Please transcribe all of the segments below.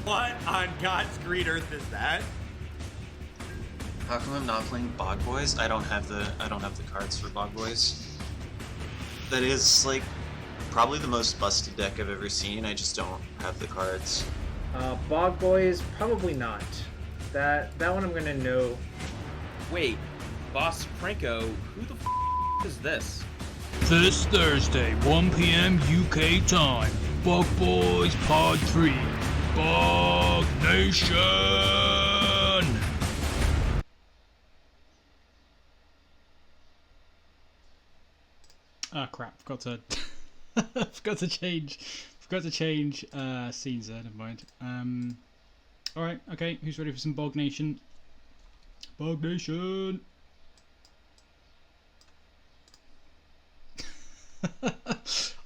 What on God's green earth is that? How come I'm not playing Bog Boys? I don't have the cards for Bog Boys. That is like probably the most busted deck I've ever seen. I just don't have the cards. Bog Boys, probably not. That one I'm gonna know. Wait, BossKrenko, who the is this? This Thursday, 1 p.m. UK time, Bog Boys Pod 3, Bog Nation! Ah, crap, forgot to change scenes there, never mind. Alright, okay, who's ready for some Bog Nation? Bog Nation!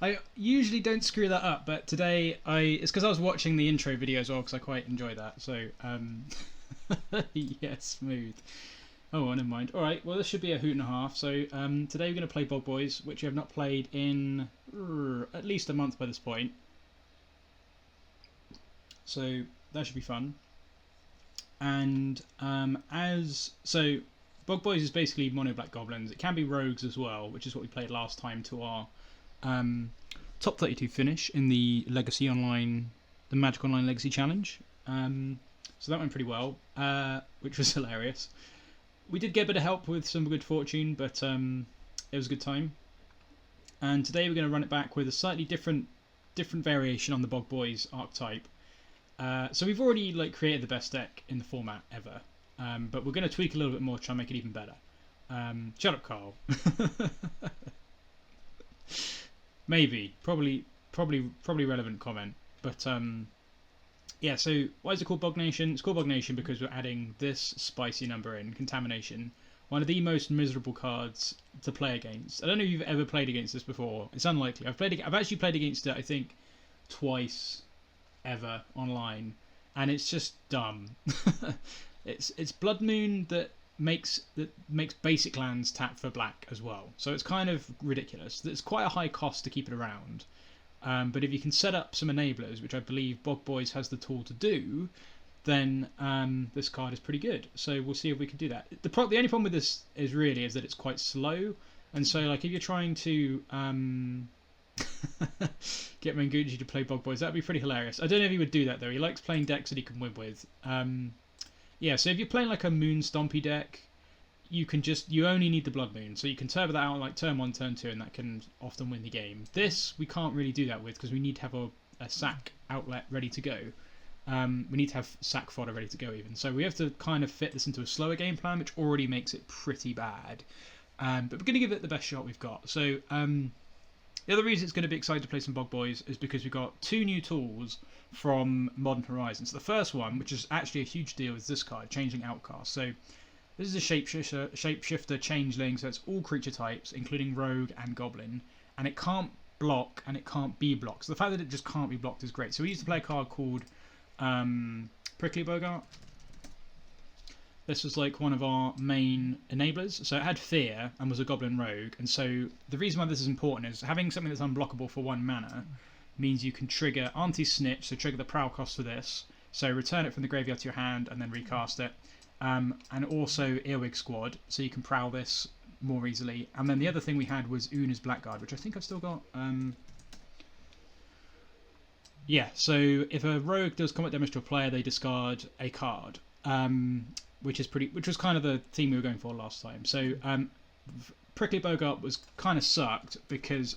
I usually don't screw that up, but today it's because I was watching the intro video as well, because I quite enjoy that, so yeah, smooth. Oh, well, never mind. Alright, well this should be a hoot and a half. So today we're going to play Bog Boys, which we have not played in at least a month by this point. So that should be fun. And Bog Boys is basically mono black goblins. It can be rogues as well, which is what we played last time to our top 32 finish in the Legacy Online, the Magic Online Legacy Challenge. So that went pretty well, which was hilarious. We did get a bit of help with some good fortune, but it was a good time. And today we're going to run it back with a slightly different variation on the Bog Boys archetype. So we've already created the best deck in the format ever, but we're going to tweak a little bit more to try and make it even better. Shut up, Carl. Maybe, probably relevant comment, but yeah, so why is it called Bog Nation? It's called Bog Nation because we're adding this spicy number in, Contamination. One of the most miserable cards to play against. I don't know if you've ever played against this before. It's unlikely. I've actually played against it, I think, twice ever online, and it's just dumb. It's Blood Moon that makes basic lands tap for black as well. So it's kind of ridiculous. It's quite a high cost to keep it around. But if you can set up some enablers, which I believe Bog Boys has the tool to do, then this card is pretty good. So we'll see if we can do that. The only problem with this is that it's quite slow, and so if you're trying to get Mangucci to play Bog Boys, that'd be pretty hilarious. I don't know if he would do that though. He likes playing decks that he can win with. Yeah, so if you're playing a Moon Stompy deck, you only need the Blood Moon, so you can turbo that out turn 1, turn 2, and that can often win the game. This we can't really do that with because we need to have a sack outlet ready to go. We need to have sack fodder ready to go even. So we have to kind of fit this into a slower game plan, which already makes it pretty bad. But we're going to give it the best shot we've got. So the other reason it's going to be exciting to play some Bog Boys is because we've got 2 new tools from Modern Horizons. So the first one, which is actually a huge deal, is this card, Changeling Outcast. So this is a shapeshifter changeling, so it's all creature types, including rogue and goblin, and it can't block and it can't be blocked. So the fact that it just can't be blocked is great. So we used to play a card called Prickly Boggart. This was one of our main enablers. So it had fear and was a goblin rogue, and so the reason why this is important is having something that's unblockable for 1 mana means you can trigger Auntie Snitch, so trigger the prowl cost for this, so return it from the graveyard to your hand and then recast it. And also Earwig Squad, so you can prowl this more easily. And then the other thing we had was Una's Blackguard, which I think I've still got. Yeah, so if a rogue does combat damage to a player, they discard a card, which was kind of the theme we were going for last time. So Prickly Boggart was kind of sucked because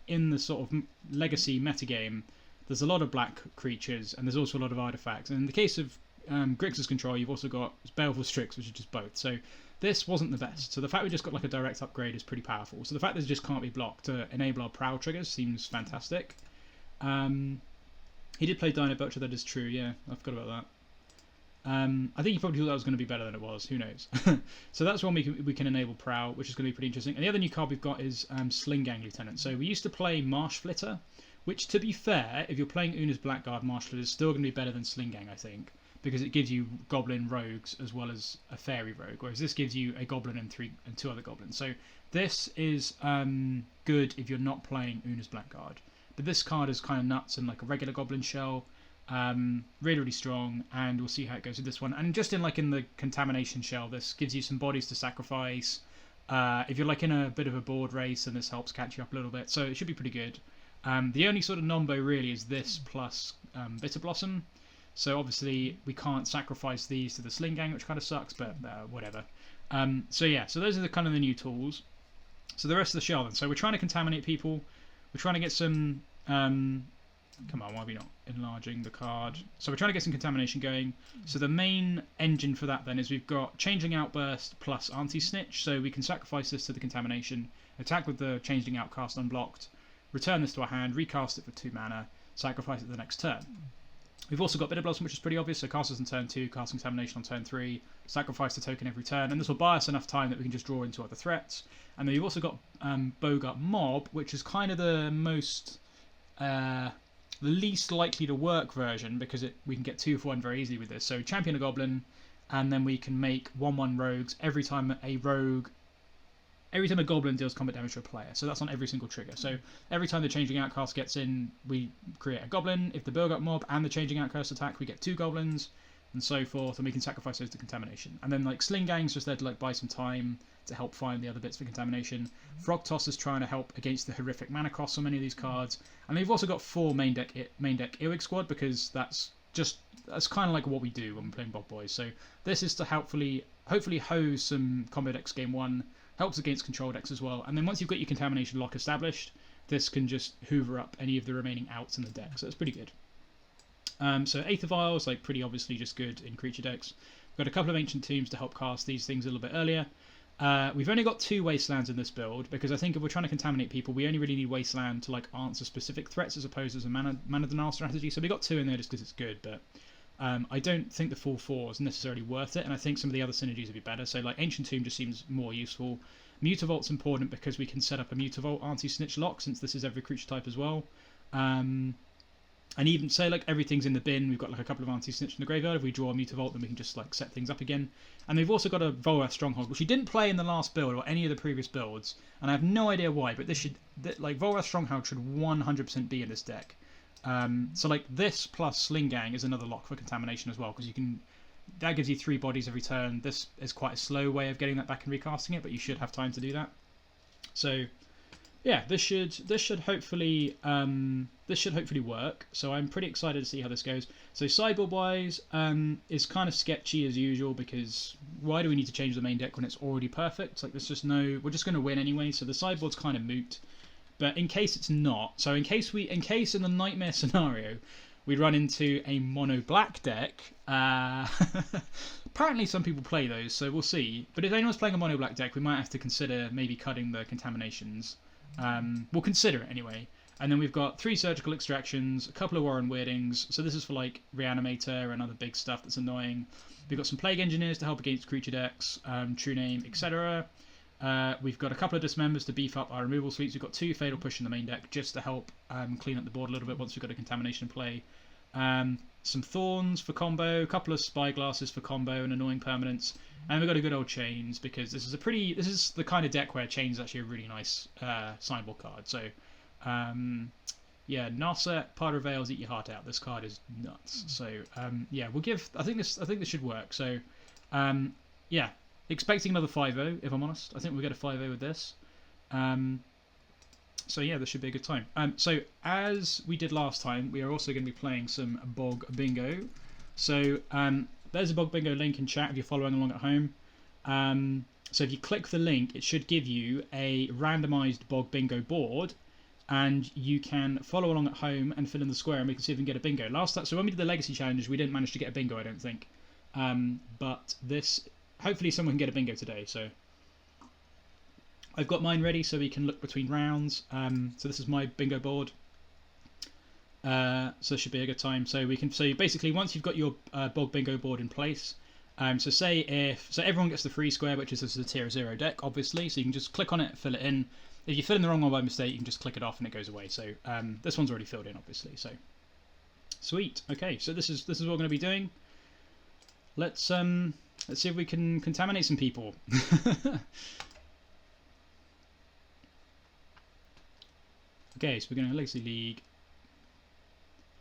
in the sort of legacy metagame, there's a lot of black creatures and there's also a lot of artifacts. And in the case of Grixis Control, you've also got Baleful Strix, which is just both. So this wasn't the best. So the fact we just got a direct upgrade is pretty powerful. So the fact that it just can't be blocked to enable our prowl triggers seems fantastic. He did play Dino Butcher, that is true, yeah, I forgot about that. I think he probably thought that was going to be better than it was, who knows. So that's one we can enable prowl, which is going to be pretty interesting. And the other new card we've got is Sling-Gang Lieutenant. So we used to play Marsh Flitter, which, to be fair, if you're playing Una's Blackguard, Marsh Flitter is still going to be better than Sling-Gang, I think, because it gives you goblin rogues as well as a fairy rogue, whereas this gives you a goblin and 2 other goblins. So this is good if you're not playing Una's Blackguard. But this card is kind of nuts and like a regular goblin shell. Really, really strong, and we'll see how it goes with this one. And just in the Contamination shell, this gives you some bodies to sacrifice. If you're in a bit of a board race, and this helps catch you up a little bit, so it should be pretty good. The only sort of nombo really is this plus Bitterblossom. So obviously we can't sacrifice these to the Sling-Gang, which kind of sucks, but whatever. So yeah, so those are the kind of the new tools. So the rest of the shell then. So we're trying to contaminate people. We're trying to get some... come on, why are we not enlarging the card? So we're trying to get some contamination going. So the main engine for that then is we've got Changeling Outburst plus Auntie Snitch. So we can sacrifice this to the contamination, attack with the Changeling Outcast unblocked, return this to our hand, recast it for 2 mana, sacrifice it the next turn. We've also got Bitterblossom, which is pretty obvious. So cast us on turn 2, cast Contamination on turn 3, sacrifice the token every turn, and this will buy us enough time that we can just draw into other threats. And then you've also got Boggart Mob, which is kind of the most... the least likely to work version, because we can get 2 for 1 very easily with this. So champion a goblin, and then we can make 1/1 rogues every time a goblin deals combat damage to a player. So that's on every single trigger. So every time the Changeling Outcast gets in, we create a goblin. If the Boggart Mob and the Changeling Outcast attack, we get 2 goblins, and so forth, and we can sacrifice those to contamination. And then Sling-Gang's just there to buy some time to help find the other bits for contamination. Frogtosser's trying to help against the horrific mana costs on many of these cards. And we've also got 4 main deck Earwig Squad, because that's kind of like what we do when we're playing Bog Boys. So this is to hopefully hose some combo decks game 1, helps against control decks as well. And then once you've got your contamination lock established, this can just hoover up any of the remaining outs in the deck. So it's pretty good. So Aether Vial is pretty obviously just good in creature decks. We've got a couple of Ancient Tombs to help cast these things a little bit earlier. We've only got 2 Wastelands in this build, because I think if we're trying to contaminate people, we only really need Wasteland to answer specific threats as opposed as a mana denial strategy. So we got 2 in there just because it's good, but I don't think the full 4 is necessarily worth it, and I think some of the other synergies would be better. So Ancient Tomb just seems more useful. Mutavault's important because we can set up a Mutavault Auntie Snitch lock, since this is every creature type as well. And even say everything's in the bin, we've got a couple of Auntie Snitch in the graveyard. If we draw a Mutavault, then we can just set things up again. And we've also got a Volrath Stronghold, which we didn't play in the last build or any of the previous builds, and I have no idea why, but Volrath Stronghold should 100% be in this deck. So this plus Sling-Gang is another lock for contamination as well, because that gives you 3 bodies every turn. This is quite a slow way of getting that back and recasting it, but you should have time to do that. So yeah, this should hopefully work. So I'm pretty excited to see how this goes. So sideboard wise, is kind of sketchy as usual, because why do we need to change the main deck when it's already perfect? There's just we're just going to win anyway. So the sideboard's kind of moot. But in case it's not, so in case in the nightmare scenario we run into a mono black deck, apparently some people play those, so we'll see. But if anyone's playing a mono black deck, we might have to consider maybe cutting the contaminations. We'll consider it anyway. And then we've got 3 surgical extractions, a couple of Warren Weirdings. So this is for Reanimator and other big stuff that's annoying. We've got some Plague Engineers to help against creature decks, True Name, etc. We've got a couple of Dismembers to beef up our removal suites. We've got 2 Fatal Push in the main deck just to help clean up the board a little bit once we've got a contamination in play. Some Thorns for combo, a couple of Spyglasses for combo and annoying permanents, and we've got a good old Chains, because this is the kind of deck where Chains is actually a really nice sideboard card. So yeah, Narset, Part of Veils, Eat Your Heart Out. This card is nuts. So yeah, I think this should work. So yeah, expecting another 5-0 if I'm honest. I think we'll get a 5-0 with this. So yeah, this should be a good time. So as we did last time, we are also going to be playing some Bog Bingo. So there's a Bog Bingo link in chat if you're following along at home. So if you click the link, it should give you a randomized Bog Bingo board, and you can follow along at home and fill in the square, and we can see if we can get a bingo. Last time, so when we did the Legacy Challenges, we didn't manage to get a bingo, I don't think. But hopefully someone can get a bingo today. So I've got mine ready so we can look between rounds. So this is my bingo board. So this should be a good time. So basically once you've got your Bog Bingo board in place, so everyone gets the free square, which is a tier 0 deck, obviously. So you can just click on it, fill it in. If you fill in the wrong one by mistake, you can just click it off and it goes away. So this one's already filled in, obviously. So sweet. Okay, so this is what we're going to be doing. Let's see if we can contaminate some people. Okay, so we're going to Legacy League,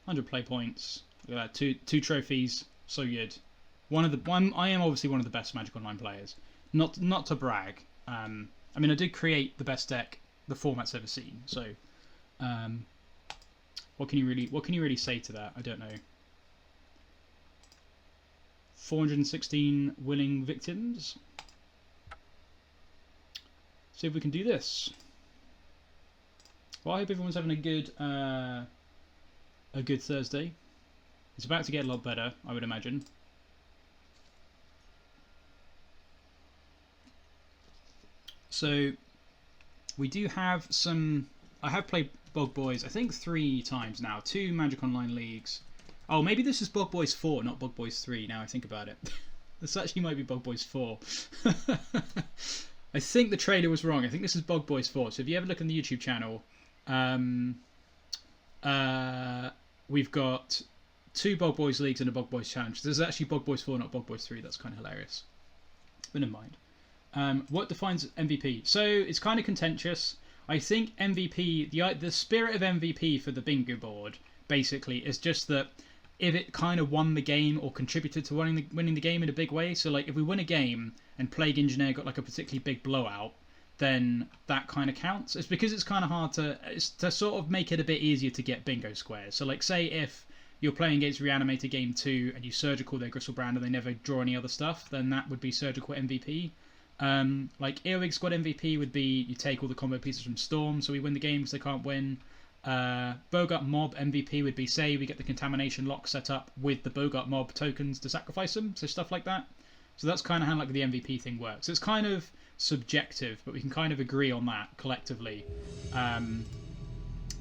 100 play points. Look at that, two trophies, so good. I am obviously one of the best Magic Online players. Not to brag. I mean, I did create the best deck the format's ever seen. So, what can you really say to that? I don't know. 416 willing victims. See if we can do this. Well, I hope everyone's having a good Thursday. It's about to get a lot better, I would imagine. So, we do have some... I have played Bog Boys, I think 3 times now. 2 Magic Online leagues. Oh, maybe this is Bog Boys 4, not Bog Boys 3, now I think about it. This actually might be Bog Boys 4. I think the trailer was wrong. I think this is Bog Boys 4. So if you ever look on the YouTube channel, we've got 2 Bog Boys leagues and a Bog Boys challenge. This is actually Bog Boys 4, not Bog Boys 3. That's kind of hilarious. But never mind. What defines MVP? So it's kind of contentious. I think MVP, the spirit of MVP for the bingo board, basically, is just that if it kind of won the game or contributed to winning the game in a big way. So like if we win a game and Plague Engineer got like a particularly big blowout, then that kind of counts. It's because it's kind of hard to sort of make it a bit easier to get bingo squares. So like say if you're playing against Reanimator Game 2 and you Surgical their Gristlebrand and they never draw any other stuff, then that would be Surgical MVP. Like Earwig Squad MVP would be you take all the combo pieces from Storm, so we win the game because they can't win. Boggart Mob MVP would be, say, we get the Contamination lock set up with the Boggart Mob tokens to sacrifice them, so stuff like that. So that's kind of how like the MVP thing works. It's kind of subjective, but we can kind of agree on that collectively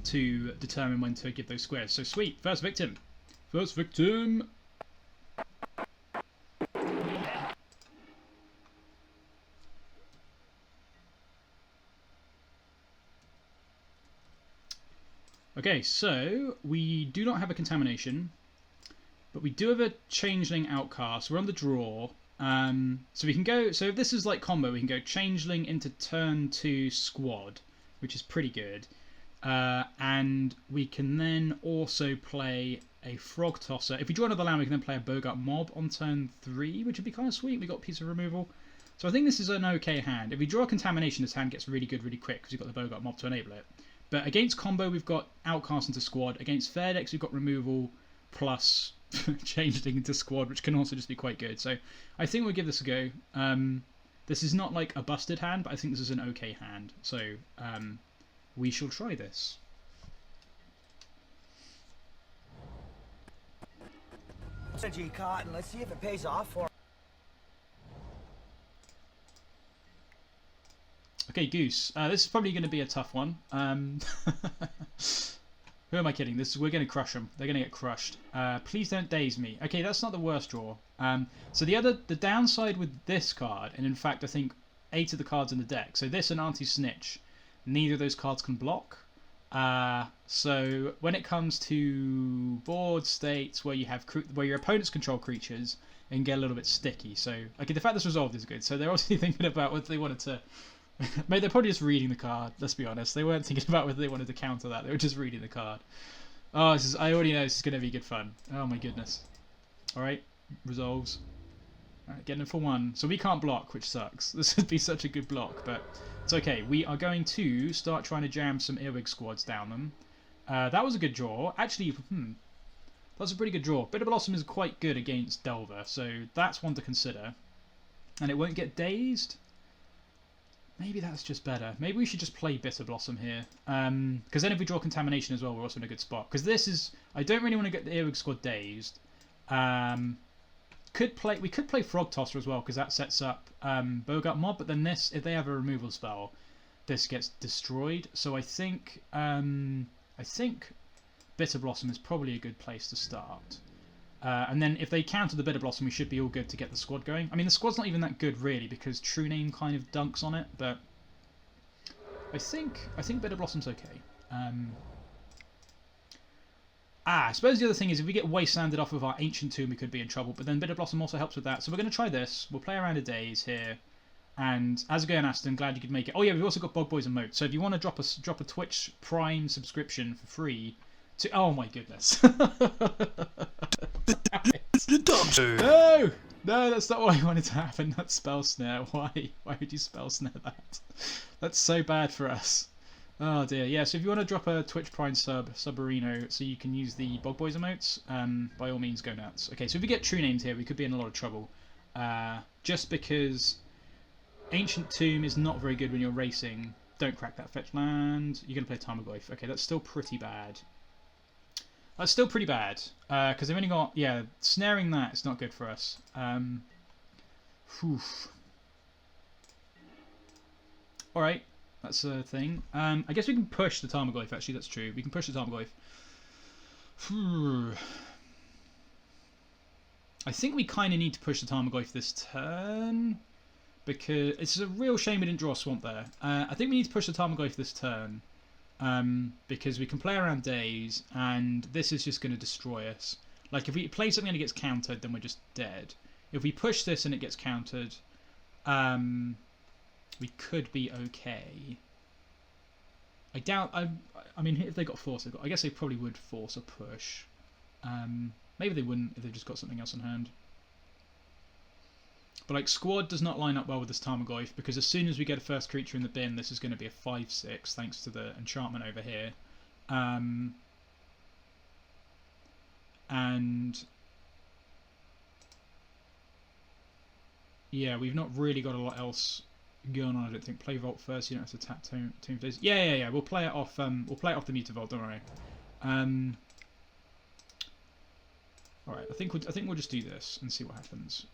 to determine when to give those squares. So sweet, first victim. First victim. Okay, so we do not have a Contamination, but we do have a Changeling Outcast. We're on the draw. So we can go... So if this is like combo, we can go Changeling into turn 2 Squad, which is pretty good. And we can then also play a Frogtosser. If we draw another land, we can then play a Boggart Mob on turn 3, which would be kind of sweet. We got a piece of removal. So I think this is an okay hand. If we draw a Contamination, this hand gets really good really quick because we've got the Boggart Mob to enable it. But against combo, we've got Outcast into Squad. Against fair decks, we've got removal plus Changeling into Squad, which can also just be quite good. So I think we'll give this a go. This is not like a busted hand, but I think this is an okay hand. So we shall try this. Send you cotton. Let's see if it pays off for. Okay, Goose. This is probably going to be a tough one. Who am I kidding? We're going to crush them. They're going to get crushed. Please don't daze me. Okay, that's not the worst draw. So the downside with this card, and in fact I think 8 of the cards in the deck. So this and Auntie Snitch, neither of those cards can block. So when it comes to board states where you have where your opponents control creatures, it can get a little bit sticky. So okay, the fact this resolved is good. So they're obviously thinking about whether they wanted to. Mate, they're probably just reading the card, let's be honest. They weren't thinking about whether they wanted to counter that. They were just reading the card. Oh, I already know this is going to be good fun. Oh my goodness. Alright, resolves. Alright, getting it for 1. So we can't block, which sucks. This would be such a good block, but it's okay. We are going to start trying to jam some Earwig squads down them. That was a good draw. Actually, that's a pretty good draw. Bitterblossom is quite good against Delver, so that's one to consider. And it won't get dazed. Maybe that's just better. Maybe we should just play Bitterblossom here. Because then if we draw Contamination as well, we're also in a good spot. Because this is... I don't really want to get the Earwig Squad dazed. We could play Frogtosser as well, because that sets up Boggart Mob. But then this, if they have a removal spell, this gets destroyed. So I think Bitterblossom is probably a good place to start. And then if they counter the Bitterblossom, we should be all good to get the squad going. I mean, the squad's not even that good, really, because True Name kind of dunks on it, but I think Bitterblossom's okay. I suppose the other thing is if we get Wastelanded off of our Ancient Tomb, we could be in trouble, but then Bitterblossom also helps with that. So we're going to try this. We'll play around a days here. And how's it going, Aston? Glad you could make it. Oh yeah, we've also got Bog Boys and Moat. So if you want to drop a Twitch Prime subscription for free to... Oh my goodness. The dumpster. No! No, that's not what I wanted to happen. That's spell snare. Why? Why would you spell snare that? That's so bad for us. Oh dear. Yeah, so if you want to drop a Twitch Prime subarino so you can use the Bog Boys emotes, by all means go nuts. Okay, so if we get true names here, we could be in a lot of trouble. Just because Ancient Tomb is not very good when you're racing. Don't crack that fetch land. You're going to play Tarmogoyf. Okay, that's still pretty bad. That's still pretty bad, because they've only got, yeah, snaring that is not good for us. Alright, that's a thing. I guess we can push the Tarmogoyf, actually, that's true. We can push the Tarmogoyf. I think we kind of need to push the Tarmogoyf this turn, because it's a real shame we didn't draw a swamp there. I think we need to push the Tarmogoyf this turn. Because we can play around days, and this is just going to destroy us. Like, if we play something and it gets countered, then we're just dead. If we push this and it gets countered, we could be okay. I doubt... I mean, if they got force, I guess they probably would force a push. Maybe they wouldn't if they've just got something else on hand. But like, Squad does not line up well with this Tarmogoyf, because as soon as we get a first creature in the bin, this is going to be a 5/6 thanks to the enchantment over here. And yeah, we've not really got a lot else going on. I don't think. Play Vault first. You don't have to tap Tomb of Days. Yeah. We'll play it off. We'll play it off the Mutavault. Don't worry. All right. I think we'll just do this and see what happens.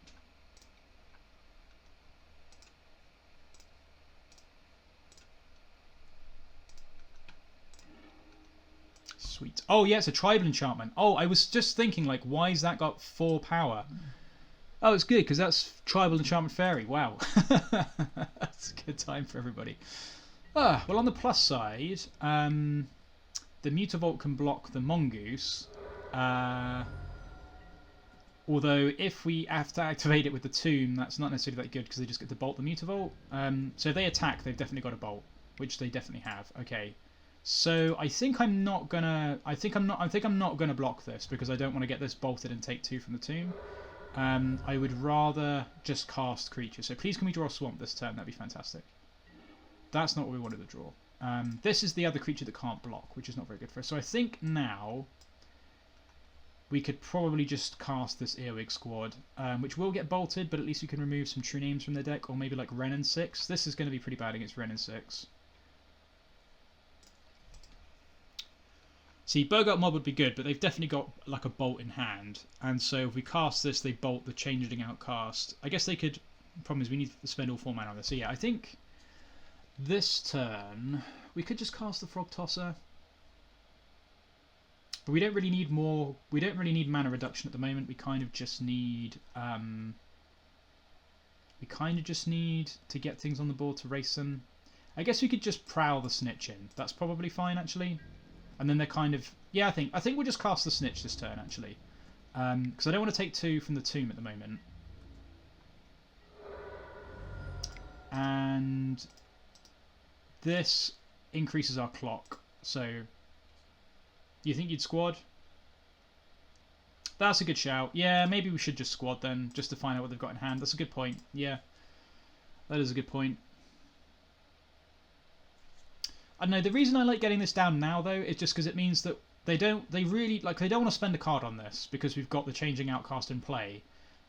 Sweet. Oh yeah, it's a tribal enchantment. Oh, I was just thinking, like, why's that got 4 power? Oh, it's good because that's tribal enchantment fairy. Wow, that's a good time for everybody. Well, on the plus side, the Mutavault can block the Mongoose. Although if we have to activate it with the Tomb, that's not necessarily that good because they just get to bolt the Mutavault. So if they attack, they've definitely got a bolt, which they definitely have. Okay. So I think I'm not gonna. I think I'm not gonna block this because I don't want to get this bolted and take 2 from the Tomb. I would rather just cast creatures. So please, can we draw a swamp this turn? That'd be fantastic. That's not what we wanted to draw. This is the other creature that can't block, which is not very good for us. So I think now we could probably just cast this Earwig Squad, which will get bolted, but at least we can remove some true names from the deck, or maybe like Ren and 6. This is going to be pretty bad against Ren and 6. See, Boggart Mob would be good, but they've definitely got like a bolt in hand. And so if we cast this, they bolt the Changeling Outcast. I guess they could... Problem is we need to spend all 4 mana on this. So yeah, I think this turn we could just cast the Frogtosser. But we don't really need more... We don't really need mana reduction at the moment. We kind of just need... we kind of just need to get things on the board to race them. I guess we could just prowl the Snitch in. That's probably fine, actually. And then they're kind of... Yeah, I think we'll just cast the Snitch this turn, actually. Because I don't want to take 2 from the Tomb at the moment. And this increases our clock. So, you think you'd Squad? That's a good shout. Yeah, maybe we should just Squad then, just to find out what they've got in hand. That's a good point. Yeah, that is a good point. I don't know, the reason I like getting this down now though is just because it means that they don't want to spend a card on this because we've got the Changing Outcast in play.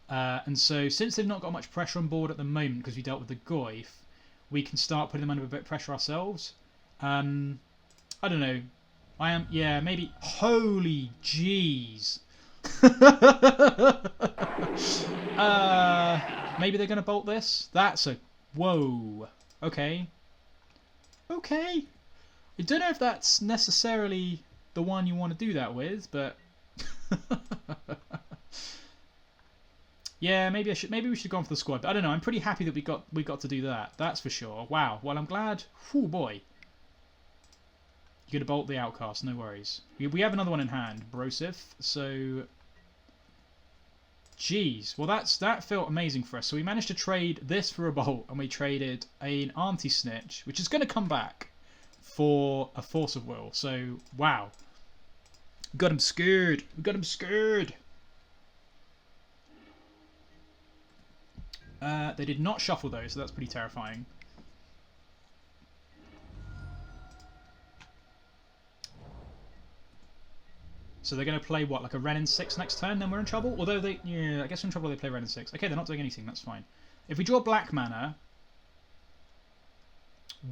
And so since they've not got much pressure on board at the moment because we dealt with the Goyf, we can start putting them under a bit of pressure ourselves. I don't know. Yeah, maybe. Holy jeez. Maybe they're going to bolt this? That's a... Whoa. Okay. Okay. I don't know if that's necessarily the one you want to do that with, but yeah, maybe we should have gone for the Squad. But I don't know. I'm pretty happy that we got to do that. That's for sure. Wow. Well, I'm glad. Oh boy. You're gonna bolt the Outcast. No worries. We have another one in hand, Brosif. So, jeez. Well, that felt amazing for us. So we managed to trade this for a bolt, and we traded an Auntie Snitch, which is going to come back for a Force of Will. So, wow. We got him scared. We got him scared. They did not shuffle though, so that's pretty terrifying. So they're going to play, what, like a Ren in 6 next turn, then we're in trouble? Although they, yeah, I guess we're in trouble they play Ren in 6. Okay, they're not doing anything, that's fine. If we draw black mana,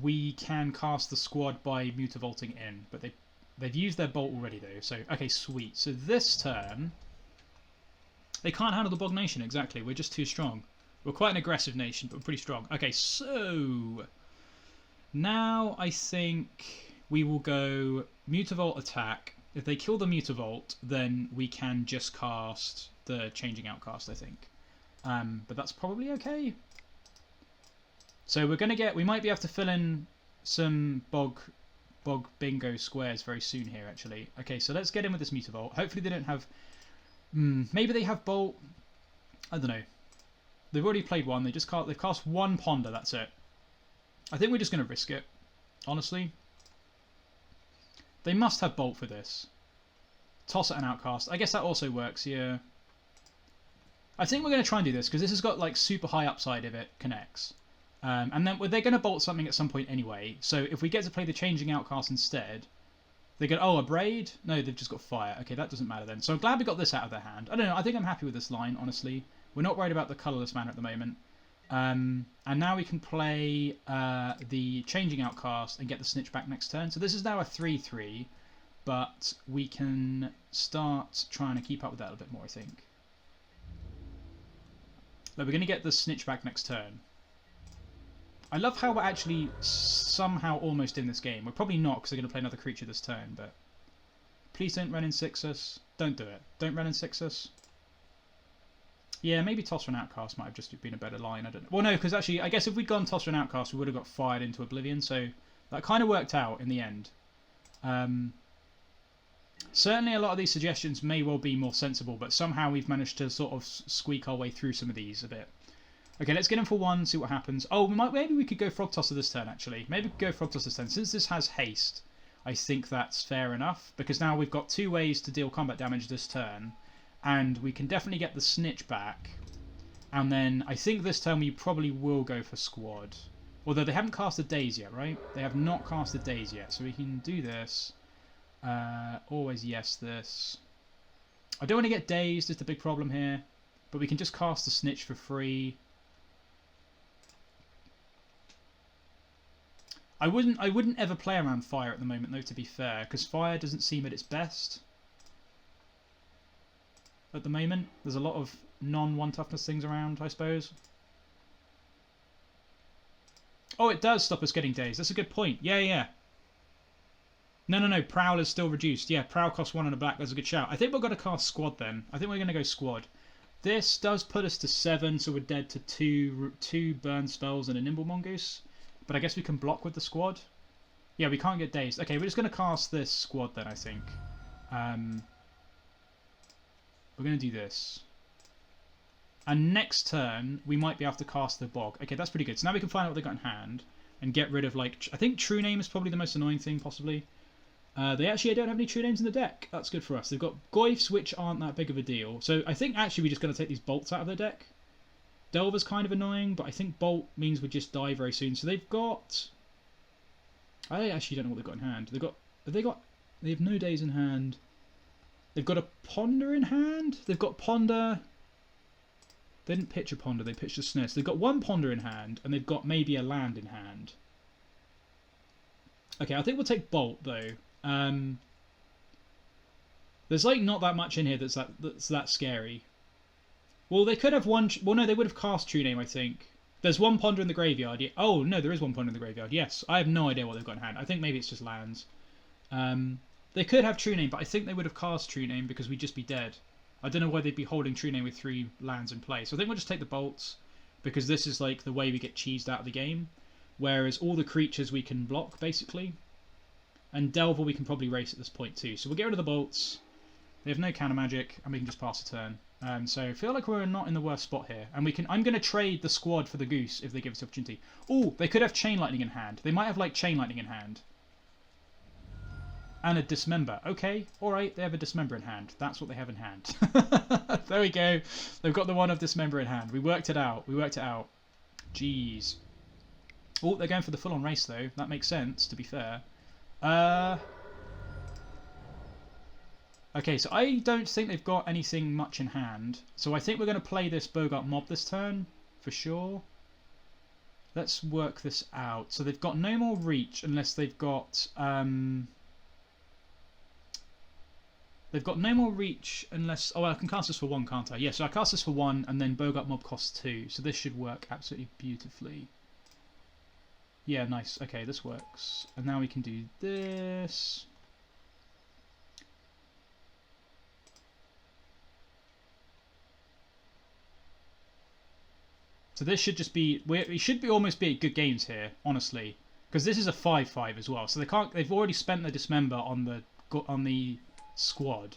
we can cast the squad by Mutavaulting in, but they've used their bolt already though, so, okay, sweet. So this turn, they can't handle the Bog Nation, exactly, we're just too strong. We're quite an aggressive nation, but we're pretty strong. Okay, so now I think we will go Mutavault attack. If they kill the Mutavault, then we can just cast the Changing Outcast, I think. But that's probably okay. So we're gonna get. We might be able to fill in some bog bingo squares very soon here, actually. Okay, so let's get in with this Mutavault. Hopefully they don't have. Maybe they have bolt. I don't know. They've already played one. They've cast one Ponder. That's it. I think we're just gonna risk it. Honestly. They must have bolt for this. Toss at an outcast. I guess that also works, yeah. I think we're going to try and do this, because this has got like super high upside if it connects. And then they're going to bolt something at some point anyway. So if we get to play the Changing Outcast instead, they go, oh, a Braid? No, they've just got Fire. Okay, that doesn't matter then. So I'm glad we got this out of their hand. I don't know, I think I'm happy with this line, honestly. We're not worried about the colourless mana at the moment. And now we can play the Changing Outcast and get the Snitch back next turn. So this is now a 3-3, but we can start trying to keep up with that a little bit more, I think. But we're going to get the Snitch back next turn. I love how we're actually somehow almost in this game. We're probably not, because they're going to play another creature this turn, but please don't run in 6 us. Don't do it. Don't run in 6 us. Yeah, maybe Toss for an Outcast might have just been a better line. I don't know. Well, no, because actually, I guess if we'd gone Toss for an Outcast, we would have got fired into Oblivion. So that kind of worked out in the end. Certainly, a lot of these suggestions may well be more sensible, but somehow we've managed to sort of squeak our way through some of these a bit. Okay, let's get in for one, see what happens. Oh, maybe we could go Frogtosser this turn, actually. Maybe we could go Frogtosser this turn. Since this has haste, I think that's fair enough, because now we've got 2 ways to deal combat damage this turn. And we can definitely get the Snitch back. And then I think this turn we probably will go for Squad. Although they haven't cast the Daze yet, right? They have not cast the Daze yet. So we can do this. Always yes this. I don't want to get Dazed, is the big problem here. But we can just cast the Snitch for free. I wouldn't ever play around Fire at the moment, though, to be fair. Because Fire doesn't seem at its best. At the moment, there's a lot of non-1 toughness things around, I suppose. Oh, it does stop us getting Dazed. That's a good point. Yeah. No. Prowl is still reduced. Yeah, Prowl costs 1 and a black. That's a good shout. I think we're going to cast Squad then. I think we're going to go Squad. This does put us to 7, so we're dead to 2 burn spells and a Nimble Mongoose. But I guess we can block with the Squad. Yeah, we can't get Dazed. Okay, we're just going to cast this Squad then, I think. We're going to do this. And next turn, we might be able to cast the Bog. Okay, that's pretty good. So now we can find out what they've got in hand. And get rid of, like... I think True Name is probably the most annoying thing, possibly. They actually don't have any True Names in the deck. That's good for us. They've got Goyfs, which aren't that big of a deal. So I think actually we're just going to take these Bolts out of their deck. Delver's kind of annoying, but I think Bolt means we just die very soon. So they've got... I actually don't know what they've got in hand. They have no Days in hand. They've got a Ponder in hand. They've got Ponder. They didn't pitch a Ponder. They pitched a Snitch. They've got 1 Ponder in hand, and they've got maybe a land in hand. Okay, I think we'll take Bolt though. There's like not that much in here that's that scary. Well, they could have one. Well, no, they would have cast True Name. I think there's 1 Ponder in the graveyard. Yeah. Oh no, there is 1 Ponder in the graveyard. Yes, I have no idea what they've got in hand. I think maybe it's just lands. They could have True Name, but I think they would have cast True Name because we'd just be dead. I don't know why they'd be holding True Name with 3 lands in play. So I think we'll just take the Bolts, because this is like the way we get cheesed out of the game. Whereas all the creatures we can block, basically. And Delver we can probably race at this point too. So we'll get rid of the Bolts. They have no counter magic, and we can just pass a turn. So I feel like we're not in the worst spot here. And we can. I'm going to trade the Squad for the Goose if they give us the opportunity. Oh, they could have Chain Lightning in hand. They might have like Chain Lightning in hand. And a Dismember. Okay, alright, they have a Dismember in hand. That's what they have in hand. There we go. They've got the one of Dismember in hand. We worked it out. Jeez. Oh, they're going for the full-on race though. That makes sense, to be fair. Okay, so I don't think they've got anything much in hand. So I think we're going to play this Boggart Mob this turn, for sure. Let's work this out. So they've got no more reach unless they've got... they've got no more reach unless... Oh, I can cast this for 1, can't I? Yeah, so I cast this for 1, and then Boggart Mob costs 2. So this should work absolutely beautifully. Yeah, nice. Okay, this works. And now we can do this. So this should just be... We should be almost be at good games here, honestly. Because this is a 5-5 as well. So they can't... They've already spent the Dismember on the squad.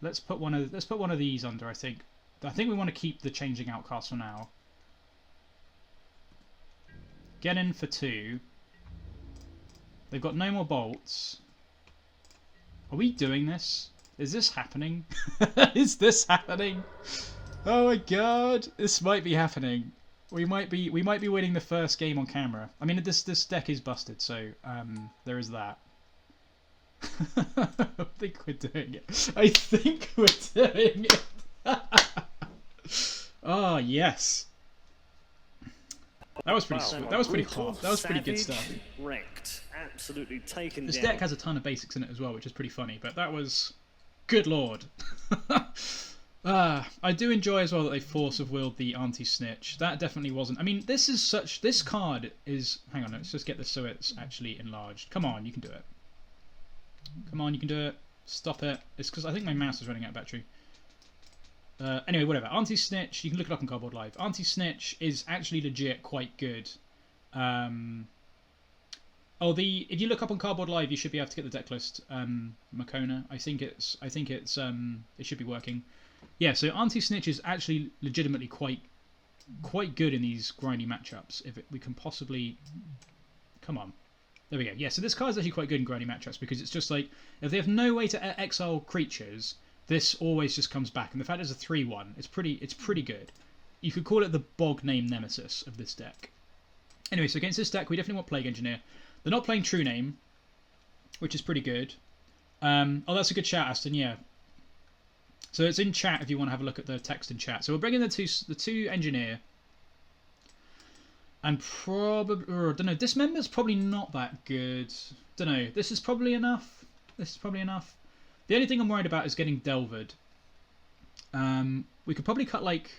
Let's put one of these under, I think. I think we want to keep the Changeling Outcast for now. Get in for 2. They've got no more bolts. Are we doing this? Is this happening? Is this happening? Oh my god, this might be happening. We might be winning the first game on camera. I mean, this deck is busted, so there is that. I think we're doing it. I think we're doing it. Oh yes. That was pretty sweet. That was pretty hot. That was pretty good stuff. Wrecked. Absolutely taken This down. deck has a ton of basics in it as well, which is pretty funny. But that was, good lord. I do enjoy as well that they force of willed the Auntie Snitch. That definitely wasn't. I mean, this card is. Hang on, let's just get this so it's actually enlarged. Come on, you can do it. Come on, you can do it. Stop it. It's because I think my mouse is running out of battery. Anyway, whatever. Auntie Snitch, you can look it up on Cardboard Live. Auntie Snitch is actually legit quite good. If you look up on Cardboard Live, you should be able to get the Decklist. Makona, I think it should be working. Yeah, so Auntie Snitch is actually legitimately quite good in these grindy matchups. We can possibly, come on, there we go. Yeah, so this card is actually quite good in grindy matchups because it's just like if they have no way to exile creatures, this always just comes back, and the fact it's a 3/1, it's pretty good. You could call it the Bog Name Nemesis of this deck. Anyway, so against this deck, we definitely want Plague Engineer. They're not playing True Name, which is pretty good. Oh, that's a good shout, Aston. Yeah. So it's in chat if you want to have a look at the text in chat. So we're bringing the two Engineer, and probably don't know. Dismember's probably not that good. Don't know. This is probably enough. The only thing I'm worried about is getting Delvered. We could probably cut like.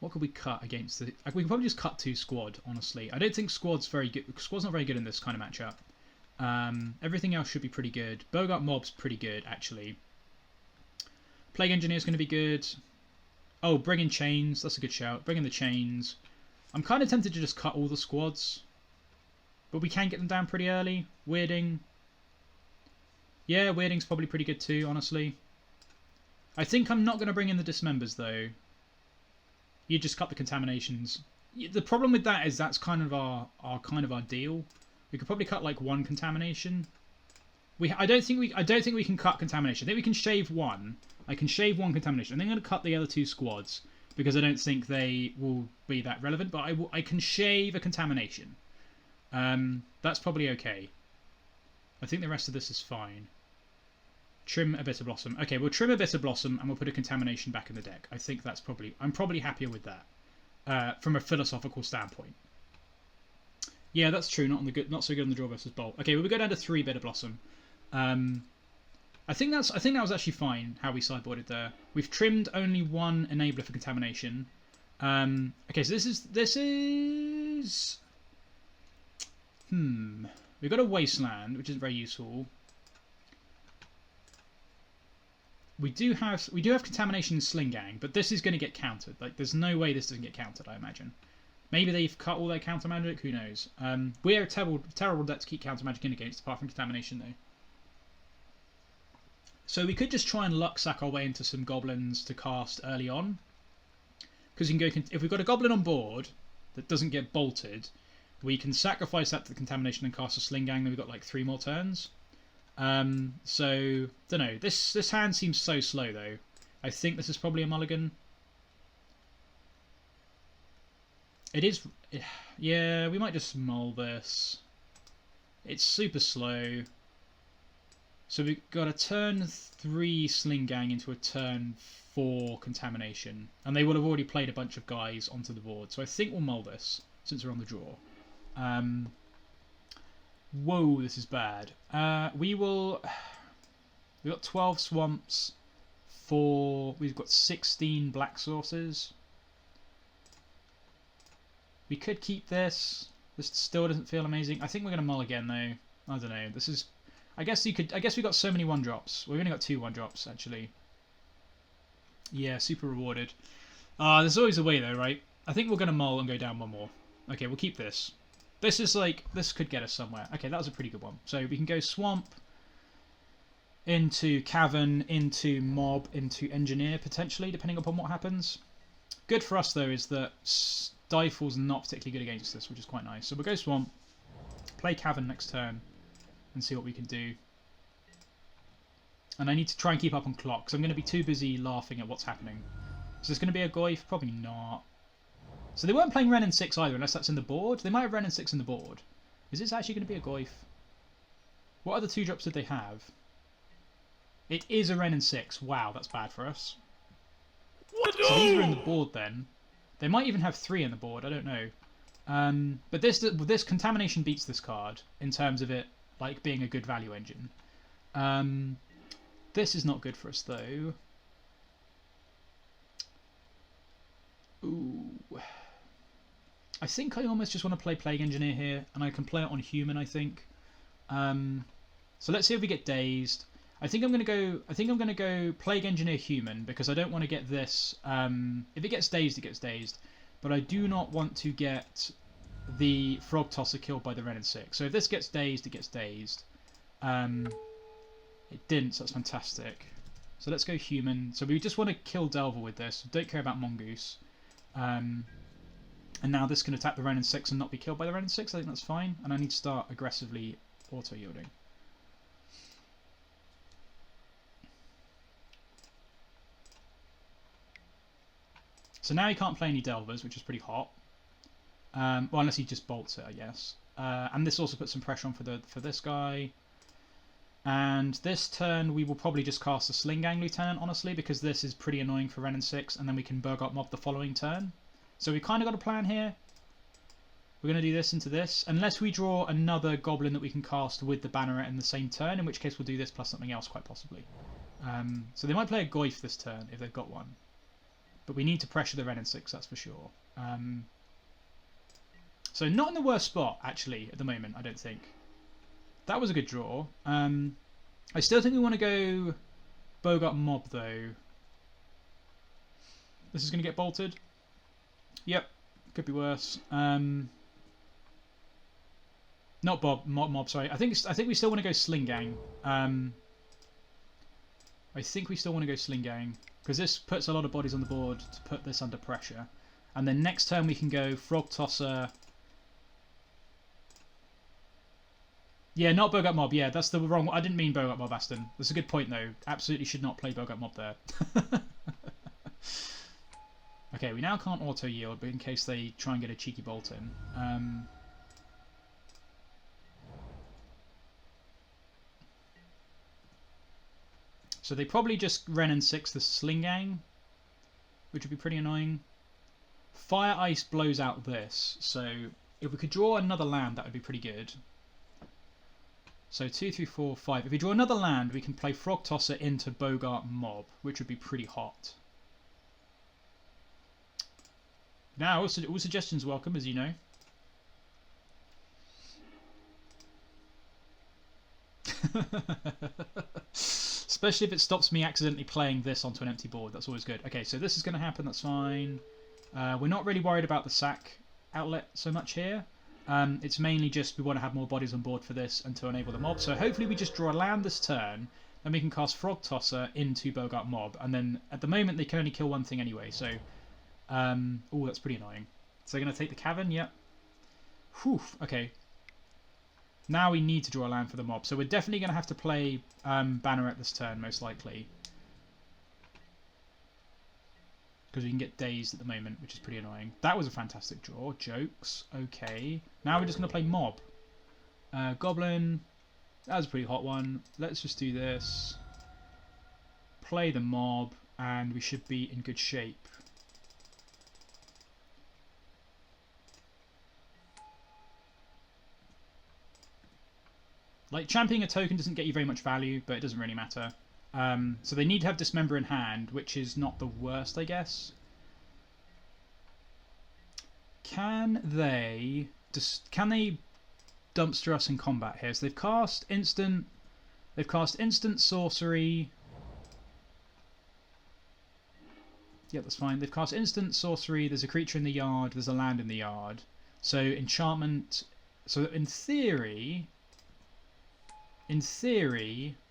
What could we cut against the? We could probably just cut 2 squad. Honestly, I don't think squad's very good. Squad's not very good in this kind of matchup. Everything else should be pretty good. Boggart Mob's pretty good actually. Plague Engineer's going to be good. Oh, bring in Chains. That's a good shout. Bring in the Chains. I'm kind of tempted to just cut all the squads, but we can get them down pretty early. Weirding. Yeah, Weirding's probably pretty good too, honestly. I think I'm not going to bring in the Dismembers though. You just cut the Contaminations. The problem with that is that's kind of our deal. We could probably cut like 1 Contamination. I don't think we can cut Contamination. I think we can shave 1. I can shave 1 Contamination. And I'm going to cut the other 2 squads because I don't think they will be that relevant. But I can shave a Contamination. That's probably okay. I think the rest of this is fine. Trim a Bitterblossom. Okay, we'll trim a Bitterblossom and we'll put a Contamination back in the deck. I think that's probably... I'm probably happier with that from a philosophical standpoint. Yeah, that's true. Not so good on the draw versus bolt. Okay, well, we go down to 3 Bitterblossom. I think that was actually fine how we sideboarded there. We've trimmed only 1 enabler for Contamination. Okay, so this is. We've got a Wasteland, which is very useful. We do have Contamination and Sling-Gang, but this is going to get countered. Like, there's no way this doesn't get countered, I imagine. Maybe they've cut all their counter magic. Who knows? We're a terrible deck to keep counter magic in against, apart from Contamination, though. So we could just try and luck sack our way into some goblins to cast early on, because you can go. If we've got a goblin on board that doesn't get bolted, we can sacrifice that to the Contamination and cast a Sling-Gang. Then we've got like 3 more turns. So don't know. This hand seems so slow though. I think this is probably a mulligan. It is... Yeah, we might just mull this. It's super slow. So we've got a turn 3 Sling-Gang into a turn 4 Contamination. And they will have already played a bunch of guys onto the board. So I think we'll mull this, since we're on the draw. Whoa, this is bad. We've got 12 swamps. We've got 16 black sources. We could keep this. This still doesn't feel amazing. I think we're gonna mull again though. I don't know. This is. I guess we got so many 1-drops. We've only got 2 1-drops actually. Yeah, super rewarded. There's always a way though, right? I think we're gonna mull and go down 1 more. Okay, we'll keep this. This could get us somewhere. Okay, that was a pretty good one. So we can go swamp into cavern, into mob, into engineer potentially, depending upon what happens. Good for us though is that Stifle's not particularly good against this, which is quite nice. So we'll go swamp, play cavern next turn, and see what we can do. And I need to try and keep up on clock, because I'm going to be too busy laughing at what's happening. Is this going to be a Goyf? Probably not. So they weren't playing Ren and 6 either, unless that's in the board. They might have Ren and 6 in the board. Is this actually going to be a Goyf? What other 2-drops did they have? It is a Ren and 6. Wow, that's bad for us. So these are in the board then. They might even have 3 in the board, I don't know. But this Contamination beats this card in terms of it like being a good value engine. This is not good for us though. Ooh. I think I almost just want to play Plague Engineer here, and I can play it on human, I think. So let's see if we get dazed. I think I'm gonna go Plague Engineer human because I don't want to get this. If it gets dazed, it gets dazed. But I do not want to get the Frogtosser killed by the Ren and 6. So if this gets dazed, it gets dazed. It didn't, so that's fantastic. So let's go human. So we just want to kill Delver with this. Don't care about Mongoose. And now this can attack the Ren and 6 and not be killed by the Ren and 6. I think that's fine. And I need to start aggressively auto-yielding. So now he can't play any Delvers, which is pretty hot. Well, unless he just bolts it, I guess. And this also puts some pressure on for this guy. And this turn we will probably just cast a Sling-Gang Lieutenant, honestly, because this is pretty annoying for Ren and 6, and then we can Boggart Mob the following turn. So we've kind of got a plan here. We're going to do this into this, unless we draw another Goblin that we can cast with the Banneret in the same turn, in which case we'll do this plus something else, quite possibly. So they might play a Goyf this turn, if they've got one. But we need to pressure the Ren and 6, that's for sure. So not in the worst spot, actually, at the moment, I don't think. That was a good draw. I still think we want to go Boggart Mob, though. This is going to get bolted. Yep, could be worse. Not Mob, sorry. I think we still want to go Sling-Gang. I think we still want to go Sling-Gang, because this puts a lot of bodies on the board to put this under pressure. And then next turn we can go Frogtosser. Yeah, not Boggart Mob. Yeah, that's the wrong one. I didn't mean Boggart Mob, Aston. That's a good point, though. Absolutely should not play Boggart Mob there. Okay, we now can't auto-yield, but in case they try and get a cheeky bolt in. So they probably just Ren and 6 the Sling-Gang, which would be pretty annoying. Fire Ice blows out this, so if we could draw another land, that would be pretty good. So 2, 3, 4, 5. If we draw another land, we can play Frogtosser into Boggart Mob, which would be pretty hot. Now, all suggestions welcome, as you know. Especially if it stops me accidentally playing this onto an empty board. That's always good. Okay, so this is going to happen. That's fine. We're not really worried about the sack outlet so much here. It's mainly just we want to have more bodies on board for this and to enable the mob. So hopefully we just draw a land this turn. Then we can cast Frogtosser into Boggart Mob. And then at the moment they can only kill one thing anyway. So, oh, that's pretty annoying. So they're going to take the Cavern. Yep. Whew. Okay. Now we need to draw a land for the mob. So we're definitely going to have to play Banneret this turn, most likely. because we can get dazed at the moment, which is pretty annoying. That was a fantastic draw. Jokes. Okay. Now we're just going to play Mob. Goblin. That was a pretty hot one. Let's just do this. Play the Mob, and we should be in good shape. Like, championing a token doesn't get you very much value, but it doesn't really matter. So they need to have Dismember in hand, which is not the worst, I guess. Can they dumpster us in combat here? So they've cast instant sorcery. Yeah, that's fine. They've cast instant sorcery. There's a creature in the yard. There's a land in the yard. So enchantment. So in theory,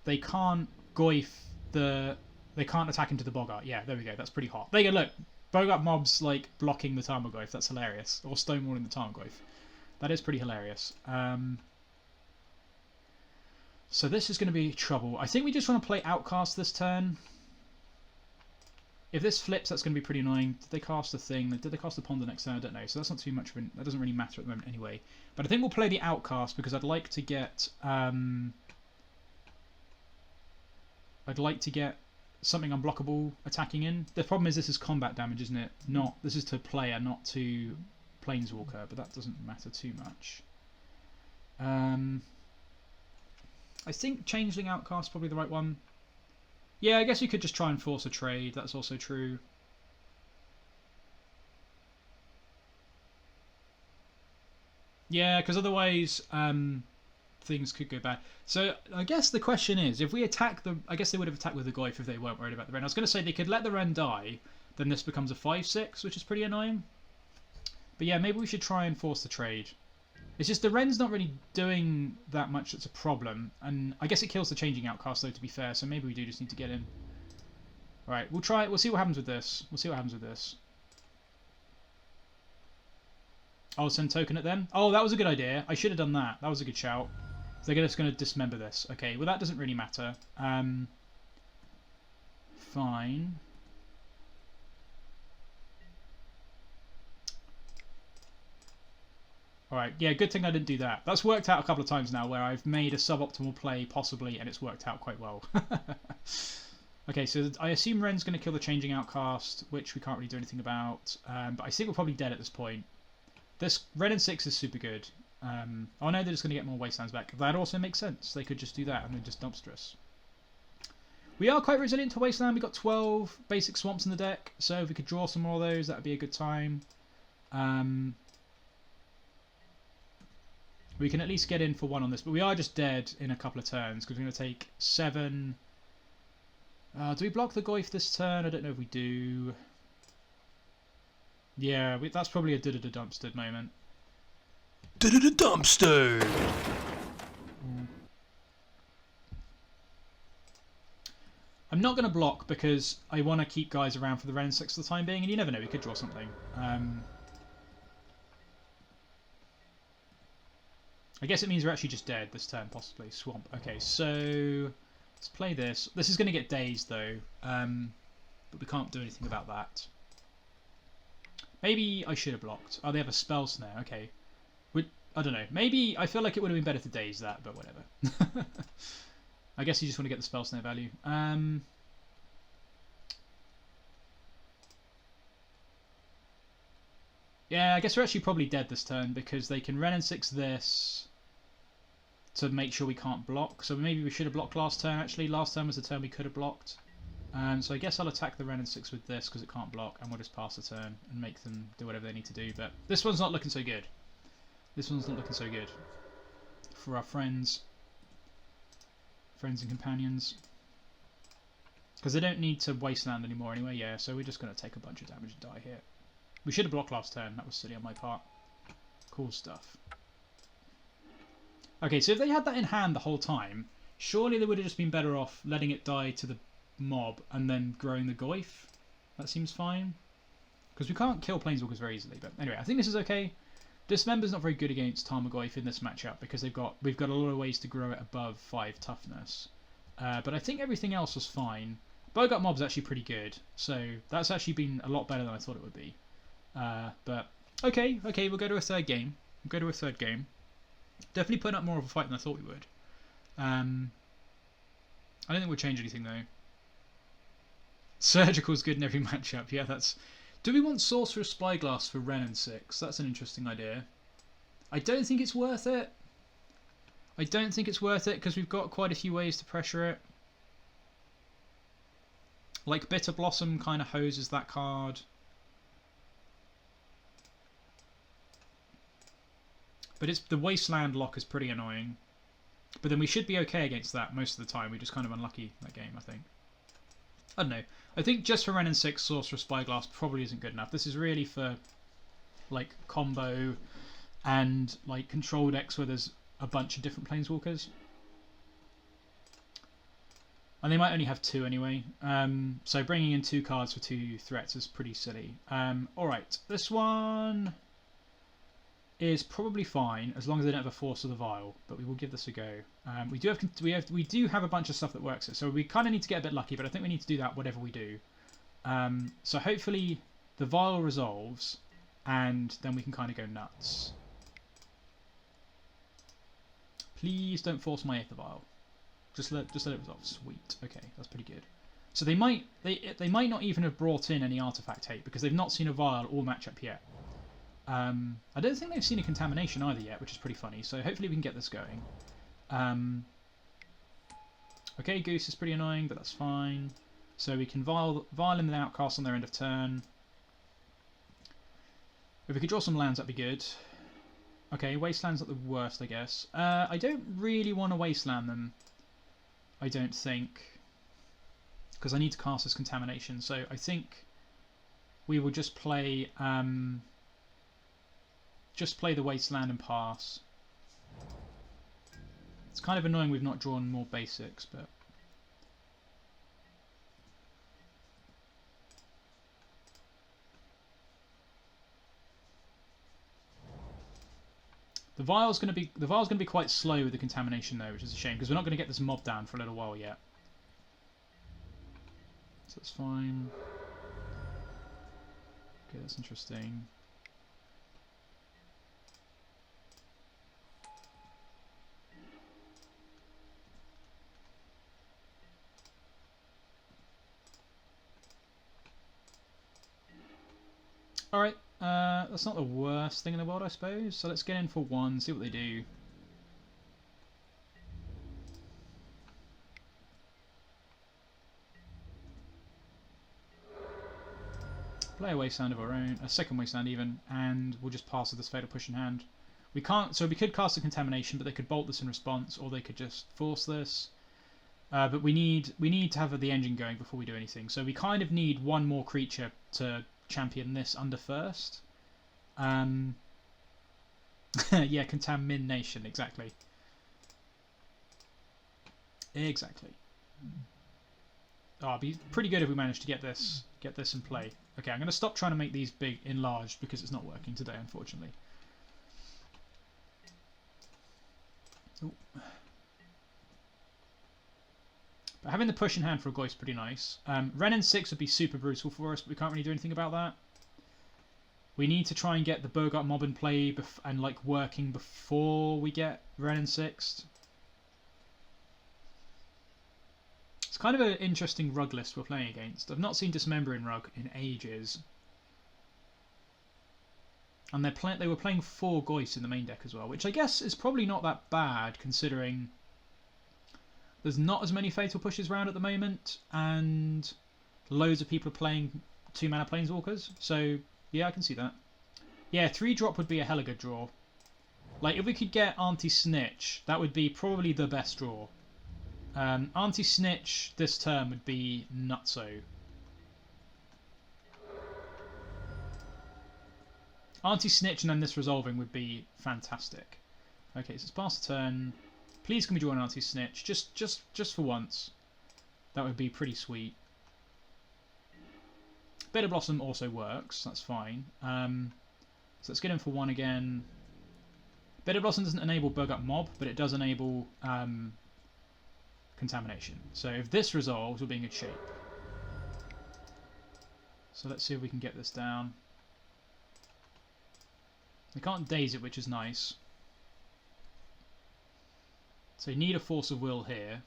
they can't they can't attack into the Boggart. Yeah, there we go. That's pretty hot. There you go. Look, Boggart Mob's like blocking the Tarmogoyf. That's hilarious. Or stonewalling the Tarmogoyf. That is pretty hilarious. So this is going to be trouble. I think we just want to play Outcast this turn. If this flips, that's going to be pretty annoying. Did they cast a thing? Did they cast the pond the next turn? I don't know. So that's not too much of an... That doesn't really matter at the moment anyway. But I think we'll play the Outcast because I'd like to get... I'd like to get something unblockable attacking in. The problem is this is combat damage, isn't it? This is to player, not to Planeswalker, but that doesn't matter too much. I think Changeling Outcast is probably the right one. Yeah, I guess you could just try and force a trade. That's also true. Yeah, because otherwise things could go bad. So I guess the question is, if we attack the... I guess they would have attacked with the Goyf if they weren't worried about the Wrenn. I was going to say they could let the Wrenn die, then this becomes a 5/6, which is pretty annoying. But yeah, maybe we should try and force the trade. It's just the Wrenn's not really doing that much that's a problem. And I guess it kills the Changing Outcast, though, to be fair. So maybe we do just need to get in. Alright, we'll try it. We'll see what happens with this. I'll send token it then. Oh, that was a good idea. I should have done that. That was a good shout. They're just going to dismember this. Okay, well that doesn't really matter. Fine. Alright, yeah, good thing I didn't do that. That's worked out a couple of times now where I've made a suboptimal play, possibly, and it's worked out quite well. Okay, so I assume Wrenn's going to kill the Changing Outcast, which we can't really do anything about. But I think we're probably dead at this point. This Wrenn and 6 is super good. Oh no, they're just going to get more Wastelands back. That also makes sense. They could just do that and then just dumpster us. We are quite resilient to Wasteland. We've got 12 basic swamps in the deck, so if we could draw some more of those, that would be a good time. We can at least get in for one on this, but we are just dead in a couple of turns because we're going to take 7. Do we block the Goyf this turn? I don't know if we do. Yeah, that's probably a dumpstered moment. Dumpster! I'm not going to block because I want to keep guys around for the Wrenn 6 for the time being, and you never know, we could draw something. I guess it means we're actually just dead this turn, possibly. Swamp. Okay, so let's play this. This is going to get dazed, though, but we can't do anything about that. Maybe I should have blocked. Oh, they have a spell snare. Okay. I don't know. Maybe I feel like it would have been better to daze that, but whatever. I guess you just want to get the spell snare value. Yeah, I guess we're actually probably dead this turn because they can Wrenn and 6 this to make sure we can't block. So maybe we should have blocked last turn, actually. Last turn was the turn we could have blocked. So I guess I'll attack the Wrenn and 6 with this because it can't block, and we'll just pass the turn and make them do whatever they need to do. But this one's not looking so good. This one's not looking so good for our friends and companions. Because they don't need to Wasteland anymore anyway, yeah, so we're just going to take a bunch of damage and die here. We should have blocked last turn, that was silly on my part. Cool stuff. Okay, so if they had that in hand the whole time, surely they would have just been better off letting it die to the mob and then growing the Goyf. That seems fine. Because we can't kill Planeswalkers very easily, but anyway, I think this is okay. Dismember's not very good against Tarmogoyf in this matchup because we've got a lot of ways to grow it above 5 toughness. But I think everything else was fine. Boggart Mob's actually pretty good, so that's actually been a lot better than I thought it would be. But okay, we'll go to a third game. Definitely putting up more of a fight than I thought we would. I don't think we'll change anything though. Surgical's good in every matchup. Yeah, that's. Do we want Sorcerous Spyglass for Ren and 6? That's an interesting idea. I don't think it's worth it. Because we've got quite a few ways to pressure it. Like Bitterblossom kind of hoses that card. But it's the Wasteland lock is pretty annoying. But then we should be okay against that most of the time. We're just kind of unlucky that game, I think. I don't know. I think just for Ren and 6, Sorcerous Spyglass probably isn't good enough. This is really for like combo and like control decks where there's a bunch of different planeswalkers. And they might only have 2 anyway. So bringing in 2 cards for 2 threats is pretty silly. Alright, this one is probably fine as long as they don't have a Force of the Vial, but we will give this a go. We do have a bunch of stuff that works it, so we kind of need to get a bit lucky, but I think we need to do that whatever we do. So hopefully the Vial resolves, and then we can kind of go nuts. Please don't force my Aether Vial. Just let it resolve. Sweet. Okay, that's pretty good. So they might not even have brought in any artifact hate because they've not seen a Vial all matchup yet. I don't think they've seen a Contamination either yet, which is pretty funny. So hopefully we can get this going. Okay, Goose is pretty annoying, but that's fine. So we can Vial in the Outcast on their end of turn. If we could draw some lands, that'd be good. Okay, Wasteland's not the worst, I guess. I don't really want to Wasteland them. I don't think. Because I need to cast this Contamination. So I think we will just play the Wasteland and pass. It's kind of annoying we've not drawn more basics, but the Vial's going to be quite slow with the Contamination though, which is a shame because we're not going to get this mob down for a little while yet. So that's fine. Okay, that's interesting. Alright, that's not the worst thing in the world, I suppose. So let's get in for 1, see what they do. Play a Wasteland of our own, a second Wasteland even, and we'll just pass with this Fatal Push in hand. We can't, so we could cast a Contamination, but they could bolt this in response, or they could just force this. But we need to have the engine going before we do anything. So we kind of need 1 more creature to champion this under first. Yeah, Contamination, exactly. Exactly. Oh, it'd be pretty good if we managed to get this in play. Okay, I'm going to stop trying to make these big enlarged because it's not working today, unfortunately. Ooh. But having the push in hand for a Goy is pretty nice. Ren and 6 would be super brutal for us, but we can't really do anything about that. We need to try and get the Boggart Mob in play and like working before we get Ren and 6. It's kind of an interesting rug list we're playing against. I've not seen Dismember in rug in ages. And they were playing 4 Goyce in the main deck as well, which I guess is probably not that bad considering there's not as many Fatal Pushes around at the moment, and loads of people are playing 2-mana Planeswalkers, so yeah, I can see that. Yeah, 3-drop would be a hella good draw. Like, if we could get Auntie Snitch, that would be probably the best draw. Auntie Snitch this turn would be nutso. Auntie Snitch and then this resolving would be fantastic. Okay, so it's past the turn. Please can we draw an Auntie Snitch? Just for once. That would be pretty sweet. Bitterblossom also works, that's fine. So let's get in for 1 again. Bitterblossom doesn't enable Boggart Mob, but it does enable Contamination. So if this resolves, we'll be in good shape. So let's see if we can get this down. We can't daze it, which is nice. So you need a force of will here.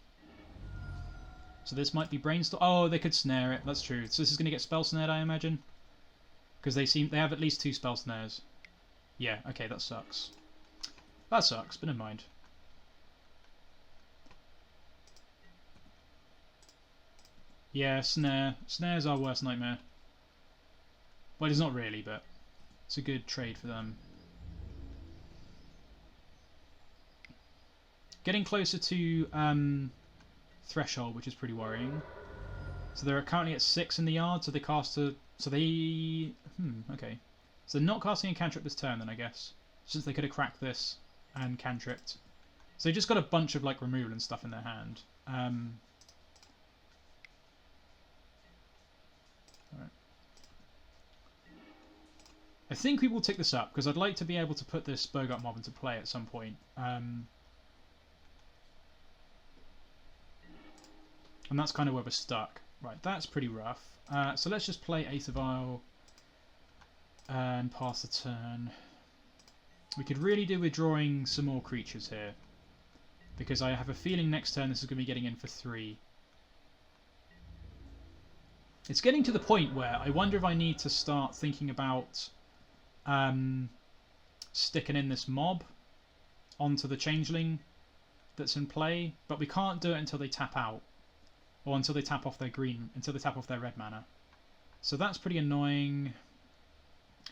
So this might be brainstorm. Oh, they could snare it. That's true. So this is going to get spell snared, I imagine, because they have at least 2 spell snares. Yeah. Okay, that sucks. That sucks, but never mind. Yeah, snare. Snare's our worst nightmare. Well, it's not really, but it's a good trade for them. Getting closer to threshold, which is pretty worrying. So they're currently at 6 in the yard, so they cast a... So they... okay. So they're not casting a cantrip this turn then, I guess. Since they could have cracked this and cantripped. So they just got a bunch of like removal and stuff in their hand. Alright. I think we will tick this up, because I'd like to be able to put this Boggart Mob into play at some point. And that's kind of where we're stuck. Right, that's pretty rough. So let's just play Aether Vial and pass the turn. We could really do with drawing some more creatures here, because I have a feeling next turn this is going to be getting in for 3. It's getting to the point where I wonder if I need to start thinking about sticking in this mob onto the Changeling that's in play, but we can't do it until they tap out, or until they tap off their green, until they tap off their red mana. So that's pretty annoying.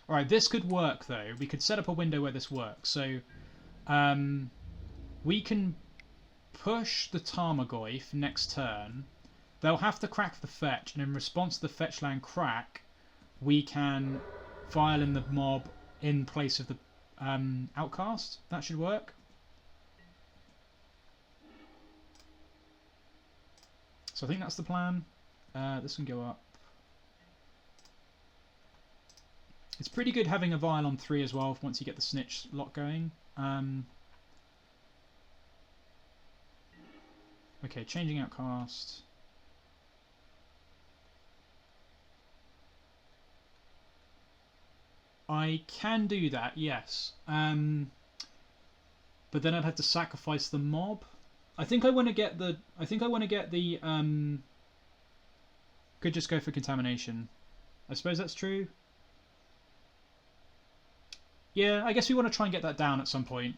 Alright, this could work though. We could set up a window where this works. So we can push the Tarmogoyf next turn. They'll have to crack the fetch, and in response to the fetch land crack, we can vial in the mob in place of the Outcast. That should work. So I think that's the plan. This can go up. It's pretty good having a vial on 3 as well once you get the Snitch lock going. Okay, changing Outcast. I can do that, yes. But then I'd have to sacrifice the mob. I think I want to get the... Could just go for Contamination. I suppose that's true. Yeah, I guess we want to try and get that down at some point.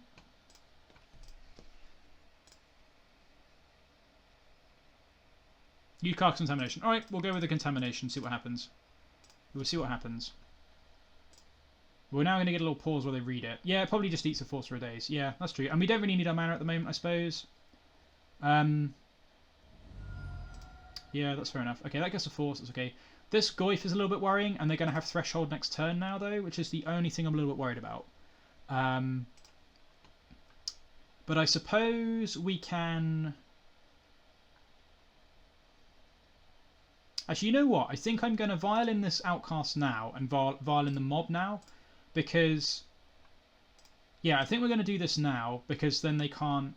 You cast Contamination. Alright, we'll go with the Contamination, see what happens. We'll see what happens. We're now going to get a little pause while they read it. Yeah, it probably just eats a force for a days. Yeah, that's true. And we don't really need our mana at the moment, I suppose. Yeah, that's fair enough. Okay, that gets a force. That's okay. This Goyf is a little bit worrying, and they're going to have Threshold next turn now, though, which is the only thing I'm a little bit worried about. But I suppose we can... Actually, you know what? I think I'm going to vial in this Outcast now and vial in the mob now, because... Yeah, I think we're going to do this now, because then they can't...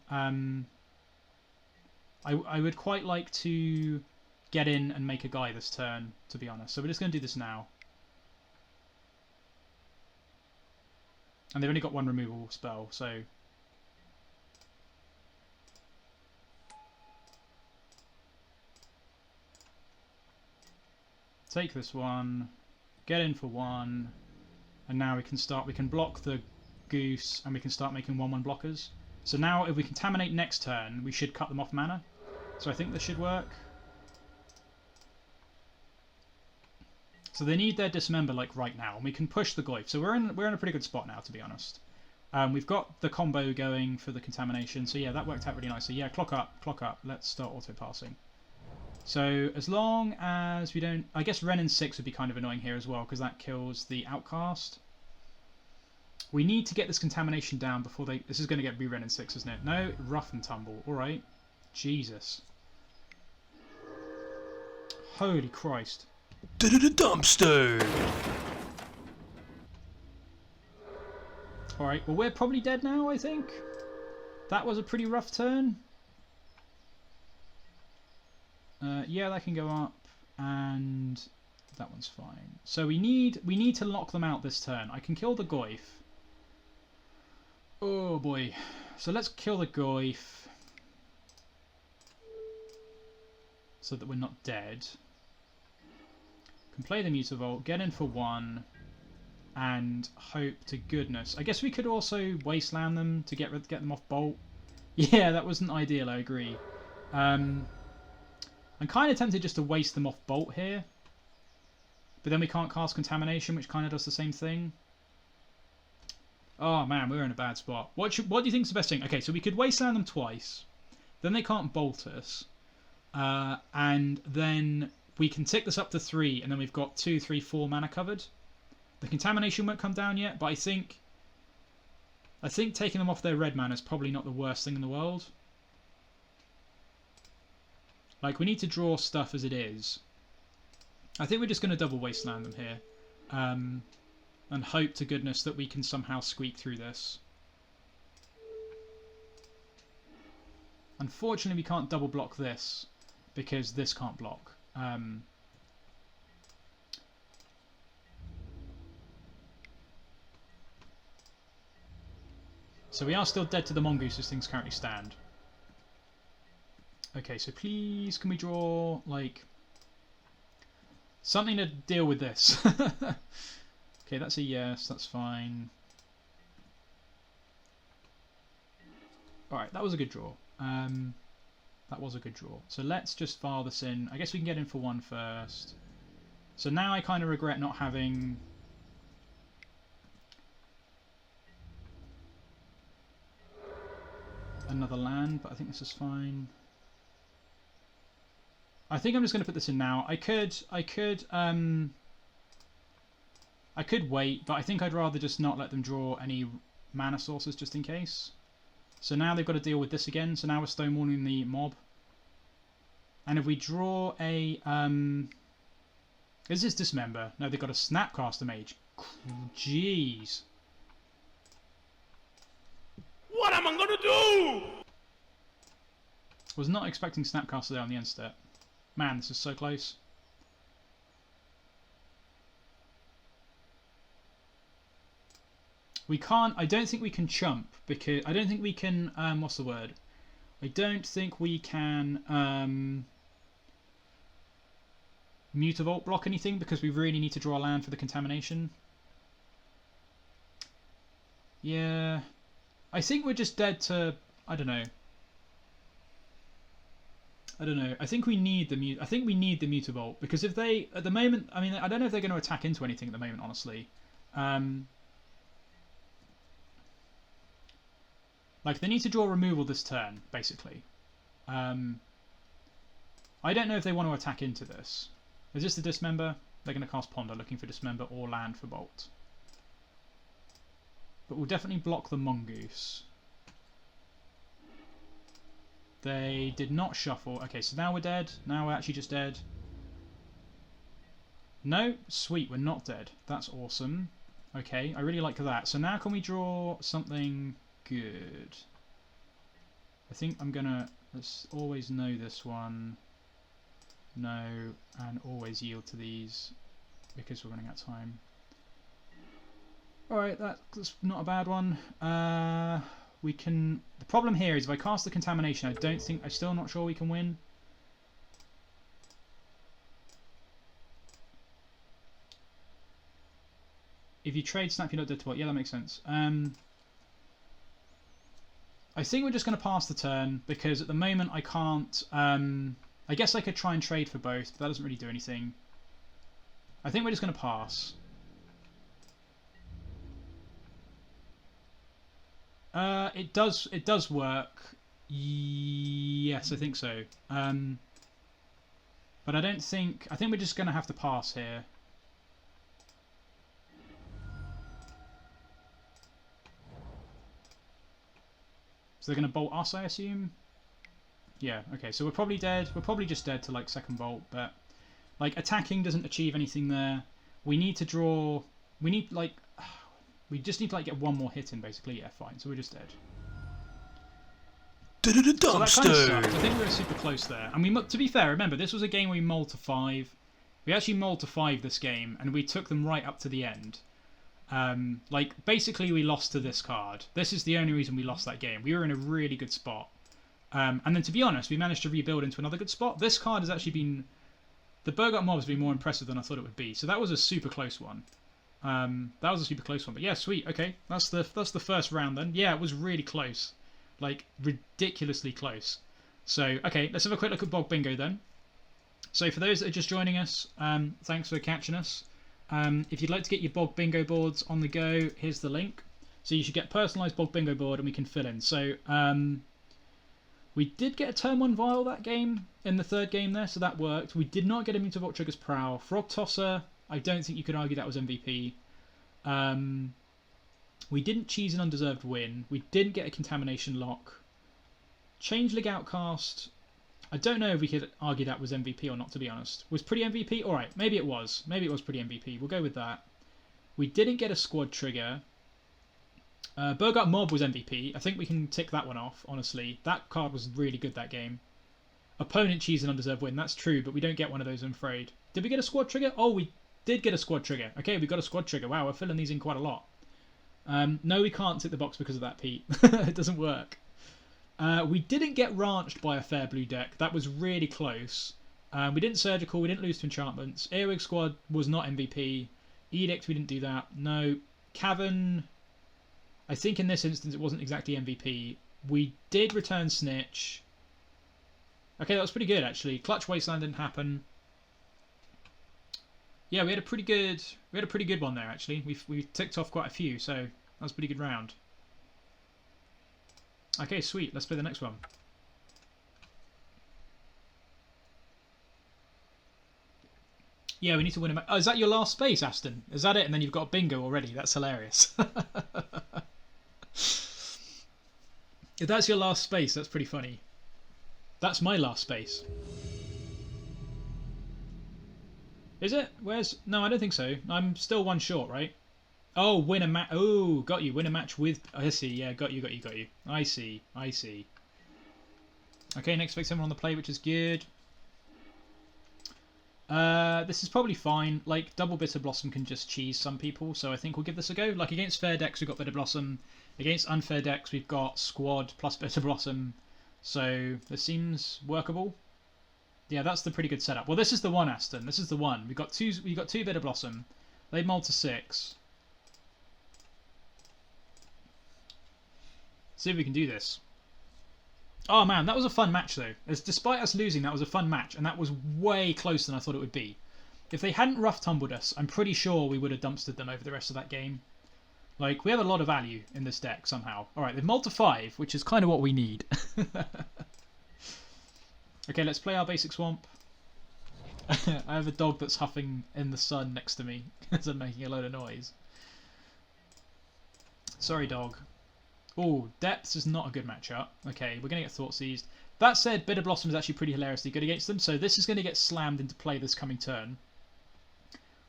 I would quite like to get in and make a guy this turn, to be honest. So we're just going to do this now. And they've only got 1 removal spell, so... Take this one, get in for 1, and now we can block the Goose, and we can start making 1/1 blockers. So now if we contaminate next turn, we should cut them off mana. So I think this should work. So they need their Dismember like right now, and we can push the Goyf. So we're in a pretty good spot now, to be honest. We've got the combo going for the Contamination, so yeah, that worked out really nicely. Yeah, clock up. Let's start auto passing. So as long as we don't... I guess Ren and 6 would be kind of annoying here as well, because that kills the Outcast. We need to get this Contamination down before they... This is going to get Ren and 6, isn't it? No, Rough and Tumble. Alright. Jesus. Holy Christ. Dumpster! Alright, well we're probably dead now, I think. That was a pretty rough turn. Yeah, that can go up. And That one's fine. So we need to lock them out this turn. I can kill the Goyf. Oh boy. So let's kill the Goyf. So that we're not dead. Can play the Mutavault, get in for 1, and hope to goodness. I guess we could also Wasteland them to get them off Bolt. Yeah, that wasn't ideal, I agree. I'm kind of tempted just to waste them off Bolt here. But then we can't cast Contamination, which kind of does the same thing. Oh man, we're in a bad spot. What do you think is the best thing? Okay, so we could Wasteland them twice. Then they can't Bolt us. And then we can tick this up to 3, and then we've got 2, 3, 4 mana covered. The Contamination won't come down yet, but I think taking them off their red mana is probably not the worst thing in the world. Like, we need to draw stuff as it is. I think we're just going to double Wasteland them here. And hope to goodness that we can somehow squeak through this. Unfortunately, we can't double block this, because this can't block. So we are still dead to the Mongoose as things currently stand. Okay, so please can we draw, like, something to deal with this. Okay, that's a yes, that's fine. Alright, that was a good draw. That was a good draw. So let's just file this in. I guess we can get in for 1 first. So now I kind of regret not having... another land, but I think this is fine. I think I'm just going to put this in now. I could wait, but I think I'd rather just not let them draw any mana sources just in case. So now they've got to deal with this again. So now we're stonewalling the mob. And if we draw a... is this Dismember? No, they've got a Snapcaster Mage. Jeez. What am I gonna do? Was not expecting Snapcaster there on the end step. Man, this is so close. We can't... I don't think we can chump, because... I don't think we can... what's the word? I don't think we can... Mutavault block anything, because we really need to draw a land for the Contamination. Yeah... I think we're just dead to... I don't know. I think we need the Mutavault, because if they... At the moment... I mean, I don't know if they're going to attack into anything at the moment, honestly. Like, they need to draw removal this turn, basically. I don't know if they want to attack into this. Is this the Dismember? They're going to cast Ponder, looking for Dismember or land for Bolt. But we'll definitely block the Mongoose. They did not shuffle. Okay, so now we're dead. Now we're actually just dead. No? Sweet, we're not dead. That's awesome. Okay, I really like that. So now can we draw something good? I think I'm gonna... Let's always know this one. No, and always yield to these, because we're running out of time. Alright, that's not a bad one. We can... The problem here is if I cast the Contamination, I'm still not sure we can win. If you trade Snap, you're not dead to what? Yeah, that makes sense. I think we're just going to pass the turn, because at the moment I can't... I guess I could try and trade for both, but that doesn't really do anything. I think we're just going to pass. It does work. Yes, I think so. But I don't think... I think we're just going to have to pass here. So they're going to bolt us, I assume? Yeah, okay, so we're probably dead. We're probably just dead to, like, second bolt, but... Like, attacking doesn't achieve anything there. We need to draw... We need, like... We just need to, like, get one more hit in, basically. Yeah, fine, so we're just dead. So that kind of sucks. I think we were super close there. And we, to be fair, remember, this was a game where we mulled to 5. We actually mulled to 5 this game, and we took them right up to the end. Like, basically we lost to this card. This is the only reason we lost that game. We were in a really good spot. And then, to be honest, we managed to rebuild into another good spot. This card has actually been... The Boggart Mob has been more impressive than I thought it would be. So that was a super close one. That was a super close one. But yeah, sweet. Okay, that's the first round then. Yeah, it was really close. Like, ridiculously close. So, okay, let's have a quick look at Bog Bingo then. So for those that are just joining us, thanks for catching us. If you'd like to get your Bog Bingo boards on the go, here's the link. So you should get a personalised Bog Bingo board and we can fill in. So we did get a turn 1 Vial that game in the 3rd game there, so that worked. We did not get a Mutavault Trigger's Prowl. Frogtosser, I don't think you could argue that was MVP. We didn't cheese an undeserved win. We didn't get a Contamination lock. Changeling Outcast, I don't know if we could argue that was MVP or not, to be honest. Was pretty MVP? Alright, maybe it was. Maybe it was pretty MVP. We'll go with that. We didn't get a squad trigger. Boggart Mob was MVP. I think we can tick that one off, honestly. That card was really good that game. Opponent cheese an undeserved win. That's true, but we don't get one of those, I'm afraid. Did we get a squad trigger? Oh, we did get a squad trigger. Okay, we got a squad trigger. Wow, we're filling these in quite a lot. No, we can't tick the box because of that, Pete. It doesn't work. We didn't get ranched by a fair blue deck. That was really close. We didn't surgical. We didn't lose to enchantments. Earwig Squad was not MVP. Edict, we didn't do that. No. Cavern, I think in this instance it wasn't exactly MVP. We did return Snitch. Okay, that was pretty good actually. Clutch Wasteland didn't happen. Yeah, we had a pretty good one there actually. We ticked off quite a few, so that was a pretty good round. Okay, sweet. Let's play the next one. Yeah, we need to win a match. Oh, is that your last space, Aston? Is that it? And then you've got a bingo already. That's hilarious. If that's your last space, that's pretty funny. That's my last space. Is it? Where's... No, I don't think so. I'm still one short, right? Oh, win a match. Oh, got you. Win a match with... I see. Yeah, got you. I see. Okay, next week's someone on the play, which is good. This is probably fine. Like, double Bitterblossom can just cheese some people, so I think we'll give this a go. Like, against fair decks, we've got Bitterblossom. Against unfair decks, we've got Squad plus Bitterblossom. So, this seems workable. Yeah, that's the pretty good setup. Well, this is the one, Aston. This is the one. We've got two Bitterblossom. They mulled to 6. See if we can do this. Oh man, that was a fun match though. Despite us losing, that was a fun match, and that was way closer than I thought it would be. If they hadn't rough tumbled us, I'm pretty sure we would have dumpstered them over the rest of that game. Like, we have a lot of value in this deck somehow. Alright, they've mulled to 5, which is kind of what we need. Okay, let's play our basic swamp. I have a dog that's huffing in the sun next to me as I'm making a load of noise. Sorry, dog. Oh, Depths is not a good matchup. Okay, we're going to get Thought Seized. That said, Bitterblossom is actually pretty hilariously good against them, so this is going to get slammed into play this coming turn.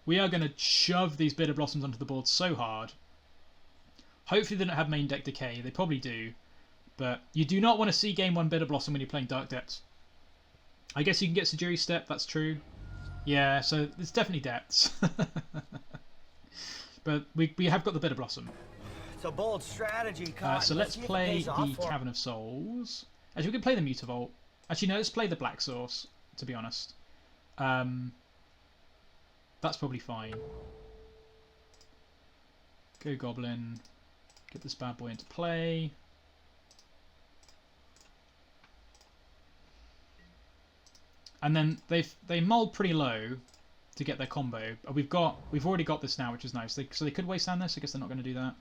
We are going to shove these Bitterblossoms onto the board so hard. Hopefully they don't have main deck decay. They probably do. But you do not want to see game 1 Bitterblossom when you're playing Dark Depths. I guess you can get Sajiri Step, that's true. Yeah, so it's definitely Depths. But we have got the Bitterblossom. It's a bold strategy, Cotton. So let's play the Cavern of Souls. Actually, we can play the Mutavault. Actually, no, let's play the Black Source, to be honest. That's probably fine. Go Goblin. Get this bad boy into play. And then they mulled pretty low to get their combo. We've already got this now, which is nice. So they could wasteland this. I guess they're not going to do that.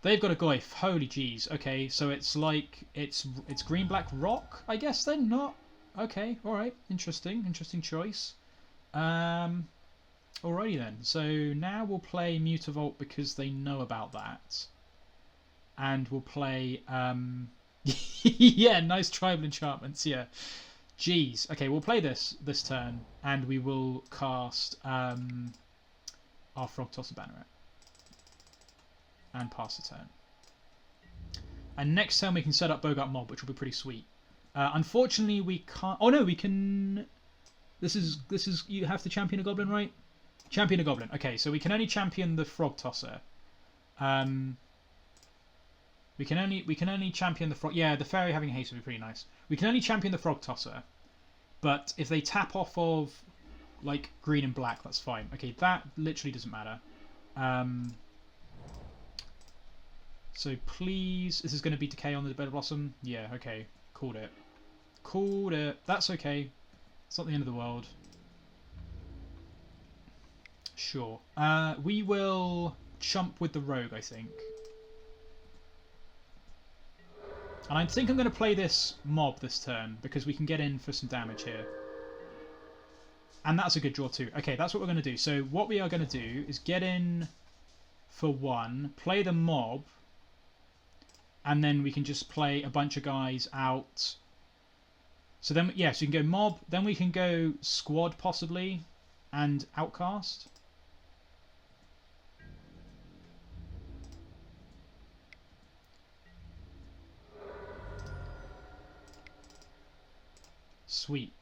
They've got a Goyf. Holy jeez. Okay, so it's like it's green black rock. I guess then not. Okay, all right. Interesting choice. Alrighty then. So now we'll play Mutavault because they know about that, and we'll play. Yeah, nice tribal enchantments. Yeah. Jeez. Okay, we'll play this turn, and we will cast our Frogtosser Banneret. And pass the turn. And next turn we can set up Boggart Mob, which will be pretty sweet. Unfortunately, we can't... Oh no, we can... This is you have to champion a goblin, right? Champion a goblin. Okay, so we can only champion the Frogtosser. We can only champion the frog. Yeah, the fairy having haste would be pretty nice. We can only champion the Frogtosser, but if they tap off of like green and black, that's fine. Okay, that literally doesn't matter. So please, this is going to be decay on the Bitterblossom. Yeah, okay, called it. Called it. That's okay. It's not the end of the world. Sure. We will chump with the rogue, I think. And I think I'm going to play this mob this turn because we can get in for some damage here. And that's a good draw too. Okay, that's what we're going to do. So what we are going to do is get in for 1, play the mob, and then we can just play a bunch of guys out. So then, yeah, so you can go mob, then we can go squad possibly, and outcast. Sweet.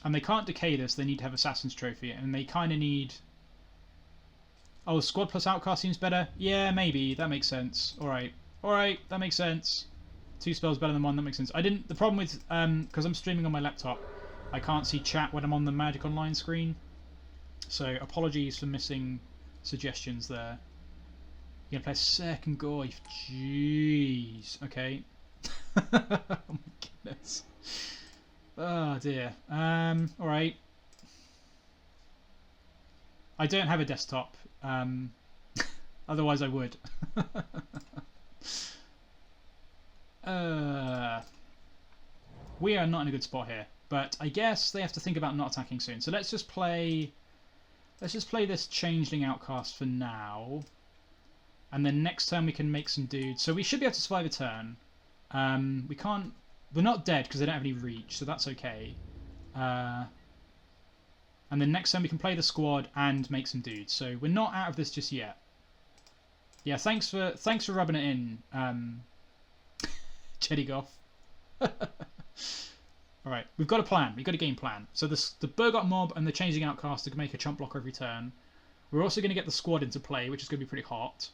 And they can't decay this, they need to have Assassin's Trophy, and they kind of need... Oh, squad plus outcast seems better? Yeah, maybe, that makes sense. Alright, that makes sense. 2 spells better than 1, that makes sense. I didn't... The problem with... because I'm streaming on my laptop, I can't see chat when I'm on the Magic Online screen. So, apologies for missing suggestions there. You're going to play a second Goyf. Jeez. Okay. Oh my goodness. Oh dear. Alright. I don't have a desktop. Otherwise I would. We are not in a good spot here. But I guess they have to think about not attacking soon. So let's just play this Changeling Outcast for now. And then next turn we can make some dudes. So we should be able to survive a turn. We can't... We're not dead because they don't have any reach, so that's okay. And then next turn we can play the squad and make some dudes. So we're not out of this just yet. Yeah, thanks for rubbing it in, Jeddy Goff. Alright, we've got a plan. We've got a game plan. So the Boggart Mob and the Changeling Outcast are going to make a chump blocker every turn. We're also going to get the squad into play, which is going to be pretty hot.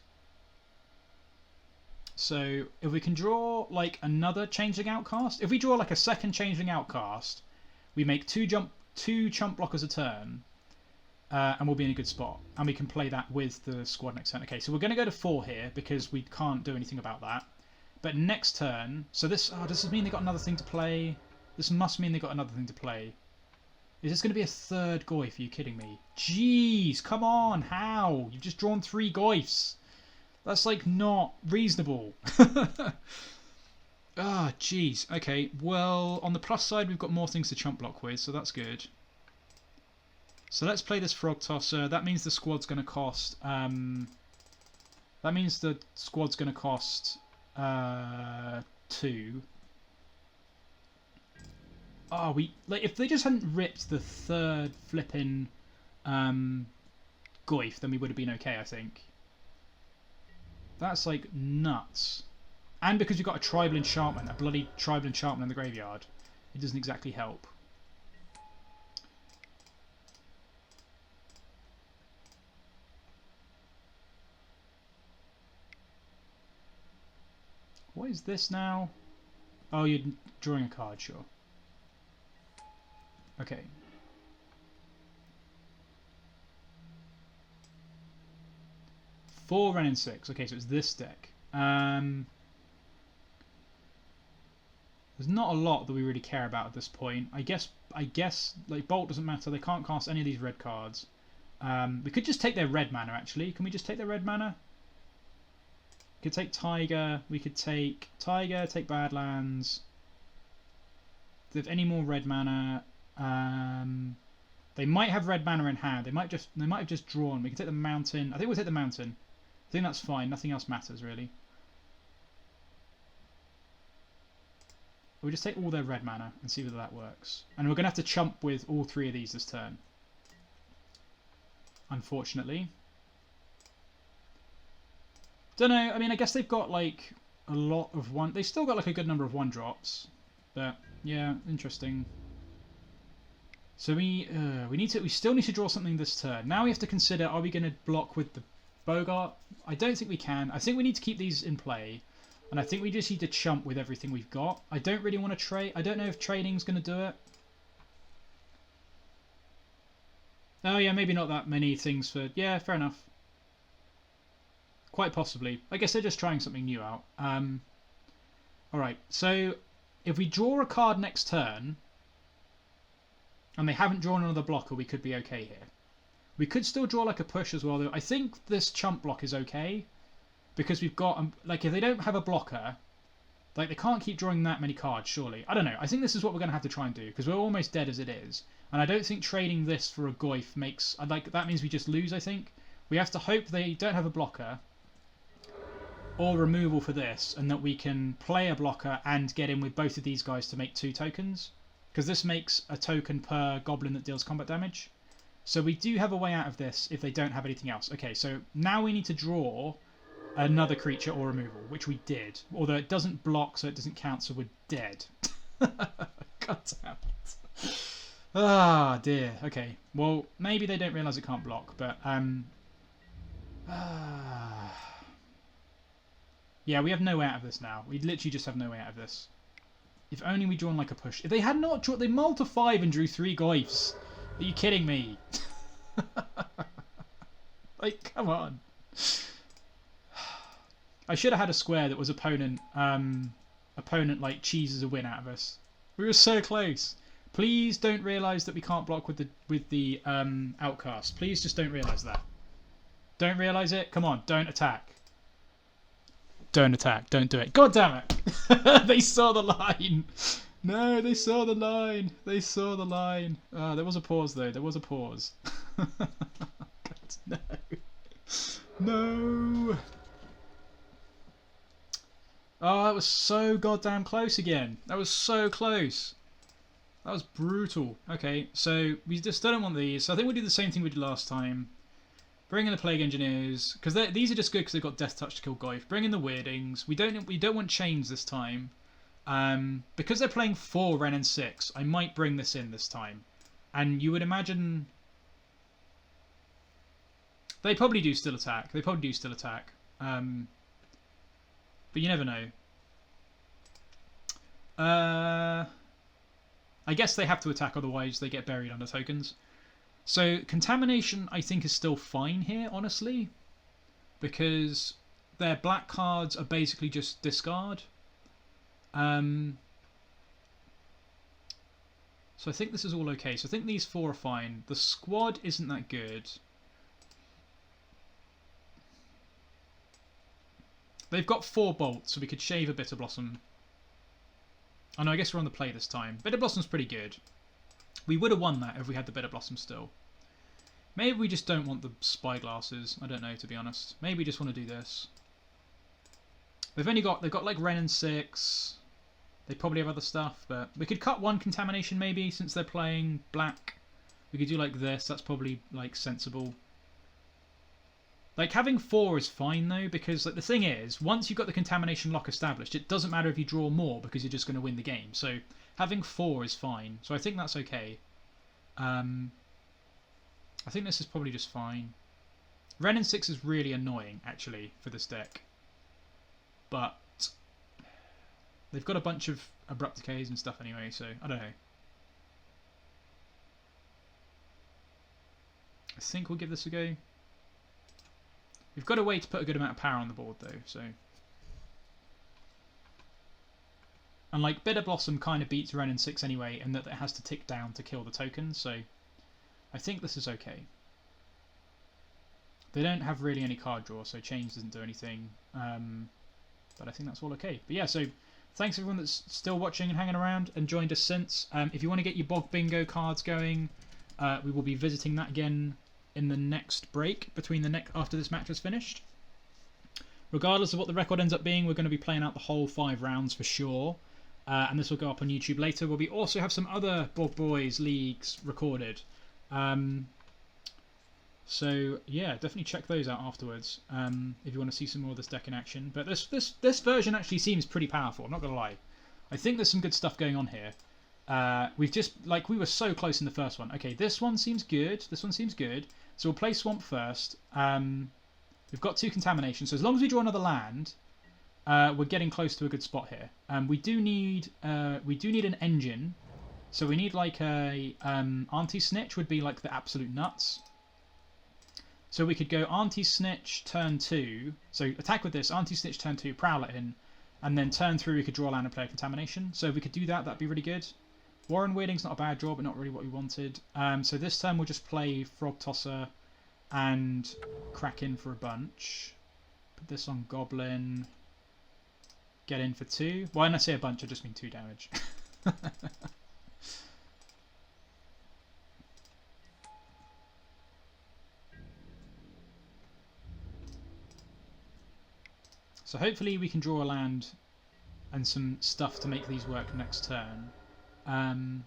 So if we can draw like another Changeling Outcast, if we draw like a second Changeling Outcast, we make two chump blockers a turn, and we'll be in a good spot. And we can play that with the squad next turn. Okay, so we're going to go to 4 here because we can't do anything about that. But next turn, so this, does this mean they got another thing to play? This must mean they got another thing to play. Is this going to be a third Goyf? Are you kidding me? Jeez, come on, how? You've just drawn 3 Goyfs. That's like not reasonable. Ah, jeez. Okay, well, on the plus side, we've got more things to chump block with, so that's good. So let's play this Frogtosser. That means the squad's going to cost... that means the squad's going to cost 2. Oh, like if they just hadn't ripped the third flipping Goyf, then we would have been okay, I think. That's like nuts. And because you've got a Tribal Enchantment, a bloody Tribal Enchantment in the graveyard, it doesn't exactly help. What is this now? Oh, you're drawing a card, sure. Okay. Four, Ren, and 6. Okay, so it's this deck. There's not a lot that we really care about at this point. I guess like Bolt doesn't matter. They can't cast any of these red cards. We could just take their red mana. Actually, can we just take their red mana? We could take Tiger. We could take Tiger. Take Badlands. If they have any more red mana, they might have red mana in hand. They might have just drawn. We can take the mountain. I think we'll take the mountain. I think that's fine. Nothing else matters really. We'll just take all their red mana and see whether that works. And we're going to have to chump with all 3 of these this turn. Unfortunately. Don't know. I mean, I guess they've got like a lot of one. They still got like a good number of 1-drops, but yeah, interesting. So we still need to draw something this turn. Now we have to consider: are we going to block with the Boggart? I don't think we can. I think we need to keep these in play, and I think we just need to chump with everything we've got. I don't really want to trade. I don't know if trading's going to do it. Oh yeah, maybe not that many things for. Yeah, fair enough. Quite possibly. I guess they're just trying something new out. Alright, so if we draw a card next turn, and they haven't drawn another blocker, we could be okay here. We could still draw like a push as well, though. I think this chump block is okay, because we've got, like, if they don't have a blocker, like, they can't keep drawing that many cards, surely. I don't know. I think this is what we're going to have to try and do, because we're almost dead as it is. And I don't think trading this for a Goyf makes, like, that means we just lose, I think. We have to hope they don't have a blocker, or removal for this, and that we can play a blocker and get in with both of these guys to make 2 tokens, because this makes a token per goblin that deals combat damage. So we do have a way out of this if they don't have anything else. Okay, so now we need to draw another creature or removal, which we did, although it doesn't block, so it doesn't count, so we're dead. God damn it. Ah, dear. Okay, well, maybe they don't realise it can't block, but yeah, we have no way out of this now. We literally just have no way out of this. If only we drawn like a push. If they had not drawn... They mulled to 5 and drew 3 Goyfs. Are you kidding me? Like, come on. I should have had a square that was opponent, like, cheeses a win out of us. We were so close. Please don't realise that we can't block with the Outcast. Please just don't realise that. Don't realise it. Come on, don't attack. Don't attack. Don't do it. God damn it. They saw the line. No, they saw the line. They saw the line. There was a pause, though. There was a pause. God, no. No. Oh, that was so goddamn close again. That was so close. That was brutal. Okay, so we just don't want these. So I think we'll do the same thing we did last time. Bring in the Plague Engineers, because these are just good because they've got Death Touch to kill Goyf. Bring in the Weirdings. We don't want Chains this time. Because they're playing 4 Ren and 6, I might bring this in this time. And you would imagine... They probably do still attack. But you never know. I guess they have to attack, otherwise they get buried under tokens. So Contamination, I think, is still fine here, honestly, because their black cards are basically just discard. So I think this is all okay. So I think these 4 are fine. The squad isn't that good. They've got 4 bolts, so we could shave a Bitterblossom. Oh no, I guess we're on the play this time. Bitterblossom's pretty good. We would have won that if we had the Bitterblossom still. Maybe we just don't want the Spyglasses. I don't know, to be honest. Maybe we just want to do this. They've got like Ren and 6. They probably have other stuff, but we could cut 1 Contamination maybe, since they're playing black. We could do like this. That's probably like sensible. Like having 4 is fine though, because like the thing is, once you've got the Contamination lock established, it doesn't matter if you draw more because you're just going to win the game. So having 4 is fine. So I think that's okay. I think this is probably just fine. Ren and 6 is really annoying actually for this deck, but they've got a bunch of Abrupt Decays and stuff anyway, so I don't know. I think we'll give this a go. We've got a way to put a good amount of power on the board though, so. And like Bitterblossom kind of beats Ren and 6 anyway, and that it has to tick down to kill the tokens, so I think this is okay. They don't have really any card draw, so Change doesn't do anything. But I think that's all okay. But yeah, so thanks everyone that's still watching and hanging around and joined us since. If you want to get your Bog Bingo cards going, we will be visiting that again in the next break after this match is finished. Regardless of what the record ends up being, we're going to be playing out the whole 5 rounds for sure. And this will go up on YouTube later. We'll also have some other Bog Boys leagues recorded. So yeah, definitely check those out afterwards if you want to see some more of this deck in action. But this version actually seems pretty powerful. I'm not gonna lie. I think there's some good stuff going on here. We've just we were so close in the first one. Okay, this one seems good. This one seems good. So we'll play Swamp first. We've got 2 Contamination. So as long as we draw another land, we're getting close to a good spot here. We do need an engine. So we need like a Auntie Snitch would be like the absolute nuts. So we could go Auntie Snitch turn 2. So attack with this, Auntie Snitch turn 2, Prowl it in. And then turn 3 we could draw land and play a Contamination. So if we could do that, that'd be really good. Warren Weirding's not a bad draw, but not really what we wanted. So this turn we'll just play Frogtosser and crack in for a bunch. Put this on Goblin. Get in for 2. Well, when I say a bunch, I just mean 2 damage. So hopefully we can draw a land and some stuff to make these work next turn.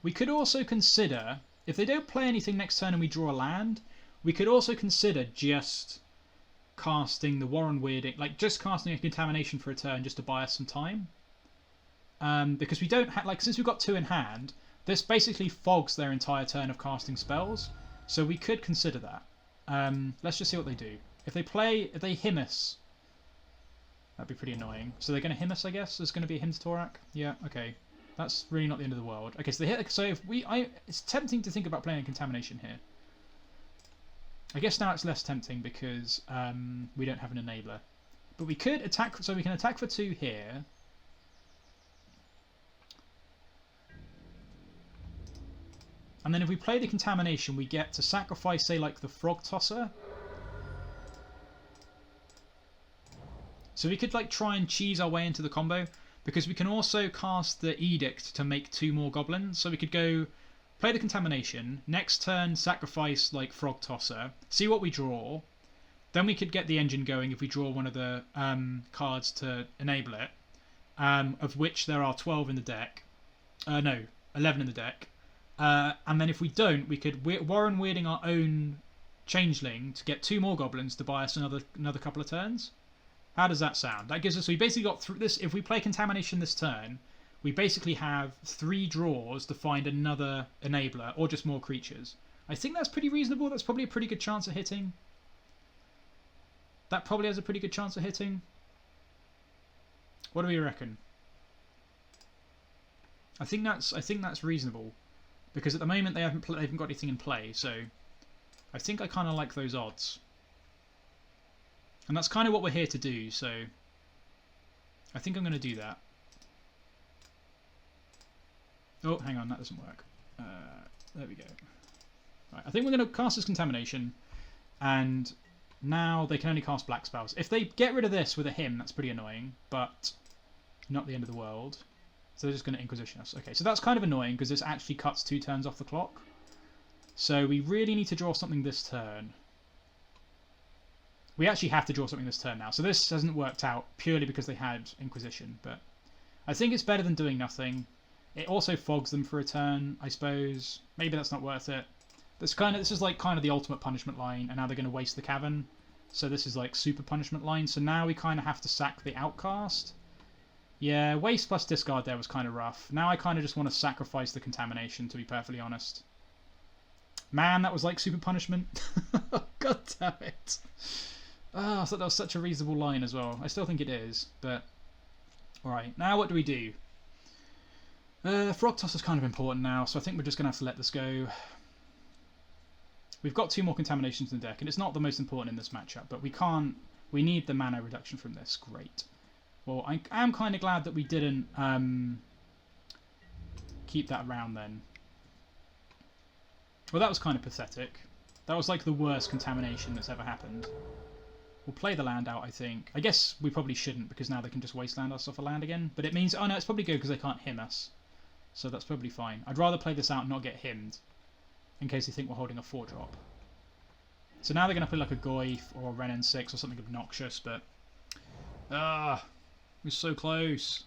We could also consider, if they don't play anything next turn and we draw a land, we could also consider just casting the Warren Weirding, like just casting a Contamination for a turn just to buy us some time. Because we don't have, since we've got 2 in hand, this basically fogs their entire turn of casting spells. So we could consider that. Let's just see what they do. If they him us, that'd be pretty annoying. So they're going to him us, I guess. There's going to be a him to Torak. Yeah, okay. That's really not the end of the world. Okay, so they hit. So if it's tempting to think about playing a Contamination here. I guess now it's less tempting because we don't have an enabler. But we could attack. So we can attack for 2 here. And then if we play the Contamination, we get to sacrifice, say, like the Frogtosser. So we could try and cheese our way into the combo, because we can also cast the Edict to make 2 more goblins. So we could go play the Contamination, next turn sacrifice Frogtosser, see what we draw. Then we could get the engine going if we draw one of the cards to enable it, of which there are 12 in the deck. No, 11 in the deck. And then if we don't, we could Warren Weirding our own Changeling to get 2 more goblins to buy us another couple of turns. How does that sound? That gives us, we basically got through this. If we play Contamination this turn, we basically have 3 draws to find another enabler or just more creatures. I think that's pretty reasonable. That's probably a pretty good chance of hitting. That probably has a pretty good chance of hitting. What do we reckon? I think that's reasonable, because at the moment they haven't got anything in play. So I think I kind of like those odds. And that's kind of what we're here to do, so I think I'm going to do that. Oh, hang on, that doesn't work. There we go. Right, I think we're going to cast this Contamination, and now they can only cast black spells. If they get rid of this with a hymn, that's pretty annoying, but not the end of the world. So they're just going to Inquisition us. Okay, so that's kind of annoying, because this actually cuts 2 turns off the clock. So we really need to draw something this turn. We actually have to draw something this turn now. So this hasn't worked out purely because they had Inquisition, but I think it's better than doing nothing. It also fogs them for a turn, I suppose. Maybe that's not worth it. This is kind of the ultimate punishment line, and now they're going to waste the Cavern. So this is super punishment line. So now we kind of have to sack the Outcast. Yeah, waste plus discard there was kind of rough. Now I kind of just want to sacrifice the Contamination, to be perfectly honest. Man, that was super punishment. God damn it. Oh, I thought that was such a reasonable line as well. I still think it is, but alright, now what do we do? Frogtoss is kind of important now, so I think we're just going to have to let this go. We've got 2 more Contaminations in the deck, and it's not the most important in this matchup, but we need the mana reduction from this. Great. Well, I am kind of glad that we didn't keep that around then. Well, that was kind of pathetic. That was the worst Contamination that's ever happened. We'll play the land out, I think. I guess we probably shouldn't, because now they can just Wasteland us off a land again. But it means... Oh, no, it's probably good because they can't him us. So that's probably fine. I'd rather play this out and not get himmed, in case they think we're holding a 4-drop. So now they're going to play a Goyf or a Renin 6 or something obnoxious, but... we're so close.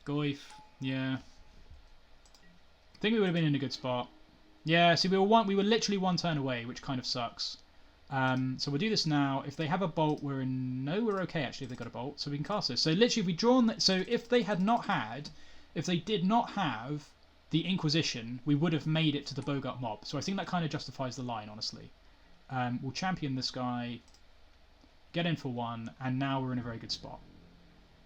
Goyf, yeah. I think we would have been in a good spot. Yeah, see, we were literally one turn away, which kind of sucks. So we'll do this now. If they have a bolt, we're okay actually. If they got a bolt, so we can cast this. So literally, if we draw on so if they did not have the Inquisition, we would have made it to the Boggart Mob. So I think that kind of justifies the line, honestly. We'll champion this guy, get in for 1, and now we're in a very good spot.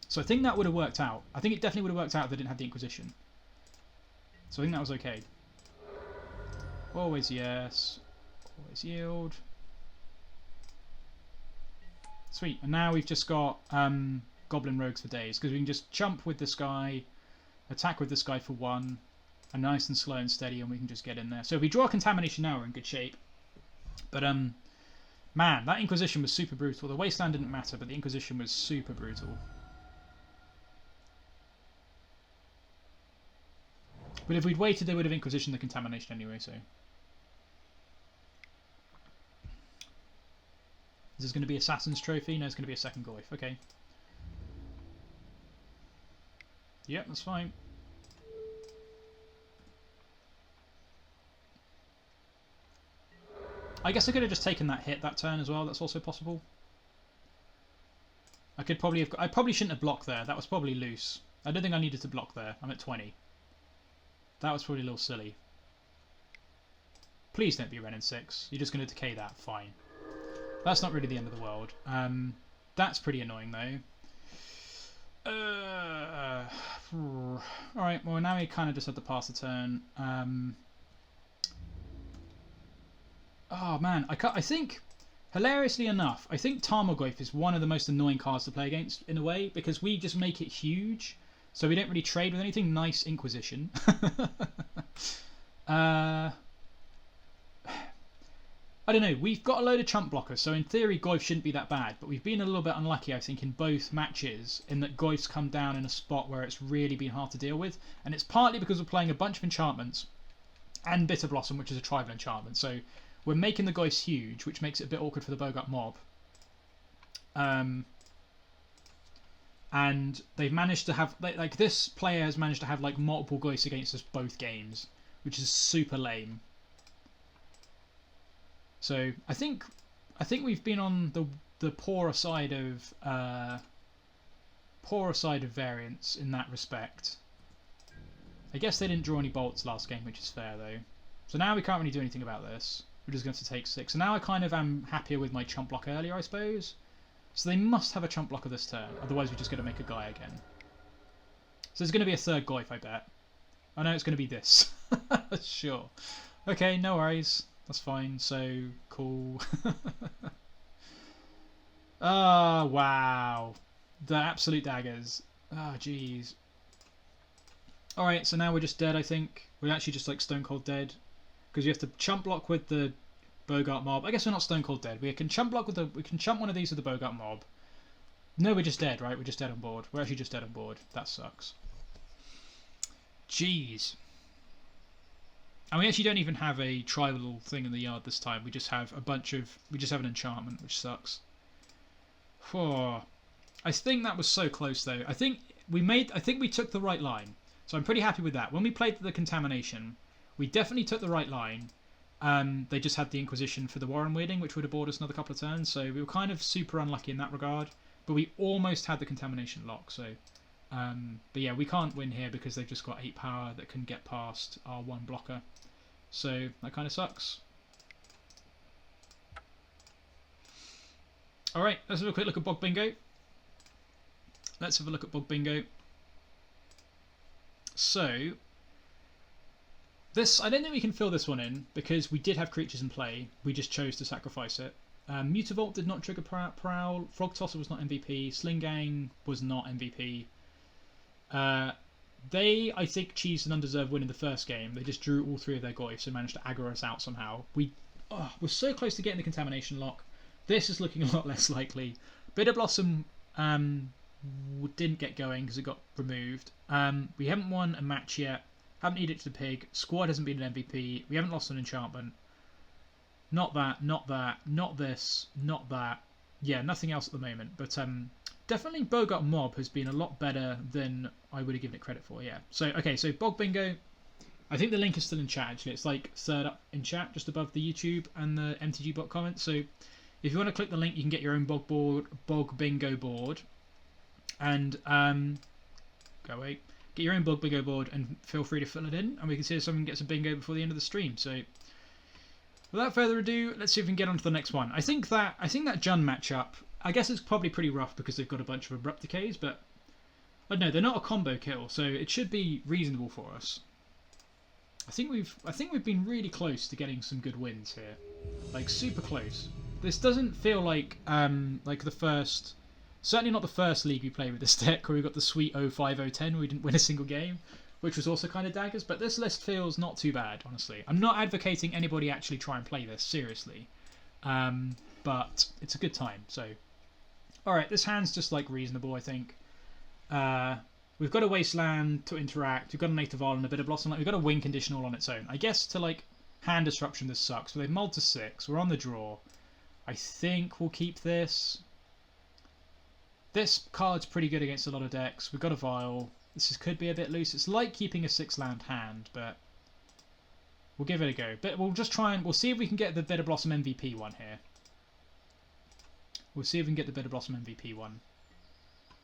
So I think that would have worked out. I think it definitely would have worked out if they didn't have the Inquisition. So I think that was okay. Always yes. Always yield. Sweet. And now we've just got Goblin Rogues for days, because we can just jump with this guy, attack with this guy for 1, and nice and slow and steady, and we can just get in there. So if we draw Contamination now, we're in good shape. But man, that Inquisition was super brutal. The Wasteland didn't matter, but the Inquisition was super brutal. But if we'd waited, they would have Inquisitioned the Contamination anyway, so... Is this going to be Assassin's Trophy? No, it's going to be a second Goyf. Okay. Yep, that's fine. I guess I could have just taken that hit that turn as well. That's also possible. I probably shouldn't have blocked there. That was probably loose. I don't think I needed to block there. I'm at 20. That was probably a little silly. Please don't be Ren in 6. You're just going to decay that. Fine. That's not really the end of the world. That's pretty annoying though. Alright, well now we kind of just have to pass the turn. Oh man, I think, hilariously enough, I think Tarmogoyf is one of the most annoying cards to play against in a way, because we just make it huge, so we don't really trade with anything. Nice Inquisition. I don't know, we've got a load of chump blockers, so in theory Goyf shouldn't be that bad, but we've been a little bit unlucky, I think, in both matches, in that Goyf's come down in a spot where it's really been hard to deal with, and it's partly because we're playing a bunch of enchantments, and Bitterblossom, which is a tribal enchantment, so we're making the Goyfs huge, which makes it a bit awkward for the Boggart Mob. And they've managed to have, like this player has managed to have like multiple Goyfs against us both games, which is super lame. So I think we've been on the poorer side of variance in that respect. I guess they didn't draw any bolts last game, which is fair though. So now we can't really do anything about this. We're just going to have to take 6. So now I kind of am happier with my chump block earlier, I suppose. So they must have a chump blocker this turn, otherwise we're just going to make a guy again. So there's going to be a third Goyf, I bet. I know it's going to be this. Sure. Okay, no worries. That's fine. So cool. Oh, wow. The absolute daggers. Oh, jeez. Alright, so now we're just dead, I think. We're actually just like stone cold dead. Because you have to chump block with the Boggart Mob. I guess we're not stone cold dead. We can chump block with we can chump one of these with the Boggart Mob. No, we're just dead, right? We're just dead on board. We're actually just dead on board. That sucks. Jeez. And we actually don't even have a tribal thing in the yard this time. We just have we just have an enchantment, which sucks. Oh, I think that was so close though. I think we took the right line. So I'm pretty happy with that. When we played the Contamination, we definitely took the right line. They just had the Inquisition for the Warren Weirding, which would have bought us another couple of turns. So we were kind of super unlucky in that regard. But we almost had the Contamination lock. So, but yeah, we can't win here because they've just got 8 power that can get past our 1 blocker. So that kind of sucks. Alright, let's have a quick look at Bog Bingo. Let's have a look at Bog Bingo. So, this, I don't think we can fill this one in because we did have creatures in play. We just chose to sacrifice it. Mutavault did not trigger Prowl. Frogtosser was not MVP. Sling-Gang was not MVP. They, I think, cheesed an undeserved win in the first game. They just drew all 3 of their Goyfs and managed to aggro us out somehow. We're so close to getting the Contamination lock. This is looking a lot less likely. Bitterblossom didn't get going because it got removed. We haven't won a match yet. Haven't Edict to the Pig. Squad hasn't been an MVP. We haven't lost an enchantment. Not that, not that, not this, not that. Yeah, nothing else at the moment. But definitely Boggart Mob has been a lot better than I would have given it credit for, yeah. So, okay, so Bog Bingo. I think the link is still in chat, actually. It's like third up in chat, just above the YouTube and the MTG bot comments. So if you want to click the link, you can get your own Bog Bingo board. And, go away. Get your own Bog Bingo board and feel free to fill it in. And we can see if someone gets a bingo before the end of the stream. So without further ado, let's see if we can get on to the next one. I think that Jund matchup, I guess it's probably pretty rough because they've got a bunch of Abrupt Decays, but I don't know, they're not a combo kill, so it should be reasonable for us. I think we've been really close to getting some good wins here, like super close. This doesn't feel like the first, certainly not the first league we played with this deck where we got the sweet 0-5-0-10 where we didn't win a single game, which was also kind of daggers. But this list feels not too bad, honestly. I'm not advocating anybody actually try and play this seriously, but it's a good time. So, all right, this hand's just like reasonable, I think. We've got a Wasteland to interact, we've got an Aether Vial and a Bitterblossom, like, we've got a win conditional on its own. I guess to like hand disruption this sucks, but they've mulled to 6, we're on the draw. I think we'll keep this. This card's pretty good against a lot of decks. We've got a Vial. Could be a bit loose. It's like keeping a 6-land hand, but we'll give it a go. But we'll just try and we'll see if we can get the Bitterblossom MVP one here. We'll see if we can get the Bitterblossom MVP one.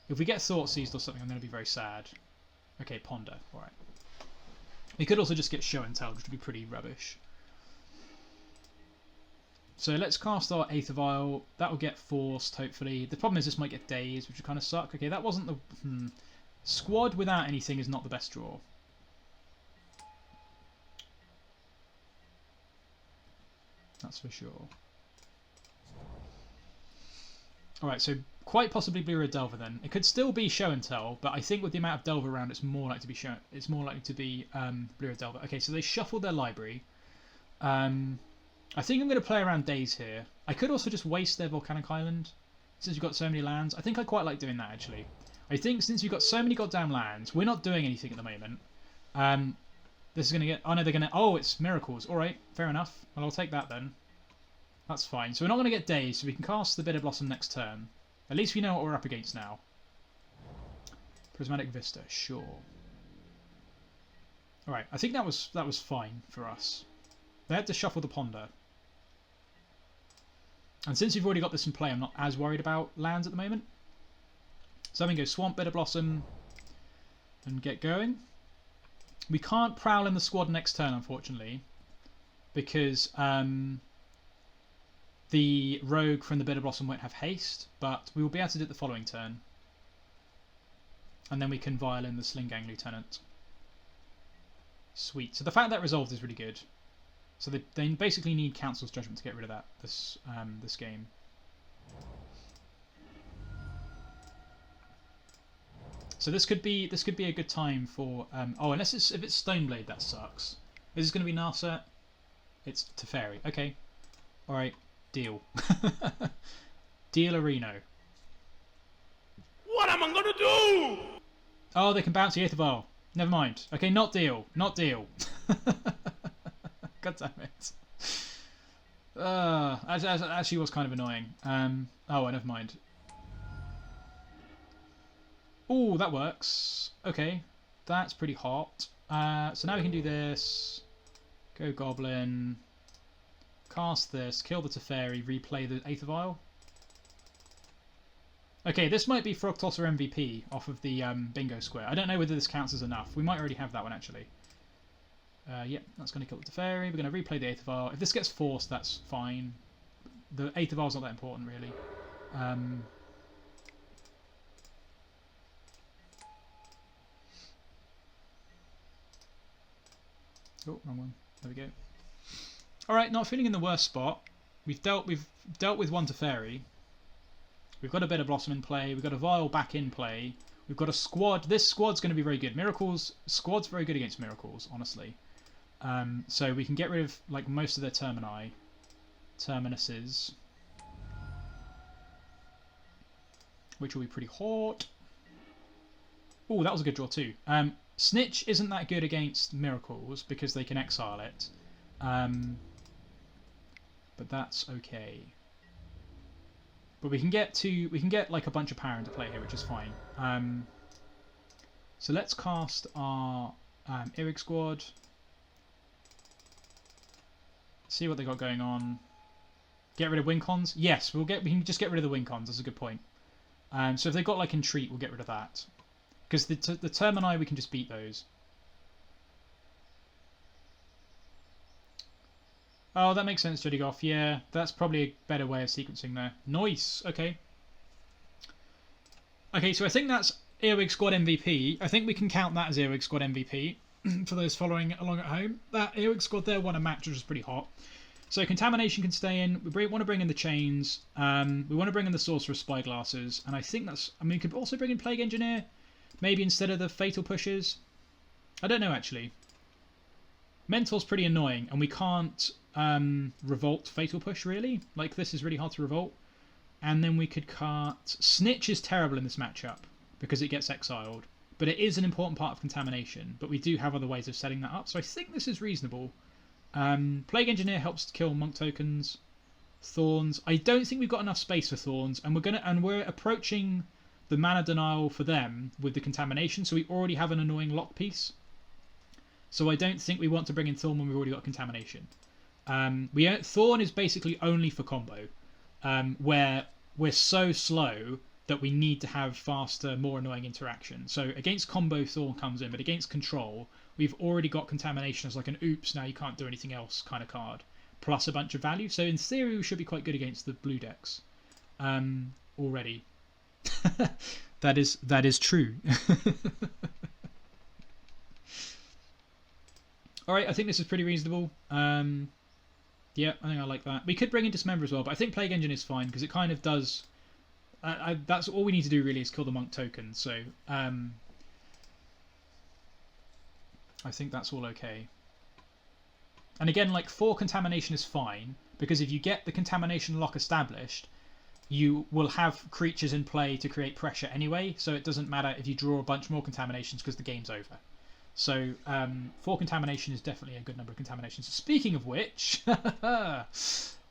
If we get Thought Seized or something, I'm going to be very sad. Okay, Ponder. Alright. We could also just get Show and Tell, which would be pretty rubbish. So let's cast our Aether Vial. That will get forced, hopefully. The problem is this might get dazed, which would kind of suck. Okay, that wasn't the... Squad without anything is not the best draw. That's for sure. Alright, so quite possibly Blue Red Delver then. It could still be Show and Tell, but I think with the amount of Delver around, it's more likely to be Blue Red Delver. Okay, so they shuffled their library. I think I'm going to play around Daze here. I could also just waste their Volcanic Island, since we've got so many lands. I think I quite like doing that, actually. I think since we've got so many goddamn lands, we're not doing anything at the moment. This is going to get... Oh, no, they're going to... Oh, it's Miracles. Alright, fair enough. Well, I'll take that then. That's fine. So we're not going to get Dazed, so we can cast the Bitterblossom next turn. At least we know what we're up against now. Prismatic Vista, sure. Alright, I think that was fine for us. They had to shuffle the Ponder. And since we've already got this in play, I'm not as worried about lands at the moment. So I'm going to go Swamp, Bitterblossom, and get going. We can't Prowl in the squad next turn, unfortunately, because the Rogue from the Bitterblossom won't have haste, but we will be able to do it the following turn. And then we can Vial in the Sling-Gang Lieutenant. Sweet. So the fact that resolved is really good. So they basically need Council's Judgment to get rid of that this game. So this could be a good time for oh, unless if it's Stoneblade, that sucks. Is this going to be Narset? It's Teferi. Okay. All right. Deal. Deal Areno. What am I gonna do? Oh, they can bounce the Aether Vial. Never mind. Okay, not deal. Not deal. God damn it. Actually was kind of annoying. Oh, never mind. Oh, that works. Okay, that's pretty hot. So now we can do this. Go Goblin. Cast this. Kill the Teferi. Replay the Aether Vial. Okay, this might be Frogtosser MVP off of the bingo square. I don't know whether this counts as enough. We might already have that one, actually. Yep, that's going to kill the Teferi. We're going to replay the Aether Vial. If this gets forced, that's fine. The Aether Vial's not that important, really. Oh, wrong one. There we go. Alright, not feeling in the worst spot. We've dealt with one Teferi. We've got a Bitterblossom in play. We've got a Vial back in play. We've got a squad. This squad's going to be very good. Squad's very good against Miracles, honestly. So we can get rid of like most of their terminuses, which will be pretty hot. Oh, that was a good draw too. Snitch isn't that good against Miracles because they can exile it, but that's okay. But we can get like a bunch of power into play here, which is fine. So let's cast our Earwig Squad. See what they got going on. Get rid of win cons? Yes, we can just get rid of the win cons. That's a good point. So if they've got like Entreat, we'll get rid of that. Because the Termini, we can just beat those. Oh, that makes sense, Jedigoff. Yeah, that's probably a better way of sequencing there. Nice. Okay. Okay, so I think that's Earwig Squad MVP. I think we can count that as Earwig Squad MVP for those following along at home. That Earwig Squad there won a match which was pretty hot. So Contamination can stay in. We want to bring in the Chains. We want to bring in the Sorcerous Spyglasses. And I think that's... I mean, we could also bring in Plague Engineer. Maybe instead of the Fatal Pushes. I don't know, actually. Mentor's pretty annoying. And we can't Revolt Fatal Push, really. Like, this is really hard to Revolt. And then we could cart... Snitch is terrible in this matchup. Because it gets exiled. But it is an important part of Contamination. But we do have other ways of setting that up. So I think this is reasonable. Plague Engineer helps to kill monk tokens. Thorns. I don't think we've got enough space for Thorns, and we're approaching the mana denial for them with the Contamination, so we already have an annoying lock piece. So I don't think we want to bring in Thorn when we've already got Contamination. Thorn is basically only for combo, where we're so slow that we need to have faster, more annoying interaction. So against combo, Thorn comes in, but against control, we've already got Contamination as like an oops, now you can't do anything else kind of card, plus a bunch of value. So in theory, we should be quite good against the blue decks already. That is true. All right, I think this is pretty reasonable. Yeah, I think I like that. We could bring in Dismember as well, but I think Plague Engine is fine because it kind of does... that's all we need to do really is kill the monk token. So I think that's all okay. And again, like 4 Contamination is fine because if you get the Contamination lock established, you will have creatures in play to create pressure anyway. So it doesn't matter if you draw a bunch more Contaminations because the game's over. So 4 Contamination is definitely a good number of Contaminations. Speaking of which, all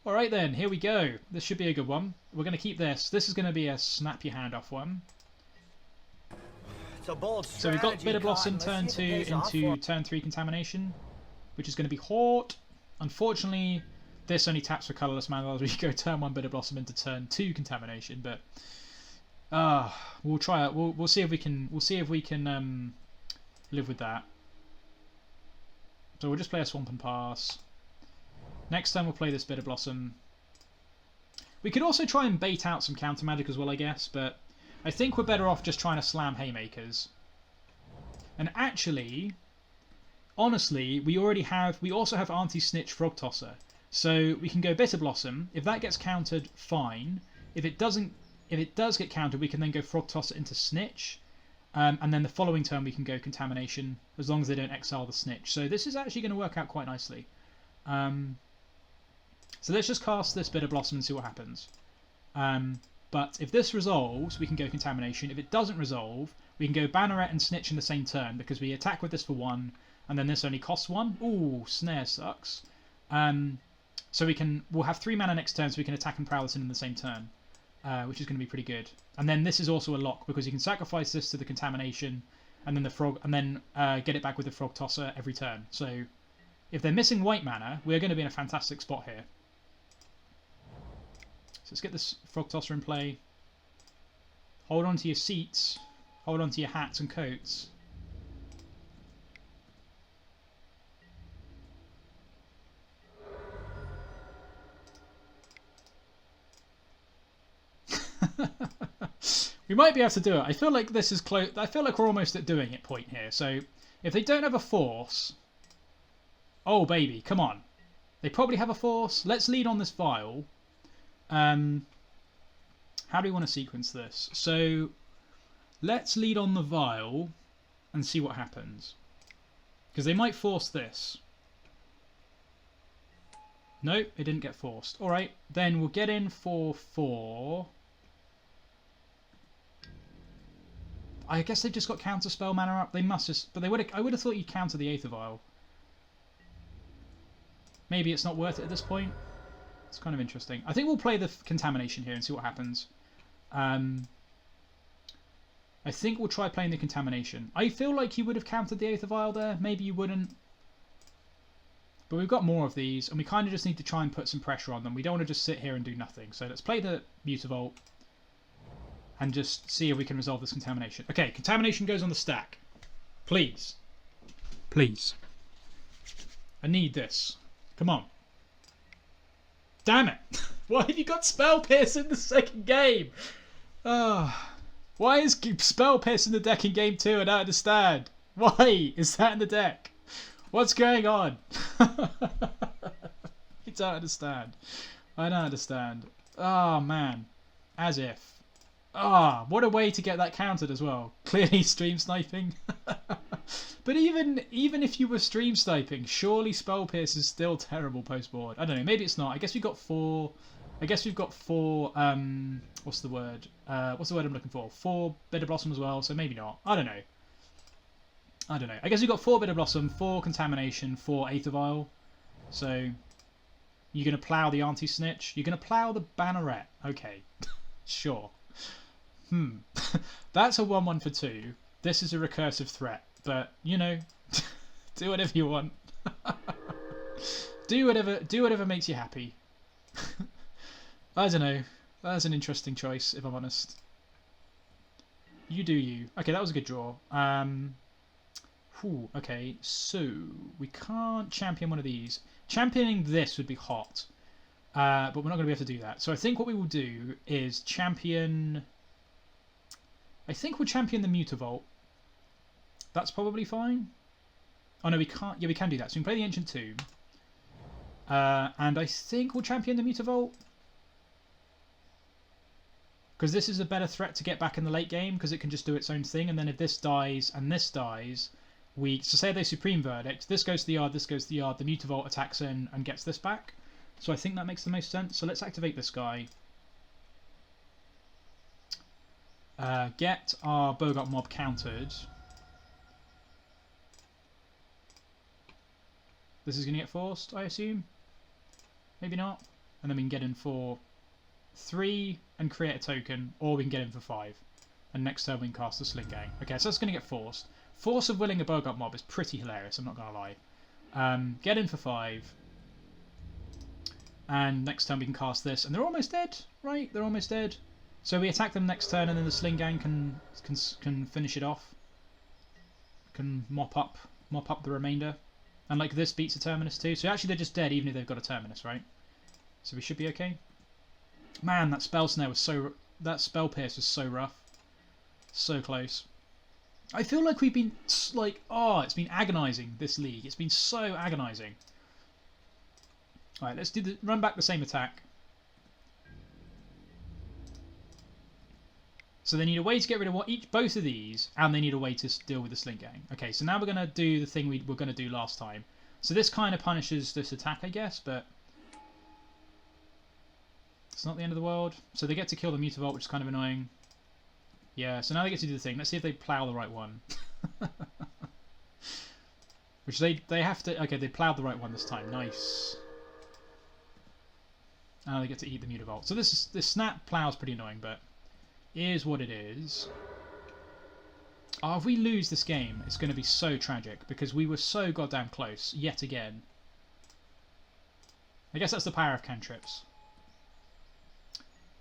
right then, here we go. This should be a good one. We're going to keep this. This is going to be a snap your hand off one. So we've got Bitterblossom turn 2 into turn 3 Contamination, which is going to be hot. Unfortunately, this only taps for colourless mana as we go turn 1 Bitterblossom into turn 2 Contamination, but we'll try it. We'll see if we can live with that. So we'll just play a Swamp and Pass. Next time we'll play this Bitterblossom. We could also try and bait out some counter magic as well, I guess, but I think we're better off just trying to slam Haymakers. And actually, honestly, we also have Auntie, Snitch, Frogtosser. So we can go Bitterblossom. If that gets countered, fine. If it does get countered, we can then go Frogtosser into Snitch. And then the following turn we can go Contamination, as long as they don't exile the Snitch. So this is actually going to work out quite nicely. So let's just cast this Bitterblossom and see what happens. But if this resolves, we can go Contamination. If it doesn't resolve, we can go Banneret and Snitch in the same turn, because we attack with this for 1, and then this only costs 1. Ooh, Snare sucks. So we'll have 3 mana next turn, so we can attack and prowl this in the same turn, which is going to be pretty good. And then this is also a lock, because you can sacrifice this to the Contamination, and then the frog, and then get it back with the Frogtosser every turn. So if they're missing white mana, we're going to be in a fantastic spot here. So let's get this Frogtosser in play. Hold on to your seats. Hold on to your hats and coats. We might be able to do it. I feel like this is close. I feel like we're almost at doing it point here. So if they don't have a force... Oh, baby, come on. They probably have a force. Let's lead on this vial. How do we want to sequence this? So let's lead on the vial and see what happens. Because they might force this. Nope, it didn't get forced. Alright, then we'll get in for 4. I guess they've just got counter spell mana up. They must just... But I would have thought you'd counter the Aether Vial. Maybe it's not worth it at this point. It's kind of interesting. I think we'll play the Contamination here and see what happens. I think we'll try playing the Contamination. I feel like you would have countered the Aether Vial there. Maybe you wouldn't. But we've got more of these, and we kind of just need to try and put some pressure on them. We don't want to just sit here and do nothing. So let's play the Mutavault and just see if we can resolve this Contamination. Okay, Contamination goes on the stack. Please. Please. I need this. Come on. Damn it! Why have you got Spell Pierce in the second game? Why is Spell Pierce in the deck in game 2? I don't understand. Why is that in the deck? What's going on? I don't understand. I don't understand. Oh man. As if. What a way to get that countered as well. Clearly stream sniping. But even if you were stream sniping, surely Spell Pierce is still terrible post board. I don't know, maybe it's not. I guess we've got four. What's the word? What's the word I'm looking for? 4 Bitterblossom as well, so maybe not. I don't know. I guess we've got 4 Bitterblossom, 4 Contamination, 4 Aether Vial. So you're gonna plough the Auntie Snitch. You're gonna plough the Banneret. Okay. Sure. That's a 1/1 for 2. This is a recursive threat, but you know, do whatever you want. do whatever makes you happy. I don't know. That's an interesting choice, if I'm honest. You do you. Okay, that was a good draw. Okay, so we can't champion one of these. Championing this would be hot, but we're not going to be able to do that. So I think what we will do is champion. I think we'll champion the Mutavault. That's probably fine. Oh no, we can't. Yeah, we can do that. So we can play the Ancient Tomb. And I think we'll champion the Mutavault. Because this is a better threat to get back in the late game, because it can just do its own thing. And then if this dies and this dies, so say they Supreme Verdict, this goes to the yard, this goes to the yard, the Mutavault attacks in and gets this back. So I think that makes the most sense. So let's activate this guy. Get our Boggart Mob countered. This is going to get forced, I assume. Maybe not. And then we can get in for 3 and create a token, or we can get in for 5. And next turn we can cast the Sling-Gang. Okay, so that's going to get forced. Force of willing a Boggart Mob is pretty hilarious, I'm not going to lie. Get in for 5. And next turn we can cast this. And they're almost dead, right? They're almost dead. So we attack them next turn, and then the Sling-Gang can finish it off. Can mop up the remainder. And like this beats a Terminus too. So actually they're just dead even if they've got a Terminus, right? So we should be okay. Man, that Spell Snare was so... That Spell Pierce was so rough. So close. I feel like we've been like... Oh, it's been agonising, this league. It's been so agonising. Alright, let's run back the same attack. So they need a way to get rid of both of these, and they need a way to deal with the Sling-Gang. Okay, so now we're going to do the thing we were going to do last time. So this kind of punishes this attack, I guess, but it's not the end of the world. So they get to kill the Mutavault, which is kind of annoying. Yeah, so now they get to do the thing. Let's see if they plough the right one. Which they have to... Okay, they ploughed the right one this time. Nice. Now they get to eat the Mutavault. So this snap plough is pretty annoying, but... Is what it is. Oh, if we lose this game, it's going to be so tragic because we were so goddamn close yet again. I guess that's the power of cantrips.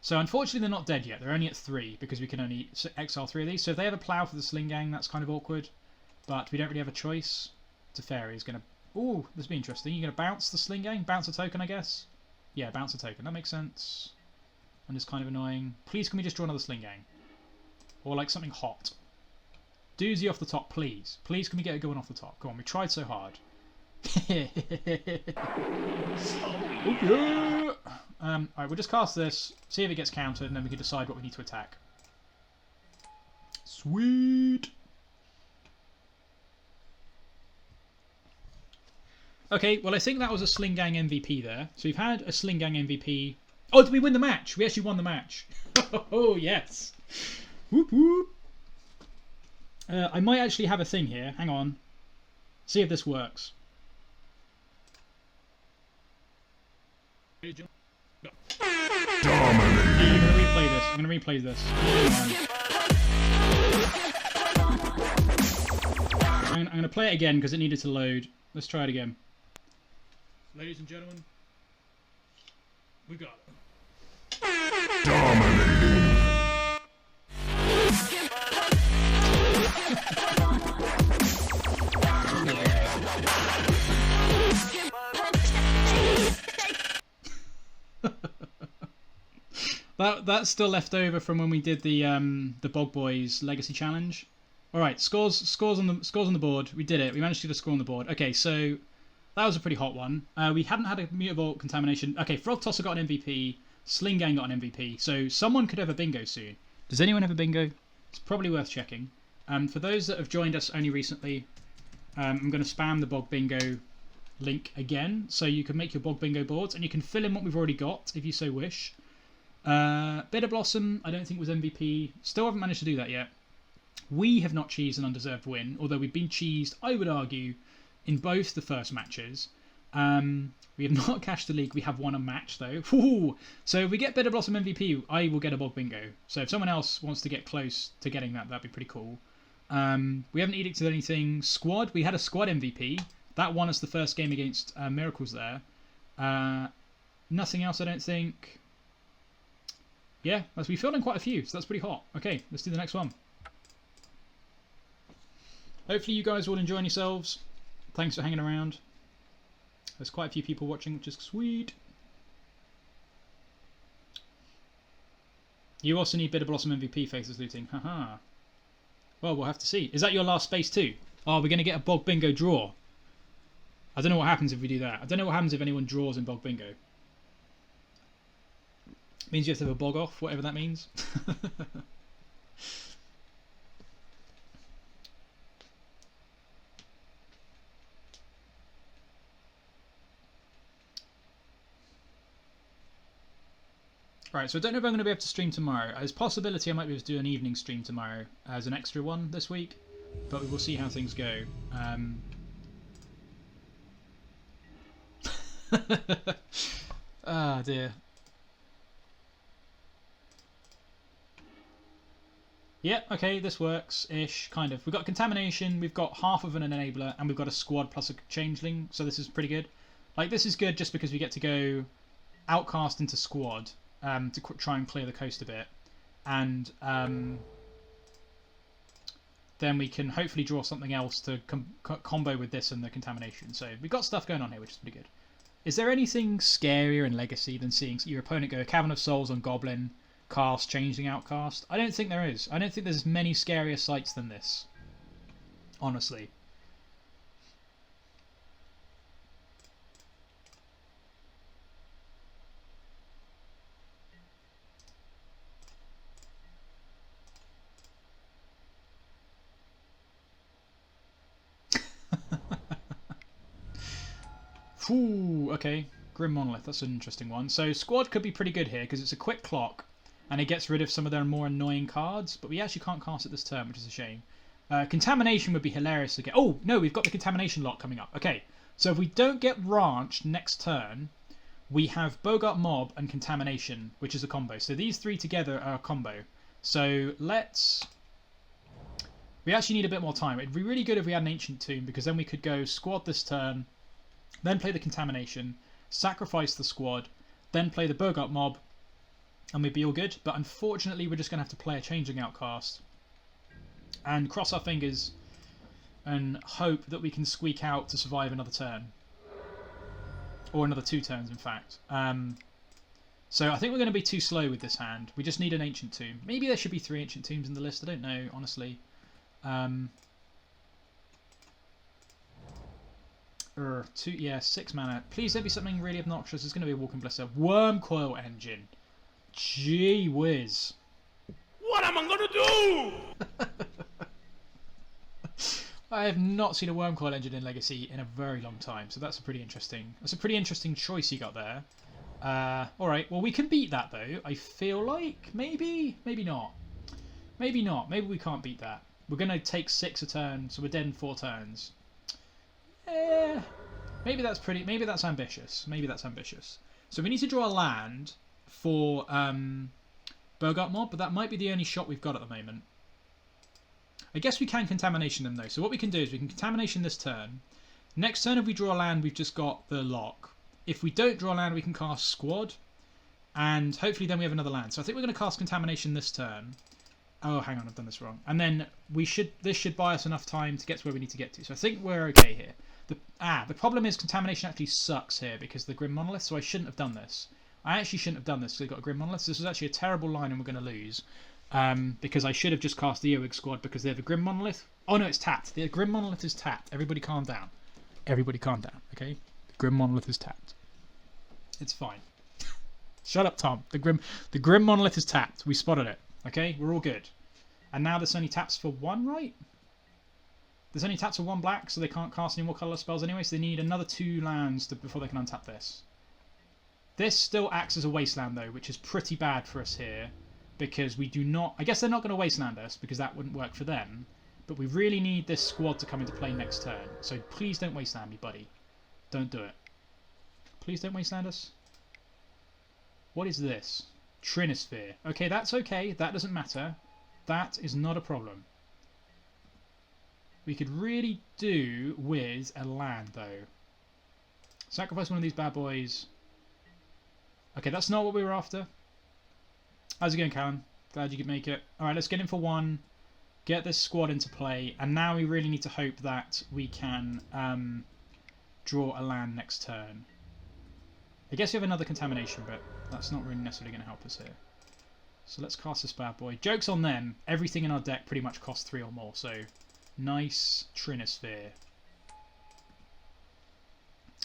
So unfortunately they're not dead yet. They're only at 3 because we can only exile 3 of these. So if they have a plough for the Sling-Gang, that's kind of awkward. But we don't really have a choice. Teferi is going to... Ooh, this will be interesting. You're going to bounce the Sling-Gang? Bounce a token, I guess? Yeah, bounce a token. That makes sense. And it's kind of annoying. Please, can we just draw another Sling-Gang? Or like something hot. Doozy off the top, please. Please, can we get it going off the top? Come on, we tried so hard. Okay. Alright, we'll just cast this, see if it gets countered, and then we can decide what we need to attack. Sweet! Okay, well I think that was a Sling-Gang MVP there. So we've had a Sling-Gang MVP. Oh, did we win the match? We actually won the match. Oh, yes. Whoop, whoop. I might actually have a thing here. Hang on. See if this works. Dominating. I'm going to replay this. I'm going to replay this. I'm going to play it again because it needed to load. Let's try it again. Ladies and gentlemen, we got it. That's still left over from when we did the Bog Boys Legacy Challenge. All right, scores on the board. We did it. We managed to get a score on the board. Okay, so that was a pretty hot one. We hadn't had a Mutavault Contamination. Okay, Frogtosser got an MVP. Sling-Gang got an MVP. So someone could have a bingo soon. Does anyone have a bingo? It's probably worth checking. For those that have joined us only recently, I'm going to spam the Bog Bingo link again, so you can make your Bog Bingo boards, and you can fill in what we've already got if you so wish. Bitterblossom, I don't think was MVP. Still haven't managed to do that yet. We have not cheesed an undeserved win, although we've been cheesed, I would argue, in both the first matches. We have not cashed the league. We have won a match, though. Ooh. So if we get Bitterblossom MVP, I will get a Bog Bingo. So if someone else wants to get close to getting that, that'd be pretty cool. We haven't edicted anything. Squad, we had a squad MVP. That won us the first game against Miracles there. Nothing else, I don't think. Yeah, we filled in quite a few, so that's pretty hot. Okay, let's do the next one. Hopefully you guys will enjoy yourselves. Thanks for hanging around. There's quite a few people watching, which is sweet. You also need Bitterblossom MVP faces looting. Haha. Well, we'll have to see. Is that your last space too? Oh, we're going to get a Bog Bingo draw. I don't know what happens if we do that. I don't know what happens if anyone draws in Bog Bingo. Means you have to have a bog off, whatever that means. Right, so I don't know if I'm going to be able to stream tomorrow. There's a possibility I might be able to do an evening stream tomorrow as an extra one this week, but we will see how things go. Ah, dear. Yeah, okay, this works-ish, kind of. We've got Contamination, we've got half of an Enabler, and we've got a Squad plus a Changeling, so this is pretty good. Like, this is good just because we get to go Outcast into Squad to try and clear the coast a bit. And then we can hopefully draw something else to combo with this and the Contamination. So we've got stuff going on here, which is pretty good. Is there anything scarier in Legacy than seeing your opponent go Cavern of Souls on Goblin, cast Changeling Outcast? I don't think there is. I don't think there's many scarier sights than this. Honestly. Ooh, okay. Grim Monolith, that's an interesting one. So Squad could be pretty good here because it's a quick clock and it gets rid of some of their more annoying cards, but we actually can't cast it this turn, which is a shame. Contamination would be hilarious to get. Oh, no, we've got the Contamination lot coming up. Okay, so if we don't get Ranched next turn, we have Boggart Mob and Contamination, which is a combo. So these three together are a combo. So let's... We actually need a bit more time. It'd be really good if we had an Ancient Tomb, because then we could go Squad this turn, then play the Contamination, sacrifice the Squad, then play the Boggart Mob, and we'd be all good. But unfortunately, we're just going to have to play a Changeling Outcast and cross our fingers and hope that we can squeak out to survive another turn. Or another 2 turns, in fact. So I think we're going to be too slow with this hand. We just need an Ancient Tomb. Maybe there should be 3 Ancient Tombs in the list. I don't know, honestly. 6 mana. Please don't be something really obnoxious. It's going to be a Walking Blesser. Worm Coil Engine. Gee whiz. What am I gonna do? I have not seen a Worm Coil Engine in Legacy in a very long time, so that's a pretty interesting. That's a pretty interesting choice you got there. All right. Well, we can beat that though. I feel like maybe not. Maybe not. Maybe we can't beat that. We're going to take 6 a turn, so we're dead in 4 turns. Maybe that's pretty. Maybe that's ambitious. Maybe that's ambitious. So we need to draw a land for Boggart Mob, but that might be the only shot we've got at the moment. I guess we can Contamination them though. So what we can do is we can Contamination this turn. Next turn, if we draw a land, we've just got the lock. if we don't draw land, we can cast Squad. And hopefully then we have another land. So I think we're going to cast Contamination this turn. Oh, hang on, I've done this wrong. And then this should buy us enough time to get to where we need to get to. So I think we're okay here. The problem is Contamination actually sucks here because of the Grim Monolith, so I shouldn't have done this. I actually shouldn't have done this because they've got a Grim Monolith. This was actually a terrible line and we're going to lose. Because I should have just cast the Earwig Squad because they have a Grim Monolith. Oh no, it's tapped. The Grim Monolith is tapped. Everybody calm down. Everybody calm down, okay? The Grim Monolith is tapped. It's fine. Shut up, Tom. The Grim Monolith is tapped. We spotted it. Okay? We're all good. And now this only taps for 1, right? There's only taps for 1 black, so they can't cast any more colourless spells anyway, so they need another 2 lands before they can untap this. This still acts as a Wasteland, though, which is pretty bad for us here, because we do not... I guess they're not going to Wasteland us, because that wouldn't work for them, but we really need this Squad to come into play next turn. So please don't Wasteland me, buddy. Don't do it. Please don't Wasteland us. What is this? Trinisphere. Okay, that's okay. That doesn't matter. That is not a problem. We could really do with a land, though. Sacrifice one of these bad boys. Okay, that's not what we were after. How's it going, Callum? Glad you could make it. Alright, let's get in for 1. Get this Squad into play. And now we really need to hope that we can draw a land next turn. I guess we have another Contamination, but that's not really necessarily going to help us here. So let's cast this bad boy. Joke's on them. Everything in our deck pretty much costs 3 or more, so nice Trinisphere.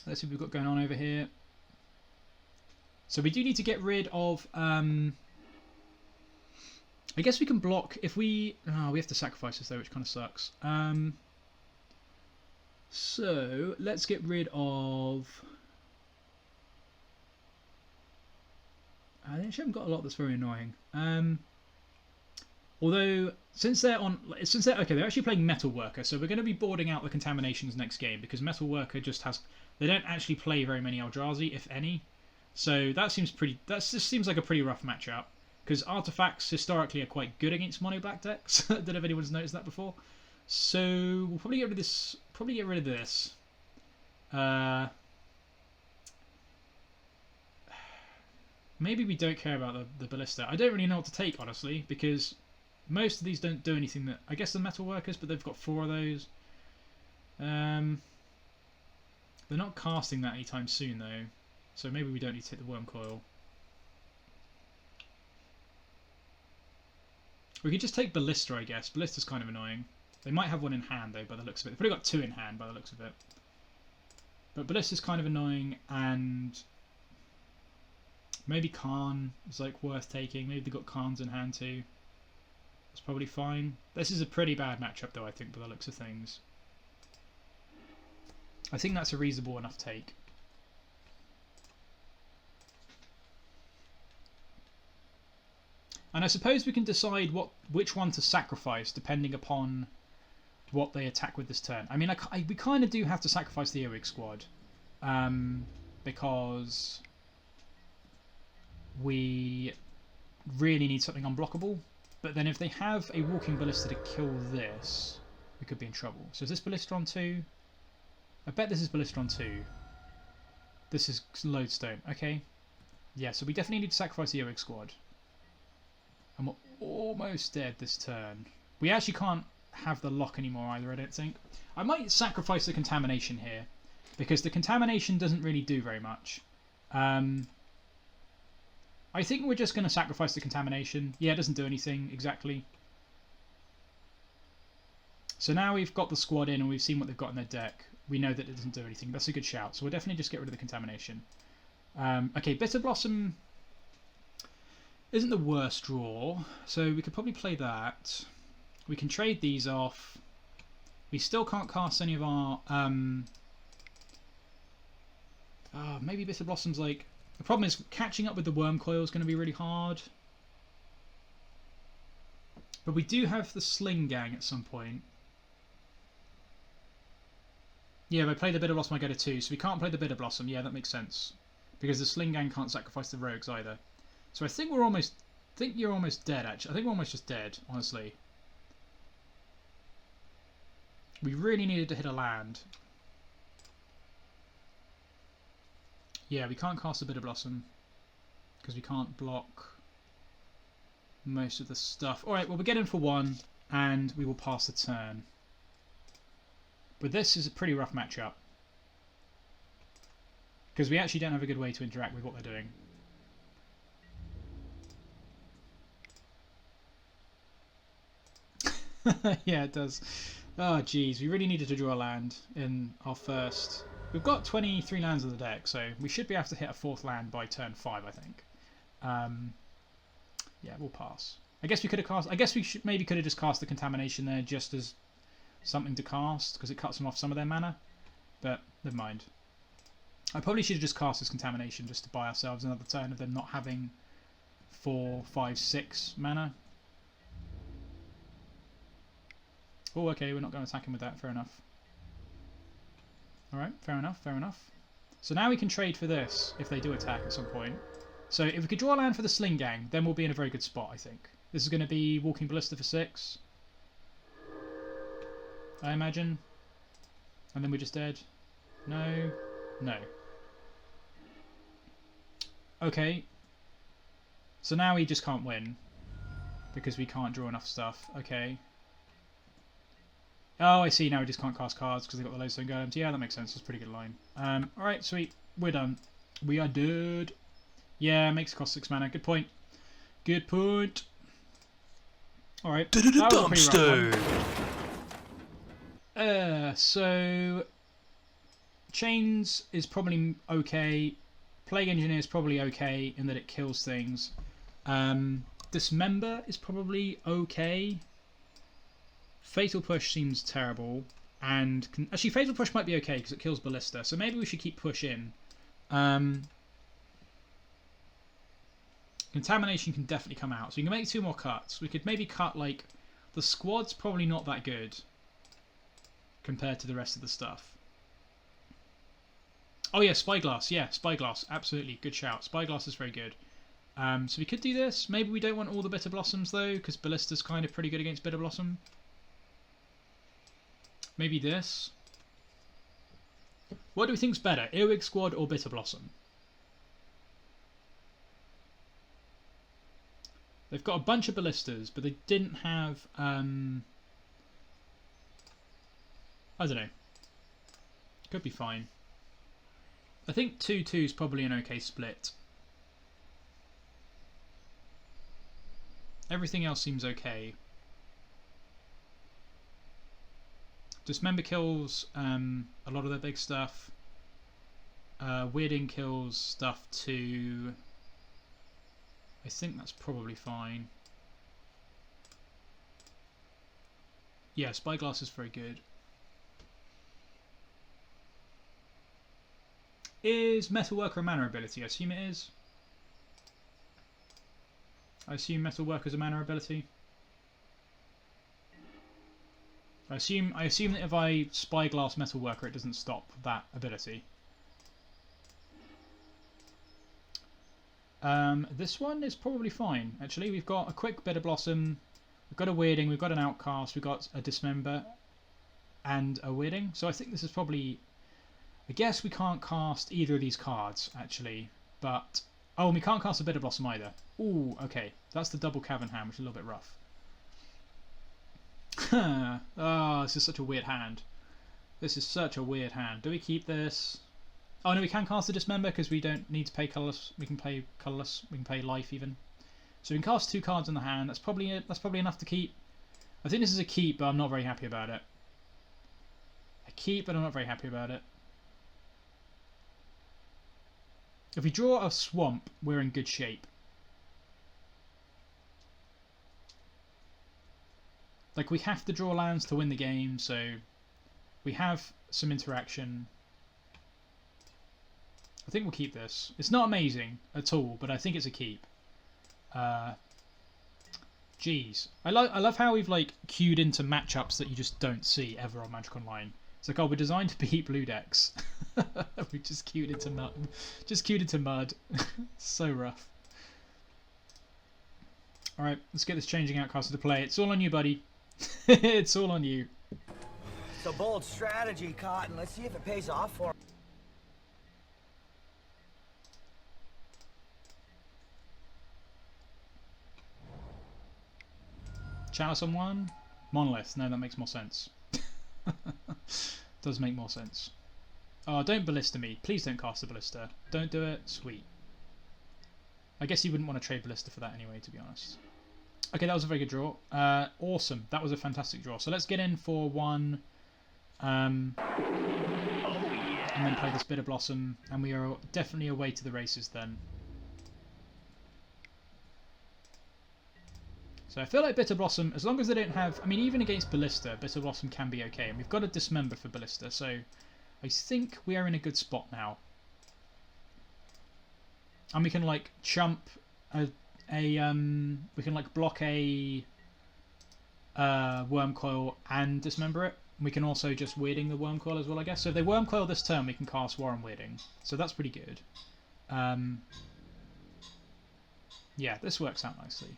Let's see what we've got going on over here. So we do need to get rid of... I guess we can block if we... Oh, we have to sacrifice this though, which kind of sucks. So let's get rid of... I actually haven't got a lot that's very annoying. Although since they're okay, they're actually playing Metal Worker, so we're going to be boarding out the Contaminations next game because Metal Worker just has they don't actually play very many Eldrazi, if any. So that seems pretty. That just seems like a pretty rough matchup because artifacts historically are quite good against mono black decks. I don't know if anyone's noticed that before. So we'll probably get rid of this. Probably get rid of this. Maybe we don't care about the Ballista. I don't really know what to take, honestly, because most of these don't do anything that... I guess the Metal Workers, but they've got 4 of those. They're not casting that anytime soon, though. So maybe we don't need to take the Worm Coil. We could just take Ballista, I guess. Ballista's kind of annoying. They might have 1 in hand, though, by the looks of it. They've probably got 2 in hand, by the looks of it. But Ballista's kind of annoying, and... maybe Khan is like worth taking. Maybe they've got Khans in hand too. That's probably fine. This is a pretty bad matchup though, I think, by the looks of things. I think that's a reasonable enough take. And I suppose we can decide which one to sacrifice depending upon what they attack with this turn. I mean, we kind of do have to sacrifice the Earwig Squad. Because... we really need something unblockable, but then if they have a Walking Ballista to kill this, we could be in trouble. So is this Ballista on 2? I bet this is Ballista on 2. This is Lodestone. Okay. Yeah, so we definitely need to sacrifice the Earwig Squad. And we're almost dead this turn. We actually can't have the lock anymore either, I don't think. I might sacrifice the Contamination here, because the Contamination doesn't really do very much. I think we're just going to sacrifice the Contamination. Yeah, it doesn't do anything exactly. So now we've got the Squad in and we've seen what they've got in their deck. We know that it doesn't do anything. That's a good shout. So we'll definitely just get rid of the Contamination. Okay, Bitterblossom isn't the worst draw. So we could probably play that. We can trade these off. We still can't cast any of our... maybe Bitterblossom's like... The problem is catching up with the Worm Coil is going to be really hard. But we do have the Sling-Gang at some point. Yeah, if I play the Bitterblossom I go to 2, so we can't play the Bitterblossom. Yeah, that makes sense. Because the Sling-Gang can't sacrifice the Rogues either. So I think we're almost... I think you're almost dead, actually. I think we're almost just dead, honestly. We really needed to hit a land. Yeah, we can't cast a Bitterblossom because we can't block most of the stuff. Alright, well, we're getting for 1 and we will pass the turn. But this is a pretty rough matchup because we actually don't have a good way to interact with what they're doing. Yeah, it does. Oh, jeez. We really needed to draw a land in our first. We've got 23 lands in the deck, so we should be able to hit a 4th land by turn 5, I think. Yeah, we'll pass. I guess we could have cast. I guess we maybe could have just cast the Contamination there just as something to cast because it cuts them off some of their mana. But never mind. I probably should have just cast this Contamination just to buy ourselves another turn of them not having 4, 5, 6 mana. Oh, okay, we're not going to attack him with that. Fair enough. Alright, fair enough, fair enough. So now we can trade for this if they do attack at some point. So if we could draw a land for the Sling-Gang, then we'll be in a very good spot, I think. This is going to be Walking Ballista for 6. I imagine. And then we're just dead. No. No. Okay. So now we just can't win. Because we can't draw enough stuff. Okay. Oh, I see. Now we just can't cast cards because they've got the Lodestone Golems. Yeah, that makes sense. That's a pretty good line. Alright, sweet. We're done. We are dead. Yeah, makes it cost 6 mana. Good point. Good point. Alright. Dumpster. So Chains is probably okay. Plague Engineer is probably okay in that it kills things. Dismember is probably okay. Fatal Push seems terrible, and actually Fatal Push might be okay because it kills Ballista, so maybe we should keep Push in. Contamination can definitely come out, so we can make 2 more cuts. We could maybe cut, like, the squad's probably not that good compared to the rest of the stuff. Oh yeah, Spyglass, Spyglass, absolutely, good shout. Spyglass is very good. So we could do this. Maybe we don't want all the Bitterblossoms though, because Ballista's kind of pretty good against Bitterblossom. Maybe this. What do we think's better, Earwig Squad or Bitterblossom? They've got a bunch of Ballistas, but they didn't have... I don't know. Could be fine. I think 2-2 is probably an okay split. Everything else seems okay. Dismember kills a lot of their big stuff. Weirding kills stuff too. I think that's probably fine. Yeah, Spyglass is very good. Is Metalworker a mana ability? I assume it is. I assume Metalworker is a mana ability. I assume that if I Spyglass Metalworker, it doesn't stop that ability. This one is probably fine. Actually, we've got a quick Bitterblossom, we've got a Weirding, we've got an Outcast, we've got a Dismember, and a Weirding. So I think this is probably. I guess we can't cast either of these cards actually, but oh, and we can't cast a Bitterblossom either. Ooh, okay, that's the double Cavern hand, which is a little bit rough. Oh, this is such a weird hand. This is such a weird hand. Do we keep this? Oh no, we can cast the Dismember because we don't need to pay colourless. We can play colourless. We can play life even. So we can cast 2 cards in the hand. That's probably it. That's probably enough to keep. I think this is a keep, but I'm not very happy about it. A keep, but I'm not very happy about it. If we draw a swamp, we're in good shape. Like, we have to draw lands to win the game, so we have some interaction. I think we'll keep this. It's not amazing at all, but I think it's a keep. Jeez. I love how we've, like, queued into matchups that you just don't see ever on Magic Online. It's like, oh, we're designed to beat blue decks. We just queued into mud. Just queued into mud. So rough. Alright, let's get this Changing Outcast to play. It's all on you, buddy. It's all on you. It's a bold strategy, Cotton. Let's see if it pays off for him. Chalice on one. Monolith. No, that makes more sense. Does make more sense. Oh, don't Ballista me. Please don't cast a Ballista. Don't do it. Sweet. I guess you wouldn't want to trade Ballista for that anyway, to be honest. Okay, that was a very good draw. Awesome. That was a fantastic draw. So let's get in for one. And then play this Bitterblossom. And we are definitely away to the races then. So I feel like Bitterblossom, as long as they don't have... I mean, even against Ballista, Bitterblossom can be okay. And we've got a Dismember for Ballista, so I think we are in a good spot now. And we can, like, chump we can, like, block a Worm Coil and Dismember it. We can also just Weirding the Worm Coil as well, I guess. So if they Worm Coil this turn, we can cast Warren Weirding. So that's pretty good. Yeah, this works out nicely.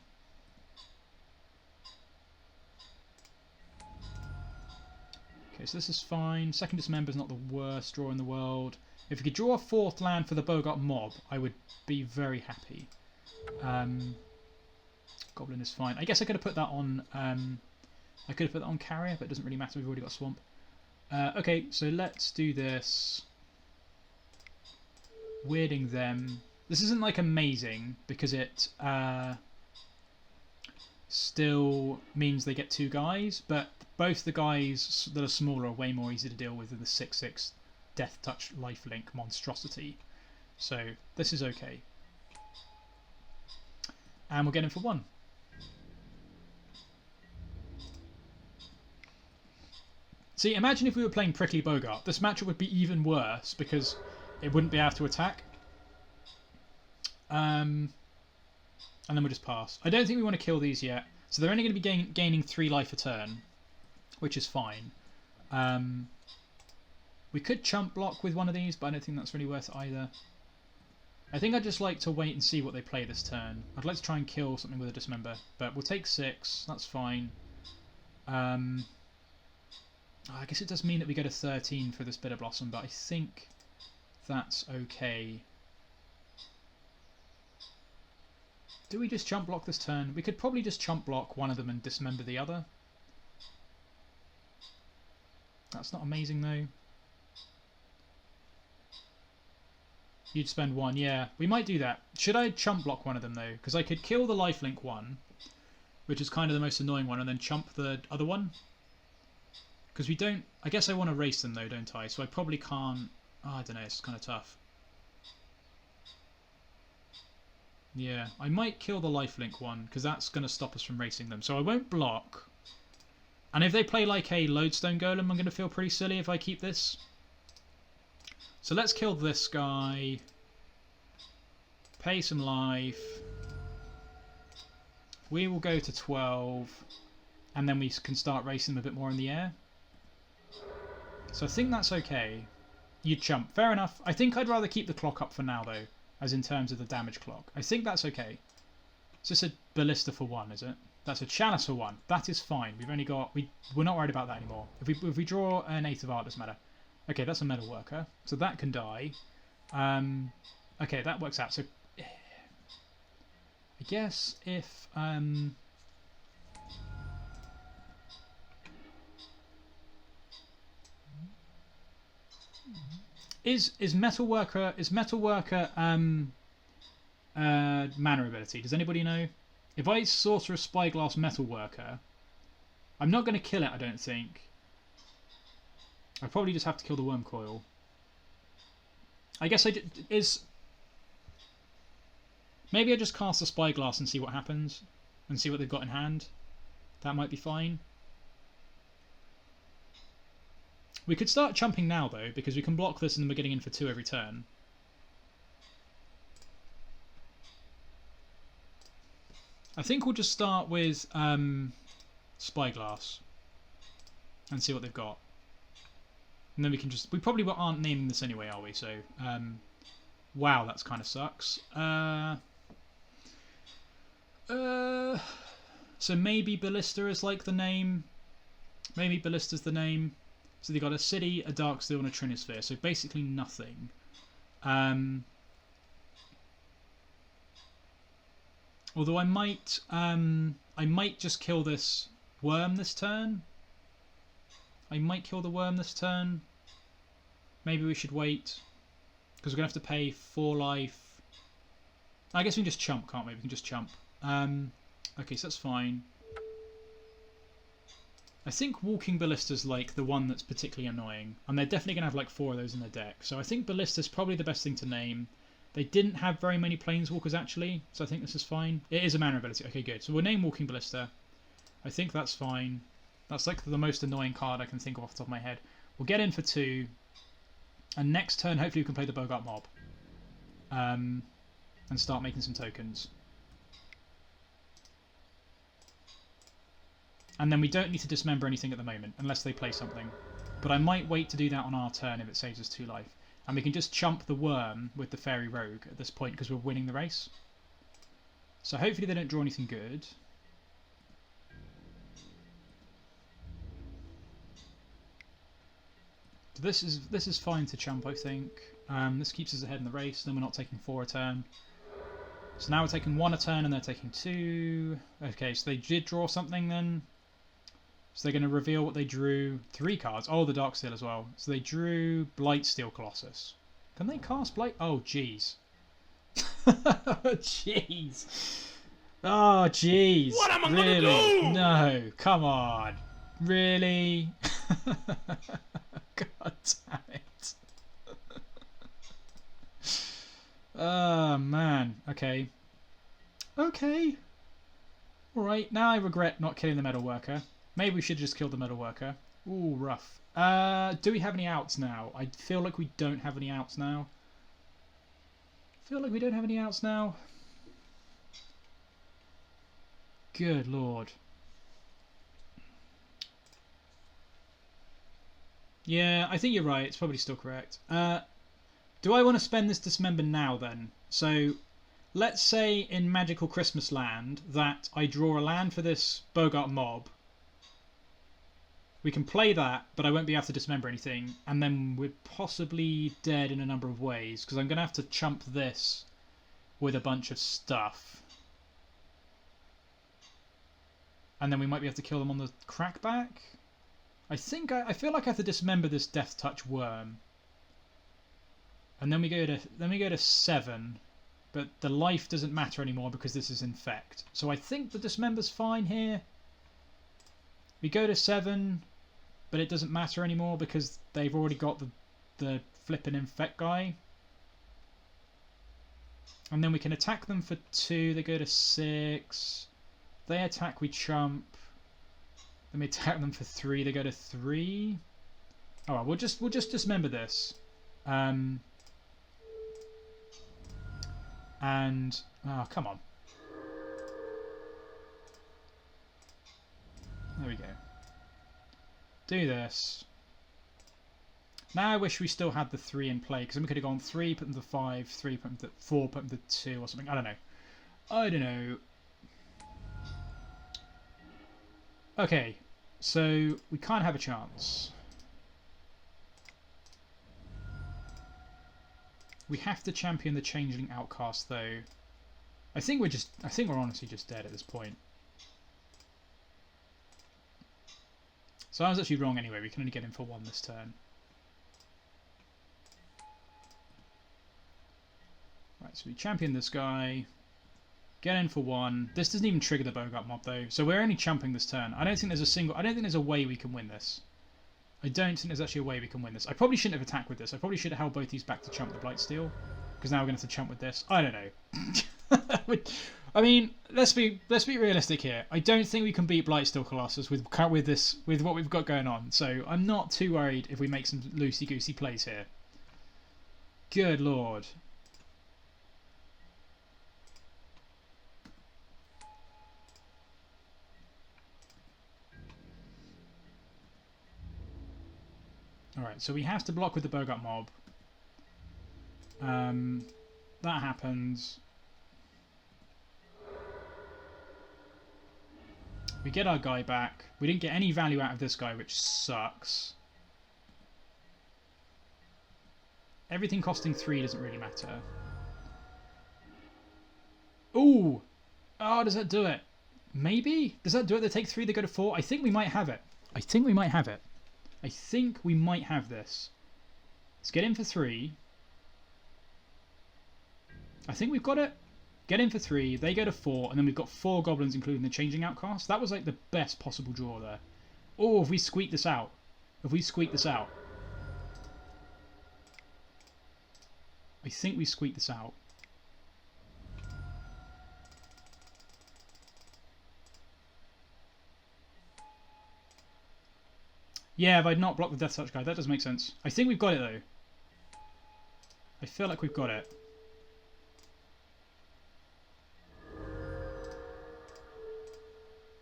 Okay, so this is fine. Second Dismember is not the worst draw in the world. If we could draw a 4th land for the Boggart Mob, I would be very happy. Goblin is fine. I guess I could have put that on. I could have put that on Carrier, but it doesn't really matter. We've already got Swamp. Okay, so let's do this. Weirding them. This isn't like amazing because it still means they get 2 guys, but both the guys that are smaller are way more easy to deal with than the 6/6 Death Touch Lifelink monstrosity. So this is okay. And we'll get him for 1. See, imagine if we were playing Prickly Boggart. This matchup would be even worse because it wouldn't be able to attack. And then we'll just pass. I don't think we want to kill these yet. So they're only going to be gaining 3 life a turn, which is fine. We could chump block with one of these, but I don't think that's really worth it either. I think I'd just like to wait and see what they play this turn. I'd like to try and kill something with a Dismember, but we'll take 6. That's fine. I guess it does mean that we go to 13 for this Bitterblossom, but I think that's okay. Do we just chump block this turn? We could probably just chump block one of them and Dismember the other. That's not amazing though. You'd spend 1, yeah. We might do that. Should I chump block one of them though? Because I could kill the lifelink one, which is kind of the most annoying one, and then chump the other one. Because we don't... I guess I want to race them though, don't I? So I probably can't... Oh, I don't know, it's kind of tough. Yeah, I might kill the lifelink one, because that's going to stop us from racing them. So I won't block. And if they play like a Lodestone Golem, I'm going to feel pretty silly if I keep this. So let's kill this guy. Pay some life. We will go to 12. And then we can start racing them a bit more in the air. So I think that's okay. You chump. Fair enough. I think I'd rather keep the clock up for now, though. As in terms of the damage clock. I think that's okay. Is this a Ballista for 1, is it? That's a Chalice for 1. That is fine. We've only got... We're not worried about that anymore. If we draw an Aether Vial, it doesn't matter. Okay, that's a Metal Worker. So that can die. Okay, that works out. So... I guess if... Is Metal Worker mana ability? Does anybody know? If I Sorcerous Spyglass Metal Worker, I'm not going to kill it, I don't think. I probably just have to kill the Worm Coil. I guess maybe I just cast the Spyglass and see what happens, and see what they've got in hand. That might be fine. We could start chumping now, though, because we can block this and then we're getting in for 2 every turn. I think we'll just start with Spyglass and see what they've got. And then we can just... We probably aren't naming this anyway, are we? So, wow, that's kind of sucks. So maybe Ballista is like the name. Maybe Ballista's the name. So they've got a City, a Darksteel, and a Trinisphere. So basically nothing. Although I might I might just kill this worm this turn. I might kill the worm this turn. Maybe we should wait. Because we're going to have to pay 4 life. I guess we can just chump, can't we? We can just chump. Okay, so that's fine. I think Walking Ballista's like the one that's particularly annoying. And they're definitely going to have like 4 of those in their deck. So I think Ballista's probably the best thing to name. They didn't have very many Planeswalkers actually. So I think this is fine. It is a mana ability. Okay, good. So we'll name Walking Ballista. I think that's fine. That's like the most annoying card I can think of off the top of my head. We'll get in for 2. And next turn, hopefully we can play the Boggart Mob. And start making some tokens. And then we don't need to dismember anything at the moment, unless they play something. But I might wait to do that on our turn if it saves us 2 life. And we can just chump the worm with the Fairy Rogue at this point, because we're winning the race. So hopefully they don't draw anything good. This is fine to chump, I think. This keeps us ahead in the race, then we're not taking 4 a turn. So now we're taking 1 a turn and they're taking 2. Okay, so they did draw something then. So they're going to reveal what they drew. 3 cards. Oh, the Darksteel as well. So they drew Blightsteel Colossus. Can they cast Blight? Oh, jeez. Jeez. Oh, jeez. What am I really? gonna do? No, come on. Really? God damn it. Oh, man. Okay. Okay. Alright, now I regret not killing the Metal Worker. Maybe we should just kill the Metal Worker. Ooh, rough. Do we have any outs now? I feel like we don't have any outs now. Good lord. Yeah, I think you're right. It's probably still correct. Do I want to spend this Dismember now then? So, let's say in Magical Christmas Land that I draw a land for this Boggart Mob. We can play that, but I won't be able to Dismember anything. And then we're possibly dead in a number of ways, because I'm going to have to chump this with a bunch of stuff. And then we might be able to kill them on the crackback. I feel like I have to Dismember this Death Touch Worm. And then we go to 7, but the life doesn't matter anymore because this is Infect. So I think the Dismember's fine here. We go to 7, but it doesn't matter anymore because they've already got the flippin' Infect guy. And then we can attack them for 2. They go to 6. They attack, we chump. Then we attack them for 3. They go to 3. All right, we'll just Dismember this. And oh, come on. There we go. Do this. Now I wish we still had the 3 in play, because then we could have gone 3, put them to 5, 3, put them to 4, put them to 2 or something. I don't know. Okay, so we can't have a chance. We have to champion the Changeling Outcast though. I think we're honestly just dead at this point. So I was actually wrong anyway, we can only get in for 1 this turn. Right, so we champion this guy. Get in for 1. This doesn't even trigger the Boggart Mob though, so we're only champing this turn. I don't think there's a way we can win this. I don't think there's actually a way we can win this. I probably shouldn't have attacked with this. I probably should have held both these back to chump the Blightsteel. Because now we're going to have to chump with this. I don't know. I mean, let's be realistic here. I don't think we can beat Blightsteel Colossus with what we've got going on. So I'm not too worried if we make some loosey-goosey plays here. Good lord. Alright, so we have to block with the Boggart Mob. That happens. We get our guy back. We didn't get any value out of this guy, which sucks. Everything costing 3 doesn't really matter. Ooh! Oh, does that do it? Maybe? Does that do it? They take 3, they go to 4? I think we might have it. I think we might have it. I think we might have this. Let's get in for 3. I think we've got it. Get in for 3, they go to 4, and then we've got 4 goblins, including the Changing Outcast. That was like the best possible draw there. Oh, if we squeak this out. If we squeak this out. I think we squeak this out. Yeah, if I'd not blocked the Death Touch guy, that does make sense. I think we've got it though. I feel like we've got it.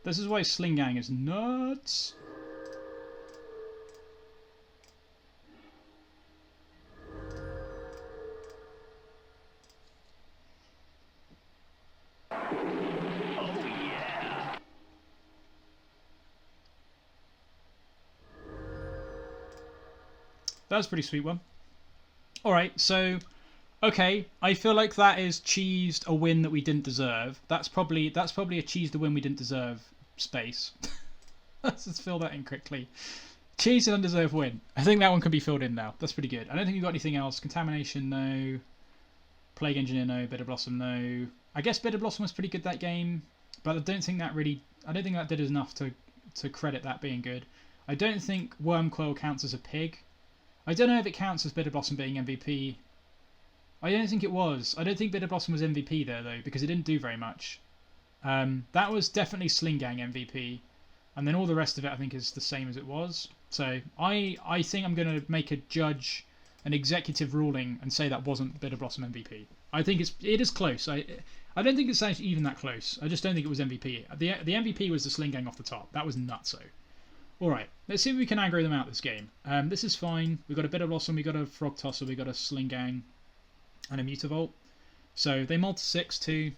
This is why Sling-Gang is nuts. That was a pretty sweet one. Alright, so, okay, I feel like that is cheesed a win that we didn't deserve. That's probably a cheesed a win we didn't deserve space. Let's just fill that in quickly. Cheesed an undeserved win. I think that one can be filled in now. That's pretty good. I don't think we've got anything else. Contamination, no. Plague Engineer, no. Bitterblossom, no. I guess Bitterblossom was pretty good that game, but I don't think that did enough to credit that being good. I don't think Wormcoil counts as a pig. I don't know if it counts as Bitterblossom being MVP. I don't think it was. I don't think Bitterblossom was MVP there, though, because it didn't do very much. That was definitely Sling-Gang MVP. And then all the rest of it, I think, is the same as it was. So I think I'm going to make a judge, an executive ruling, and say that wasn't Bitterblossom MVP. I think it is close. I don't think it's actually even that close. I just don't think it was MVP. The MVP was the Sling-Gang off the top. That was nutso. Alright, let's see if we can aggro them out this game. This is fine. We've got a Bitterblossom, we've got a Frogtosser, we've got a Sling-Gang, and a Mutavault. So they multi 6 too.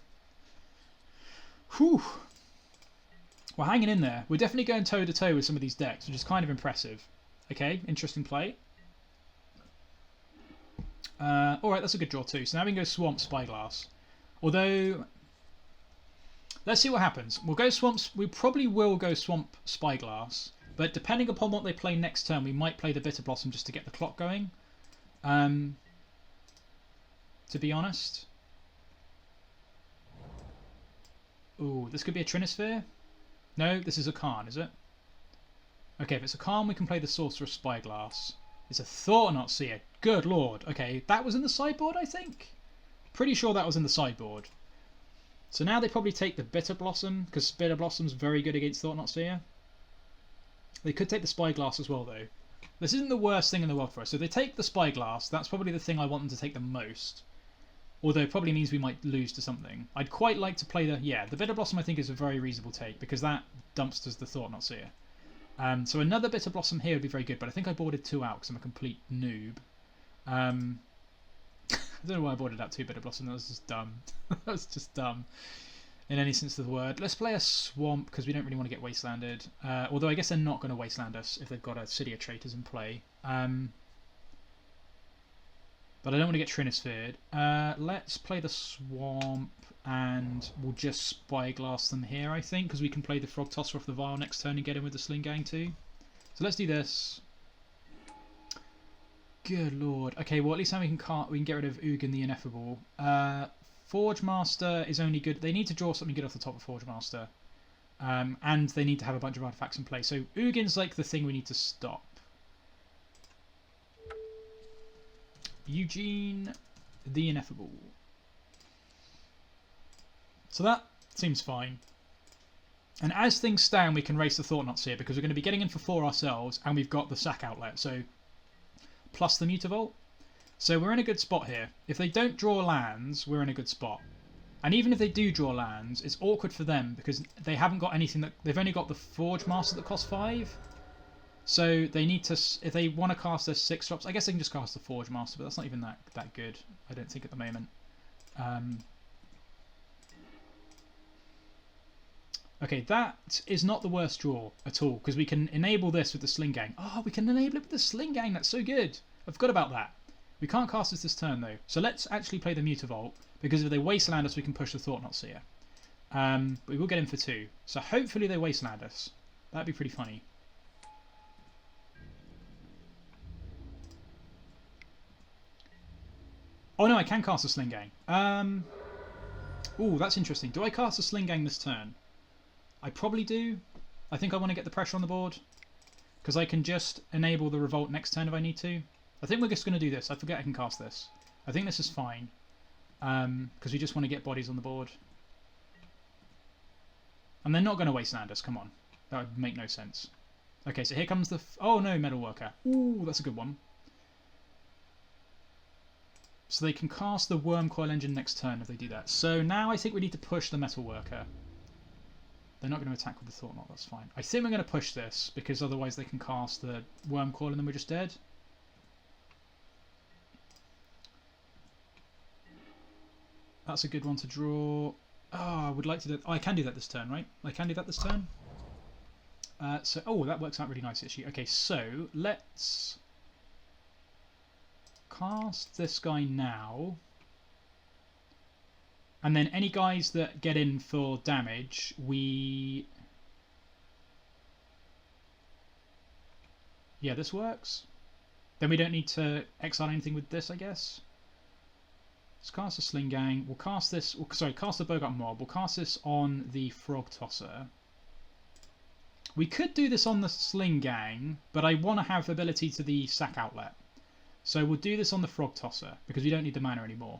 Whew. We're hanging in there. We're definitely going toe to toe with some of these decks, which is kind of impressive. Okay, interesting play. Alright, that's a good draw too. So now we can go Swamp Spyglass. Although, let's see what happens. We'll go Swamps. We probably will go Swamp Spyglass. But depending upon what they play next turn, we might play the Bitterblossom just to get the clock going. To be honest. Ooh, this could be a Trinisphere. No, this is a Karn, is it? Okay, if it's a Karn, we can play the Sorcerous Spyglass. It's a Thorn-Seer. Good lord. Okay, that was in the sideboard, I think? Pretty sure that was in the sideboard. So now they probably take the Bitterblossom, because Bitterblossom's very good against Thorn-Seer. They could take the Spyglass as well, though. This isn't the worst thing in the world for us. So they take the Spyglass. That's probably the thing I want them to take the most. Although it probably means we might lose to something. I'd quite like to play the Bitterblossom I think is a very reasonable take, because that dumps us the Thorn-Seer. So another Bitterblossom here would be very good, but I think I boarded 2 out because I'm a complete noob. I don't know why I boarded out 2 Bitterblossom. That was just dumb. That was just dumb. In any sense of the word. Let's play a Swamp because we don't really want to get Wastelanded. Although I guess they're not going to Wasteland us if they've got a City of Traitors in play. But I don't want to get Trinisphered. Let's play the Swamp and we'll just Spyglass them here, I think, because we can play the Frogtosser off the Vial next turn and get in with the Sling-Gang too. So let's do this. Good lord. Okay, well at least now we can get rid of Ugin the Ineffable. Forge Master is only good. They need to draw something good off the top of Forge Master. And they need to have a bunch of artifacts in play. So Ugin's like the thing we need to stop. Eugene the Ineffable. So that seems fine. And as things stand, we can race the Thorn-Seer because we're going to be getting in for 4 ourselves and we've got the sack outlet. So plus the Mutavault. So we're in a good spot here. If they don't draw lands, we're in a good spot. And even if they do draw lands, it's awkward for them because they haven't got anything that... They've only got the Forge Master that costs 5. So they need to... If they want to cast their 6 drops, I guess they can just cast the Forge Master, but that's not even that good, I don't think, at the moment. Okay, that is not the worst draw at all because we can enable this with the Sling-Gang. Oh, we can enable it with the Sling-Gang. That's so good. I forgot about that. We can't cast this turn though. So let's actually play the Mutavault because if they Wasteland us, we can push the Thorn-Seer. But we will get in for 2. So hopefully they Wasteland us. That'd be pretty funny. Oh no, I can cast a Sling-Gang. Ooh, that's interesting. Do I cast a Sling-Gang this turn? I probably do. I think I want to get the pressure on the board. Because I can just enable the Revolt next turn if I need to. I think we're just going to do this. I forget I can cast this. I think this is fine. Because we just want to get bodies on the board. And they're not going to Wasteland us, come on. That would make no sense. Okay, so here comes the... oh no, Metalworker. Ooh, that's a good one. So they can cast the Worm Coil Engine next turn if they do that. So now I think we need to push the Metalworker. They're not going to attack with the Thought Knot, that's fine. I think we're going to push this, because otherwise they can cast the Worm Coil and then we're just dead. That's a good one to draw. Oh, I would like to do... oh, I can do that this turn, right? I can do that this turn. So, oh, that works out really nice, actually. Okay, so let's cast this guy now. And then any guys that get in for damage, we... yeah, this works. Then we don't need to exile anything with this, I guess. Let's cast a Sling-Gang. We'll cast this... sorry, cast the Boggart Mob. We'll cast this on the Frogtosser. We could do this on the Sling-Gang, but I want to have ability to the sack outlet. So we'll do this on the Frogtosser, because we don't need the mana anymore.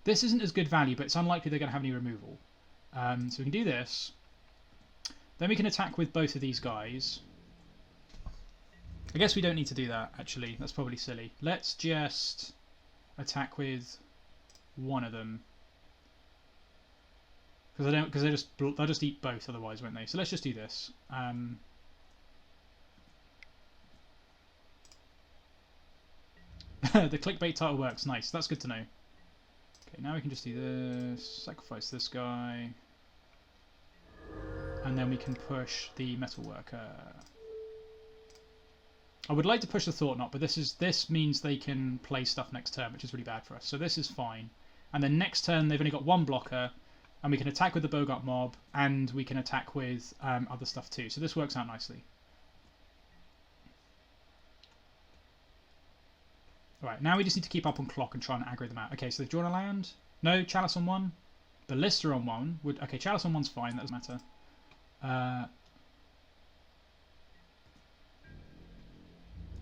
This isn't as good value, but it's unlikely they're going to have any removal. So we can do this. Then we can attack with both of these guys. I guess we don't need to do that, actually. That's probably silly. Let's just attack with one of them. Because they'll just eat both otherwise, won't they? So let's just do this. The clickbait title works. Nice. That's good to know. Okay, now we can just do this. Sacrifice this guy. And then we can push the Metalworker. I would like to push the Thought Knot, but this means they can play stuff next turn, which is really bad for us. So this is fine. And then next turn they've only got one blocker. And we can attack with the Boggart Mob, and we can attack with other stuff too. So this works out nicely. Alright, now we just need to keep up on clock and try and aggro them out. Okay, so they've drawn a land. No, Chalice on 1. Ballista on 1. Okay, Chalice on 1's fine, that doesn't matter.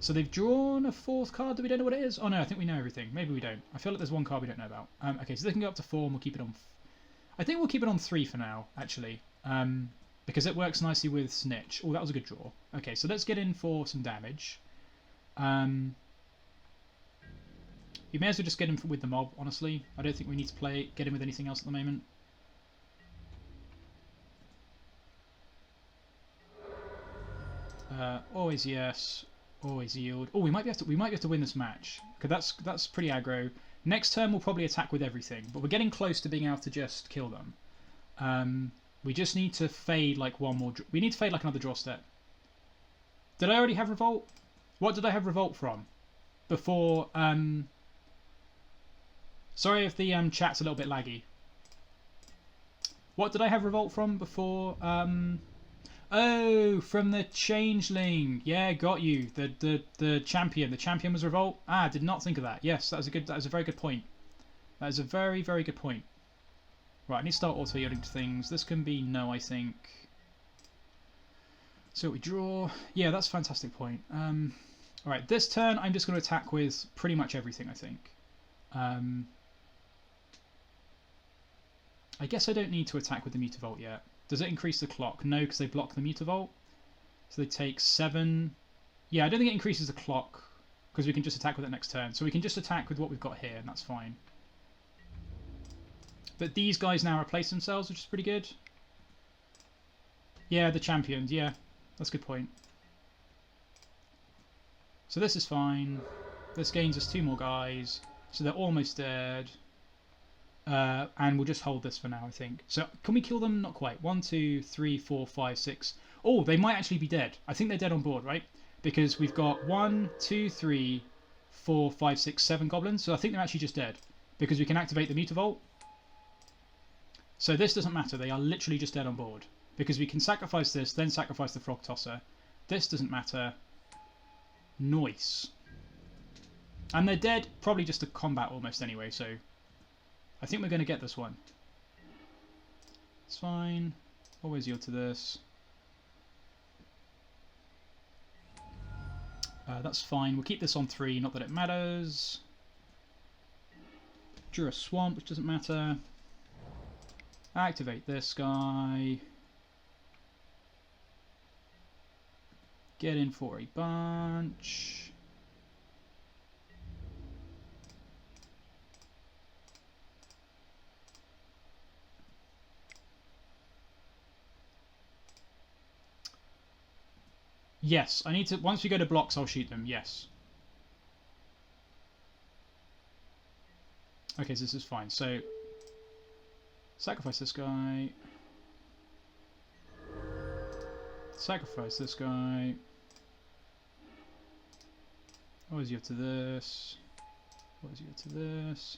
So they've drawn a 4th card that we don't know what it is? Oh no, I think we know everything. Maybe we don't. I feel like there's one card we don't know about. Okay, so they can go up to 4 and we'll keep it on... I think we'll keep it on 3 for now, actually. Because it works nicely with Snitch. Oh, that was a good draw. Okay, so let's get in for some damage. You may as well just get in with the mob, honestly. I don't think we need to get in with anything else at the moment. Always yes. Always yield. Oh, we might be able to win this match. Because that's pretty aggro. Next turn we'll probably attack with everything, but we're getting close to being able to just kill them. We just need to fade like one more... we need to fade like another draw step. Did I already have Revolt? What did I have Revolt from? Before... sorry if the chat's a little bit laggy. What did I have Revolt from before... oh, from the Changeling. Yeah, got you. The champion. The champion was Revolt. Ah, did not think of that. Yes, that was a very good point. That is a very, very good point. Right, I need to start auto-yielding to things. This can be no, I think. So we draw. Yeah, that's a fantastic point. Alright, this turn I'm just going to attack with pretty much everything, I think. I guess I don't need to attack with the Mutavault yet. Does it increase the clock? No, because they block the Mutavault. So they take 7. Yeah, I don't think it increases the clock, because we can just attack with it next turn. So we can just attack with what we've got here, and that's fine. But these guys now replace themselves, which is pretty good. Yeah, the champions. Yeah, that's a good point. So this is fine. This gains us 2 more guys. So they're almost dead. And we'll just hold this for now, I think. So can we kill them? Not quite. 1, 2, 3, 4, 5, 6. Oh, they might actually be dead. I think they're dead on board, right? Because we've got 1, 2, 3, 4, 5, 6, 7 goblins. So I think they're actually just dead. Because we can activate the Mutavault. So this doesn't matter. They are literally just dead on board. Because we can sacrifice this, then sacrifice the Frogtosser. This doesn't matter. Nice. And they're dead, probably just to combat almost anyway, so I think we're going to get this one. It's fine. Always yield to this. That's fine. We'll keep this on 3, not that it matters. Draw a swamp, which doesn't matter. Activate this guy. Get in for a bunch. Yes, I need to. Once we go to blocks, I'll shoot them. Yes. Okay, so this is fine. So, sacrifice this guy. Sacrifice this guy. Always yield to this. Always yield to this.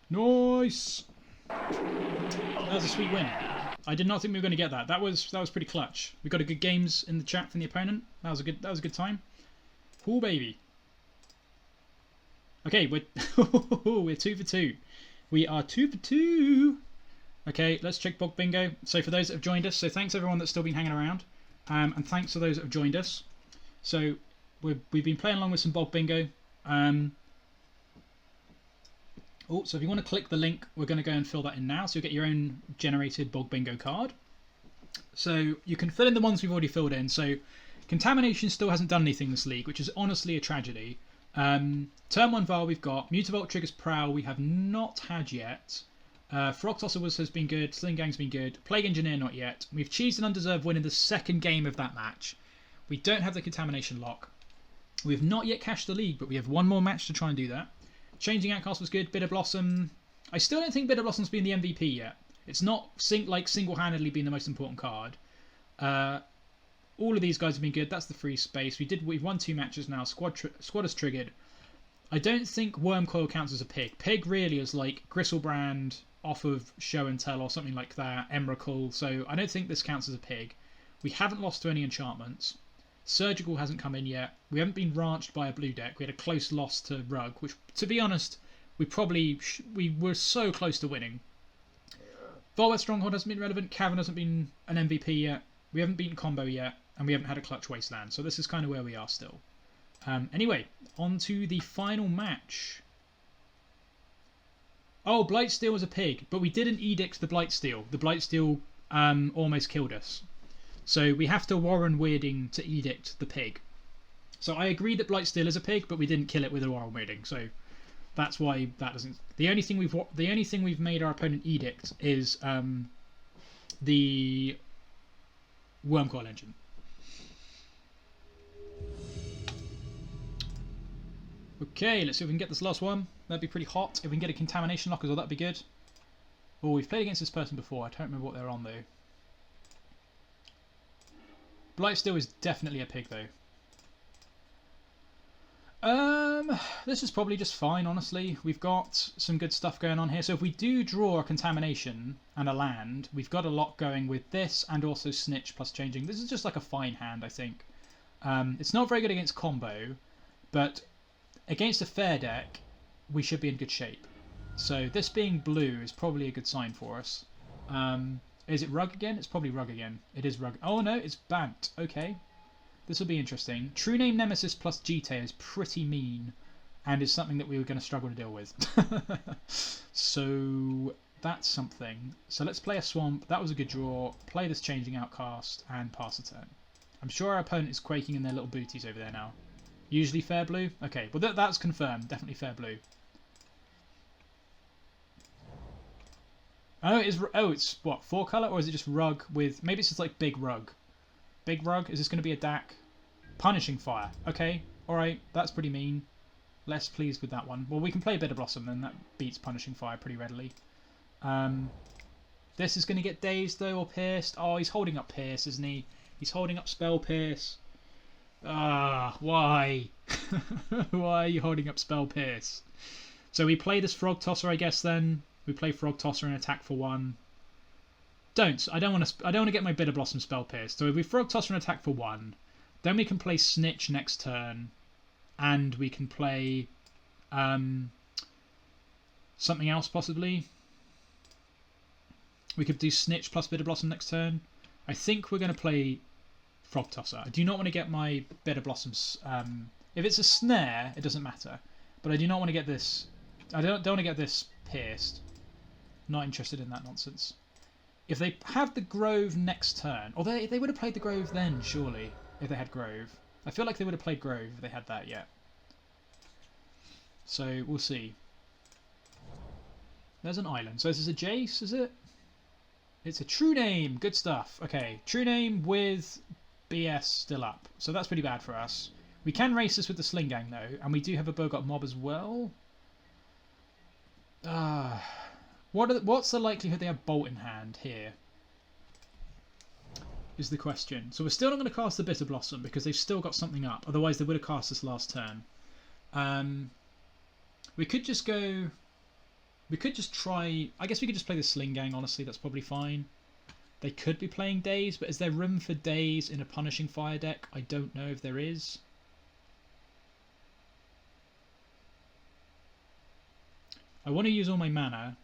Nice! That was a sweet win. I did not think we were going to get that. That was pretty clutch. We got a good games in the chat from the opponent. That was a good time. Cool baby. Okay, we're 2 for 2. We are 2 for 2. Okay, let's check Bog Bingo. So for those that have joined us, so thanks everyone that's still been hanging around, and thanks to those that have joined us. So we've been playing along with some Bog Bingo. So if you want to click the link, we're going to go and fill that in now. So you'll get your own generated Bog Bingo card. So you can fill in the ones we've already filled in. So Contamination still hasn't done anything this league, which is honestly a tragedy. Turn 1 Vial we've got. Mutavault triggers Prowl we have not had yet. Frogtosser has been good. Sling-Gang's been good. Plague Engineer not yet. We've cheesed an undeserved win in the second game of that match. We don't have the Contamination lock. We've not yet cashed the league, but we have one more match to try and do that. Changing Outcast was good. Bitterblossom. I still don't think Bitterblossom's been the MVP yet. It's not single-handedly been the most important card. All of these guys have been good. That's the free space. We've won 2 matches now. Squad has triggered. I don't think Wormcoil counts as a pig. Pig really is like Gristlebrand off of Show and Tell or something like that. Emrakul. So I don't think this counts as a pig. We haven't lost to any enchantments. Surgical hasn't come in yet. We haven't been ranched by a blue deck. We had a close loss to Rug, which, to be honest, we were so close to winning. Volrath Stronghold hasn't been relevant. Cavern hasn't been an MVP yet. We haven't beaten Combo yet. And we haven't had a clutch Wasteland. So this is kind of where we are still. Anyway, on to the final match. Oh, Blightsteel was a pig, but we didn't edict the Blightsteel. The Blightsteel almost killed us. So we have to Warren Weirding to edict the pig. So I agree that Blightsteel is a pig, but we didn't kill it with a Warren Weirding. So that's why that doesn't. The only thing we've made our opponent edict is the Wormcoil engine. Okay, let's see if we can get this last one. That'd be pretty hot. If we can get a Contamination lock as well, that'd be good. Oh, we've played against this person before. I don't remember what they're on, though. Blightsteel is definitely a pig, though. This is probably just fine, honestly. We've got some good stuff going on here. So if we do draw a Contamination and a land, we've got a lot going with this and also Snitch plus Changing. This is just like a fine hand, I think. It's not very good against combo, but against a fair deck, we should be in good shape. So this being blue is probably a good sign for us. Is it Rug again? It's probably Rug again. It is Rug. Oh no, it's Bant. Okay. This will be interesting. True Name Nemesis plus GT is pretty mean and is something that we were going to struggle to deal with. So that's something. So let's play a Swamp. That was a good draw. Play this Changing Outcast and pass the turn. I'm sure our opponent is quaking in their little booties over there now. Usually fair blue? Okay, well that's confirmed. Definitely fair blue. Oh, it's what, 4 colour? Or is it just Rug with... Maybe it's just like Big Rug. Big Rug? Is this going to be a DAC? Punishing Fire. Okay, alright, that's pretty mean. Less pleased with that one. Well, we can play Bitterblossom then. That beats Punishing Fire pretty readily. This is going to get Dazed though, or Pierced. Oh, he's holding up Pierce, isn't he? He's holding up Spell Pierce. Ah, why? Why are you holding up Spell Pierce? So we play this Frogtosser, I guess, then. We play Frogtosser and attack for 1. I don't want to get my Bitterblossom spell pierced. So if we Frogtosser and attack for 1, then we can play Snitch next turn, and we can play something else possibly. We could do Snitch plus Bitterblossom next turn. I think we're going to play Frogtosser. I do not want to get my Bitterblossoms. If it's a snare, it doesn't matter. But I do not want to get this. I don't want to get this pierced. Not interested in that nonsense. If they have the Grove next turn, or they would have played the Grove then, surely, if they had Grove. I feel like they would have played Grove if they had that yet. So we'll see. There's an island. So this is a Jace, is it? It's a True Name. Good stuff. Okay, True Name with BS still up. So that's pretty bad for us. We can race this with the Sling-Gang though, and we do have a Boggart Mob as well. What's the likelihood they have Bolt in hand here? Is the question. So we're still not going to cast the Bitterblossom because they've still got something up. Otherwise they would have cast this last turn. We could just go... We could just try... I guess we could just play the Sling-Gang, honestly. That's probably fine. They could be playing Daze, but is there room for Daze in a Punishing Fire deck? I don't know if there is. I want to use all my mana.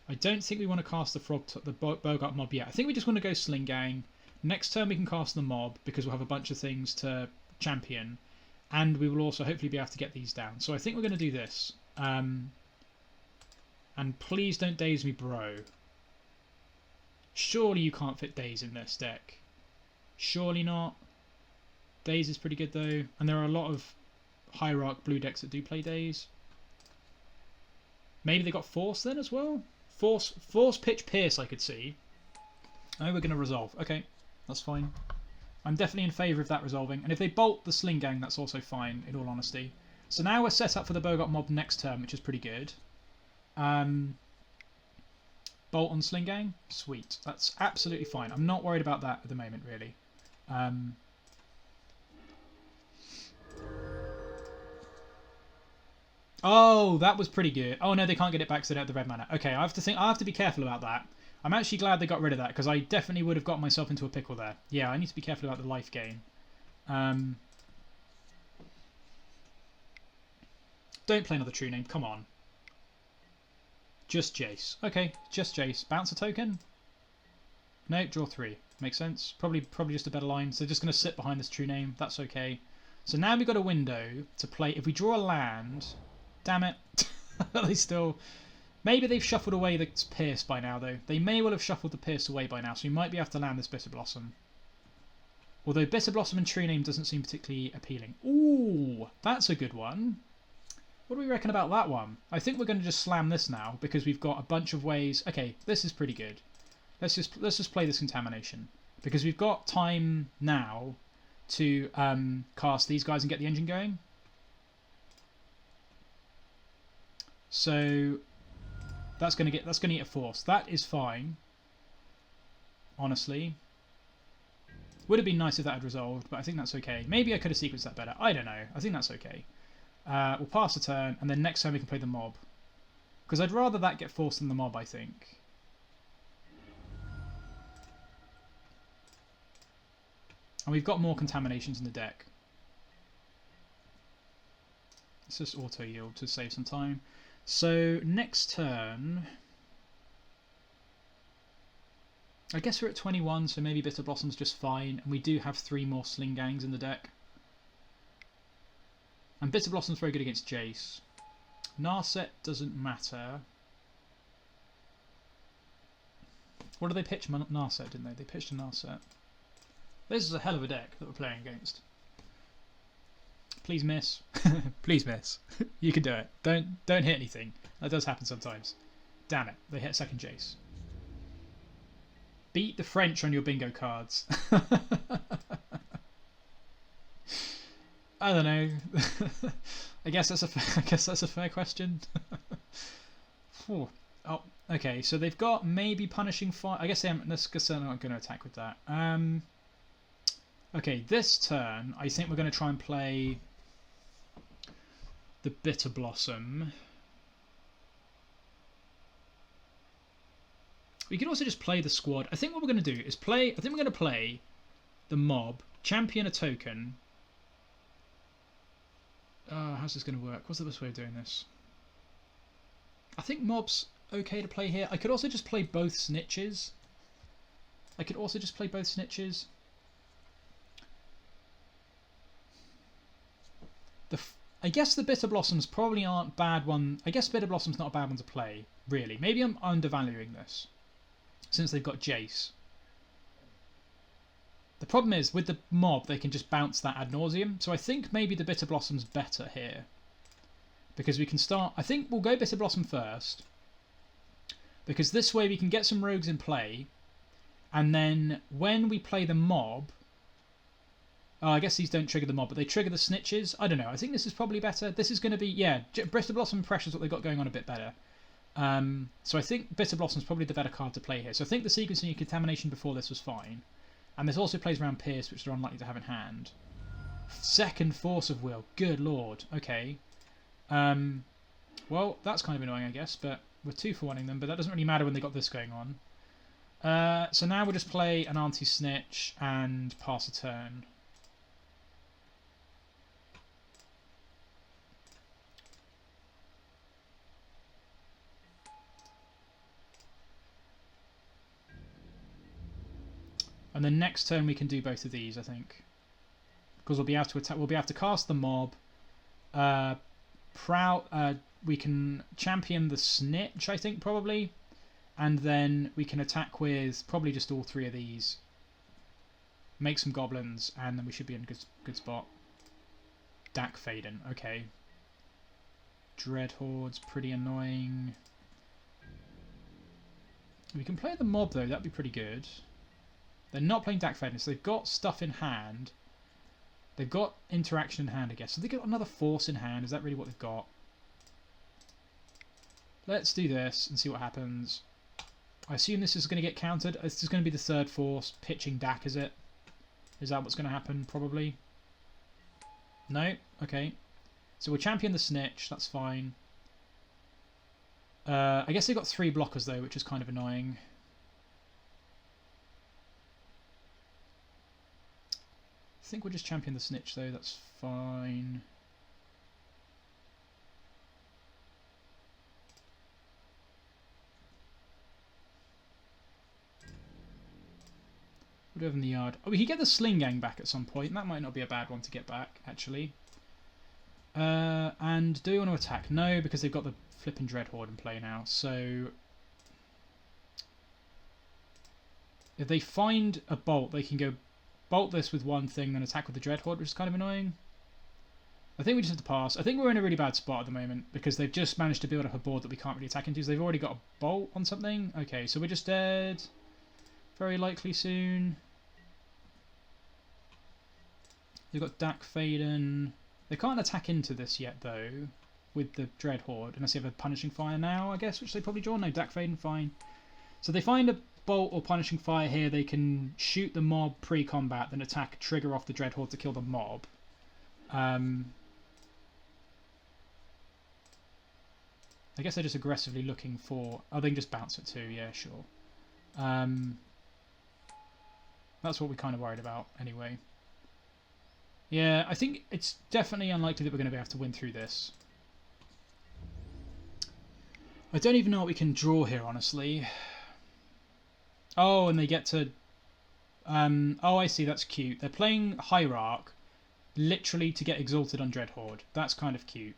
I don't think we want to cast the Boggart Mob yet. I think we just want to go Sling-Gang. Next turn we can cast the Mob because we'll have a bunch of things to champion. And we will also hopefully be able to get these down. So I think we're going to do this. And please don't Daze me, bro. Surely you can't fit Daze in this deck. Surely not. Daze is pretty good though. And there are a lot of Hierarch blue decks that do play Daze. Maybe they got Force then as well? Force, Pitch, Pierce I could see. Oh, we're going to resolve. Okay, that's fine. I'm definitely in favour of that resolving. And if they bolt the Sling-Gang, that's also fine, in all honesty. So now we're set up for the Boggart Mob next turn, which is pretty good. Bolt on Sling-Gang? Sweet. That's absolutely fine. I'm not worried about that at the moment, really. Oh, that was pretty good. Oh no, they can't get it back because they don't have the red mana. Okay, I have to be careful about that. I'm actually glad they got rid of that because I definitely would have got myself into a pickle there. Yeah, I need to be careful about the life gain. Don't play another True Name. Come on. Just Jace. Okay, just Jace. Bounce a token? No, draw 3. Makes sense. Probably just a better line. So they're just going to sit behind this True Name. That's okay. So now we've got a window to play. If we draw a land... Damn it. They still... Maybe they've shuffled away the Pierce by now, though. They may well have shuffled the Pierce away by now, so we might be able to land this Bitterblossom. Although Bitterblossom and True Name doesn't seem particularly appealing. Ooh, that's a good one. What do we reckon about that one? I think we're going to just slam this now, because we've got a bunch of ways... Okay, this is pretty good. Let's just play this Contamination. Because we've got time now to cast these guys and get the engine going. So... That's gonna get a Force. That is fine. Honestly. Would have been nice if that had resolved, but I think that's okay. Maybe I could have sequenced that better. I don't know. I think that's okay. We'll pass a turn, and then next time we can play the Mob. Because I'd rather that get Forced than the Mob, I think. And we've got more Contaminations in the deck. Let's just auto-yield to save some time. So, next turn... I guess we're at 21, so maybe Bitterblossom's just fine. And we do have 3 more Sling-Gangs in the deck. And Bitterblossom's very good against Jace. Narset doesn't matter. What did they pitch? Narset, didn't they? They pitched a Narset. This is a hell of a deck that we're playing against. Please miss. Please miss. You can do it. Don't hit anything. That does happen sometimes. Damn it. They hit second Jace. Beat the French on your bingo cards. I don't know. I guess that's a fair question. Oh, okay. So they've got maybe Punishing Fire. I guess they're not going to attack with that. Okay, this turn I think we're going to try and play the Bitterblossom. We could also just play the squad. I think what we're going to do is play... I think we're going to play the mob, champion a token. How's this going to work? What's the best way of doing this? I think mob's okay to play here. I could also just play both snitches. I guess the Bitterblossoms probably aren't bad one. I guess Bitterblossom's not a bad one to play, really. Maybe I'm undervaluing this, since they've got Jace. The problem is, with the mob, they can just bounce that ad nauseum. So I think maybe the Bitterblossom's better here. Because we can start... I think we'll go Bitterblossom first. Because this way we can get some rogues in play. And then when we play the mob... Oh, I guess these don't trigger the mob, but they trigger the snitches. I don't know. I think this is probably better. This is going to be... Yeah, Bitterblossom pressures what they've got going on a bit better. So I think Bitterblossom's probably the better card to play here. So I think the sequencing and Contamination before this was fine. And this also plays around Pierce, which they're unlikely to have in hand. Second Force of Will. Good lord. Okay. Well, that's kind of annoying, I guess, but we're 2-for-1ing them, but that doesn't really matter when they got this going on. So now we'll just play an Auntie Snitch and pass a turn. And then next turn we can do both of these, I think, because we'll be able to attack. We'll be able to cast the mob. We can champion the Snitch, I think, probably, and then we can attack with probably just all 3 of these. Make some goblins, and then we should be in a good spot. Dak Faden, okay. Dreadhoard's pretty annoying. We can play the mob though. That'd be pretty good. They're not playing Dak Faden, so they've got stuff in hand. They've got interaction in hand, I guess. So they've got another force in hand. Is that really what they've got? Let's do this and see what happens. I assume this is going to get countered. This is going to be the third force. Pitching Dak, is it? Is that what's going to happen? Probably. No? Okay. So we'll champion the Snitch. That's fine. I guess they've got 3 blockers, though, which is kind of annoying. I think we'll just champion the Snitch though, that's fine. What do we have in the yard? Oh, we can get the Sling-Gang back at some point. That might not be a bad one to get back, actually. And do we want to attack? No, because they've got the flipping Dreadhorde in play now. So if they find a bolt, they can go bolt this with one thing, then attack with the Dreadhorde, which is kind of annoying. I think we just have to pass. I think we're in a really bad spot at the moment because they've just managed to build up a board that we can't really attack into. So they've already got a bolt on something. Okay, so we're just dead. Very likely soon. They've got Dak Faden. They can't attack into this yet, though, with the Dreadhorde. Unless they have a Punishing Fire now, I guess, which they probably draw. No, Dak Faden, fine. So they find a bolt or Punishing Fire here. They can shoot the mob pre-combat, then attack, trigger off the Dreadhorde to kill the mob. I guess they're just aggressively looking for... Oh, they can just bounce it too. Yeah, sure. That's what we're kind of worried about anyway. Yeah, I think it's definitely unlikely that we're going to be able to win through this. I don't even know what we can draw here, honestly. Oh, and they get to... oh, I see, that's cute. They're playing Hierarch literally to get exalted on Dreadhorde. That's kind of cute.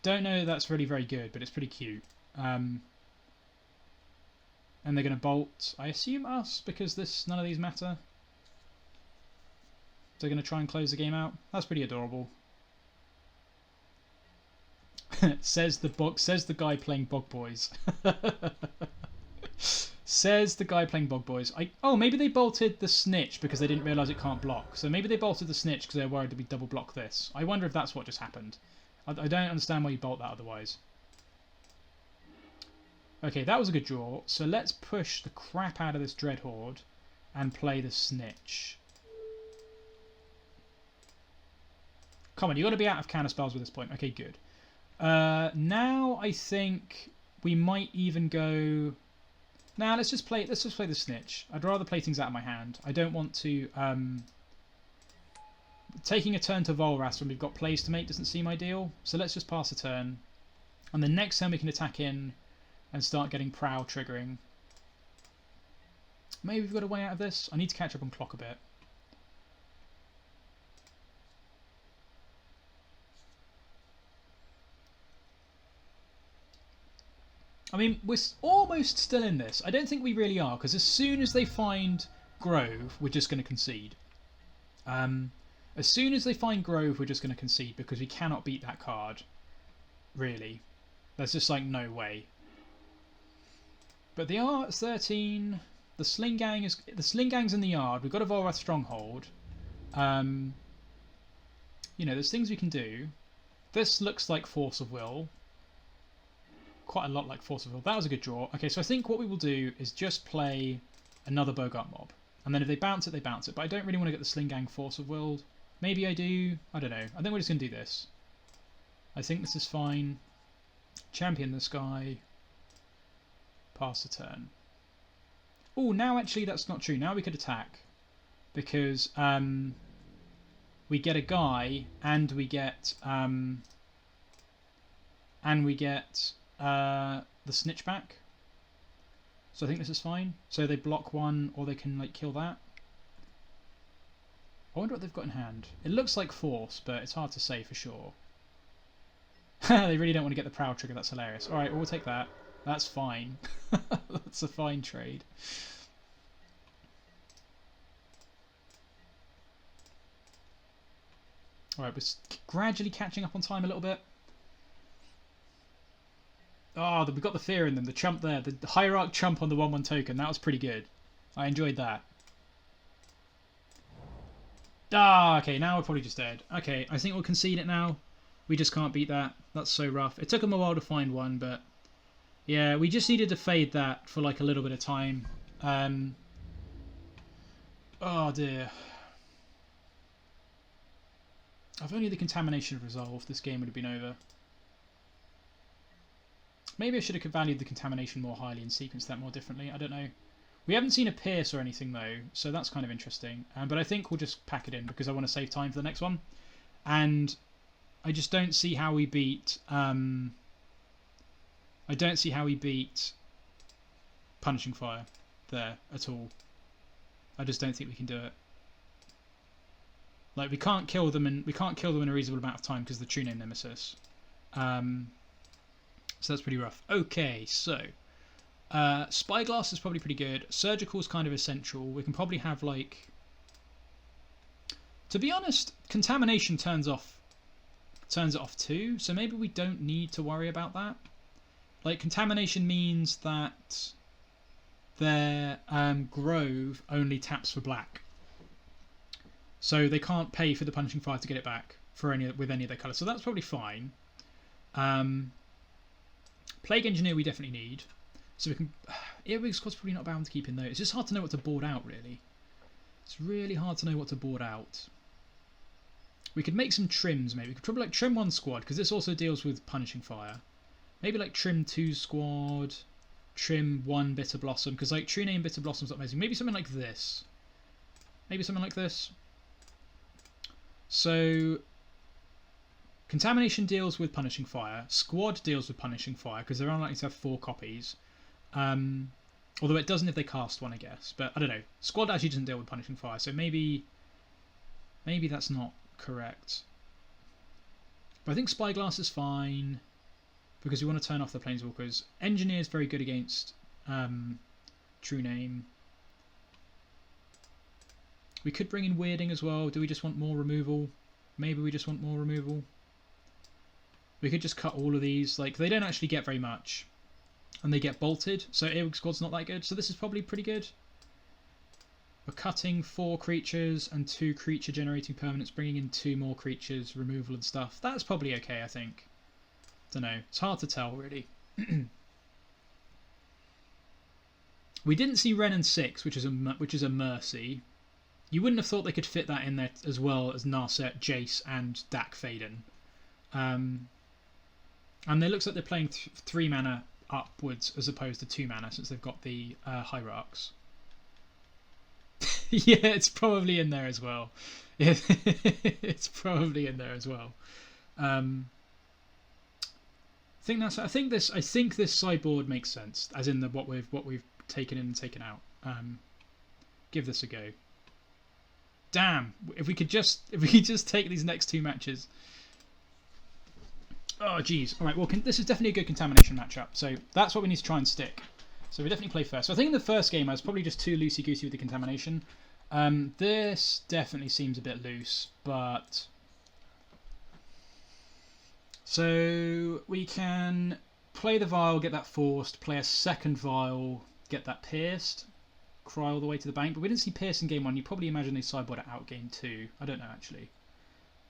Don't know if that's really very good, but it's pretty cute. And they're going to bolt, I assume, us, because none of these matter. They're going to try and close the game out. That's pretty adorable. says the guy playing Bog Boys. Says the guy playing Bog Boys. Oh, maybe they bolted the Snitch because they didn't realise it can't block. So maybe they bolted the Snitch because they're worried that we double block this. I wonder if that's what just happened. I don't understand why you bolt that otherwise. Okay, that was a good draw. So let's push the crap out of this Dreadhorde and play the Snitch. Come on, you've got to be out of counter spells with this point. Okay, good. Now I think we might even go... Now let's just play the Snitch. I'd rather play things out of my hand. I don't want to taking a turn to Volrath when we've got plays to make doesn't seem ideal. So let's just pass a turn. And the next turn we can attack in and start getting Prowl triggering. Maybe we've got a way out of this. I need to catch up on clock a bit. I mean, we're almost still in this. I don't think we really are, because as soon as they find Grove, we're just going to concede. As soon as they find Grove, we're just going to concede, because we cannot beat that card. Really. There's just, like, no way. But they are at 13. The Sling-Gang's in the yard. We've got a Volrath Stronghold. You know, there's things we can do. This looks like Force of Will. Quite a lot like Force of Will. That was a good draw. Okay, so I think what we will do is just play another Boggart Mob. And then if they bounce it, they bounce it. But I don't really want to get the Sling-Gang Force of Will. Maybe I do. I don't know. I think we're just going to do this. I think this is fine. Champion this guy. Pass the turn. Oh, now actually that's not true. Now we could attack. Because we get a guy and we get the Snitch back. So I think this is fine. So they block one, or they can like kill that. I wonder what they've got in hand. It looks like Force, but it's hard to say for sure. They really don't want to get the Prowl trigger. That's hilarious. All right, we'll take that. That's fine. That's a fine trade. All right, we're gradually catching up on time a little bit. Oh, we've got the fear in them. The chump there. The Hierarch chump on the 1/1 token. That was pretty good. I enjoyed that. Ah, okay. Now we're probably just dead. Okay, I think we'll concede it now. We just can't beat that. That's so rough. It took them a while to find one, but... yeah, we just needed to fade that for like a little bit of time. Oh, dear. If only the Contamination had resolved, this game would have been over. Maybe I should have valued the Contamination more highly and sequenced that more differently. I don't know. We haven't seen a Pierce or anything, though, so that's kind of interesting. But I think we'll just pack it in because I want to save time for the next one. And I just don't see how we beat... I don't see how we beat Punishing Fire there at all. I just don't think we can do it. Like, we can't kill them in a reasonable amount of time because of the True Name Nemesis. So that's pretty rough. Okay, so Spyglass is probably pretty good. Surgical is kind of essential. We can probably have like, to be honest, Contamination turns it off too. So maybe we don't need to worry about that. Like, Contamination means that their Grove only taps for black. So they can't pay for the Punishing Fire to get it back with any of their colours. So that's probably fine. Plague Engineer we definitely need. So we can... Earwig Squad's probably not bound to keep in though. It's just hard to know what to board out, really. It's really hard to know what to board out. We could make some trims, maybe. We could probably like trim 1 squad, because this also deals with Punishing Fire. Maybe like trim 2 squad, trim 1 Bitterblossom, because like True Name Bitterblossom's not amazing. Maybe something like this. Maybe something like this. So... Contamination deals with Punishing Fire. Squad deals with Punishing Fire because they're unlikely to have 4 copies. Although it doesn't if they cast one, I guess. But I don't know. Squad actually doesn't deal with Punishing Fire, so maybe that's not correct. But I think Spyglass is fine because we want to turn off the Planeswalkers. Engineer is very good against True Name. We could bring in Weirding as well. Do we just want more removal? Maybe we just want more removal. We could just cut all of these. Like, they don't actually get very much. And they get bolted. So Earwig Squad's not that good. So this is probably pretty good. We're cutting 4 creatures and 2 creature generating permanents. Bringing in 2 more creatures. Removal and stuff. That's probably okay, I think. Don't know. It's hard to tell, really. We didn't see Ren and 6, which is a mercy. You wouldn't have thought they could fit that in there as well as Narset, Jace, and Dak Faden. And it looks like they're playing 3 mana upwards as opposed to 2 mana since they've got the Hierarchs. Yeah, it's probably in there as well. It's probably in there as well. I think this sideboard makes sense, as in what we've taken in and taken out. Give this a go. Damn! If we could just take these next 2 matches. Oh jeez. All right. Well, this is definitely a good contamination matchup. So that's what we need to try and stick. So we definitely play first. So I think in the first game I was probably just too loosey goosey with the contamination. This definitely seems a bit loose, but so we can play the vial, get that forced, play a second vial, get that pierced, cry all the way to the bank. But we didn't see pierce in game 1. You probably imagine they sideboard it out game 2. I don't know actually.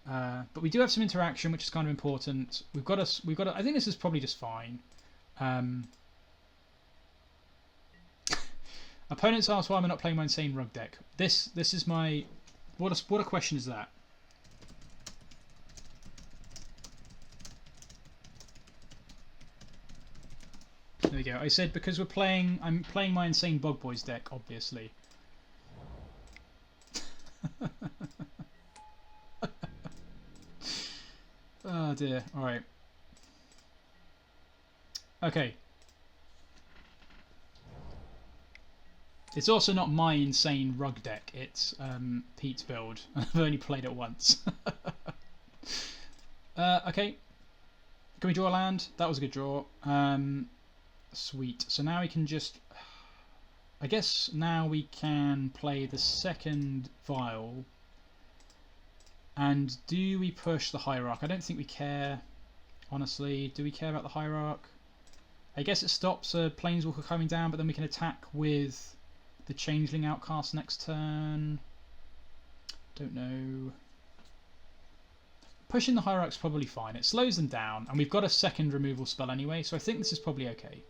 But we do have some interaction, which is kind of important. We've got a. I think this is probably just fine. Opponents ask why I'm not playing my insane rug deck. This is my. What a question is that? There we go. I said because I'm playing my insane Bog Boys deck, obviously. Oh dear. All right. Okay. It's also not my insane rug deck. It's Pete's build. I've only played it once. Okay. Can we draw a land? That was a good draw. Sweet. So now we can just... I guess now we can play the second vial. And do we push the Hierarch? I don't think we care. Honestly, do we care about the Hierarch? I guess it stops a Planeswalker coming down, but then we can attack with the Changeling Outcast next turn. Don't know. Pushing the Hierarch's probably fine. It slows them down, and we've got a second removal spell anyway, so I think this is probably okay.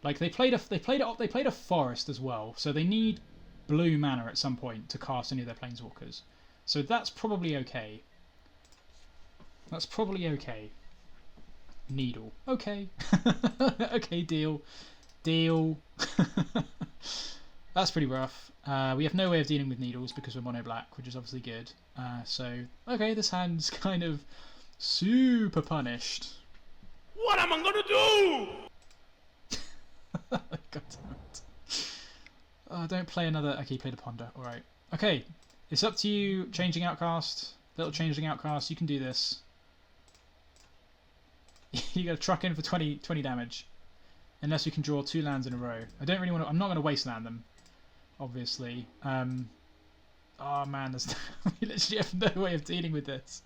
Like they played a forest as well, so they need blue mana at some point to cast any of their Planeswalkers. So that's probably okay. That's probably okay. Needle. Okay. Okay, deal. Deal. That's pretty rough. We have no way of dealing with needles because we're mono black, which is obviously good. So, okay, this hand's kind of super punished. What am I gonna do? God damn it. Oh, don't play another... Okay, play the Ponder. Alright. Okay, it's up to you, Changing Outcast. Little Changeling Outcast, you can do this. You gotta truck in for 20 damage. Unless you can draw 2 lands in a row. I don't really want to... I'm not going to Wasteland them. Obviously. Oh man, there's... we literally have no way of dealing with this.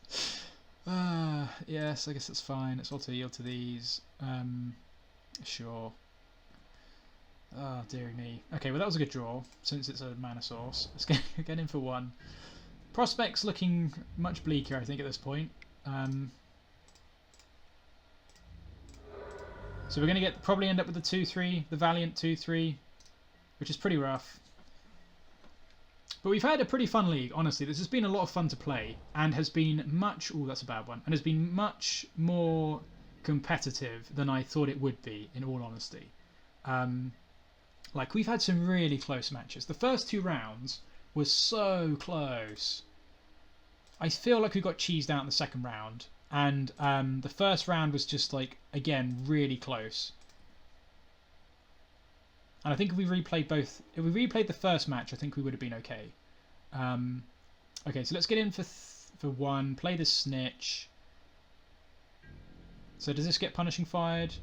Yes, I guess that's fine. Let's auto yield to these. Sure. Oh, dearie me. Okay, well that was a good draw, since it's a mana source. Let's get in for 1. Prospects looking much bleaker, I think, at this point. So we're going to probably end up with the 2-3, the Valiant 2-3, which is pretty rough. But we've had a pretty fun league, honestly. This has been a lot of fun to play, and has been much... Oh, that's a bad one. And has been much more competitive than I thought it would be, in all honesty. Like, we've had some really close matches. The first 2 rounds were so close. I feel like we got cheesed out in the second round. And the first round was just, like, again, really close. And I think if we replayed the first match, I think we would have been okay. Okay, so let's get in for 1. Play the Snitch. So does this get Punishing Fired?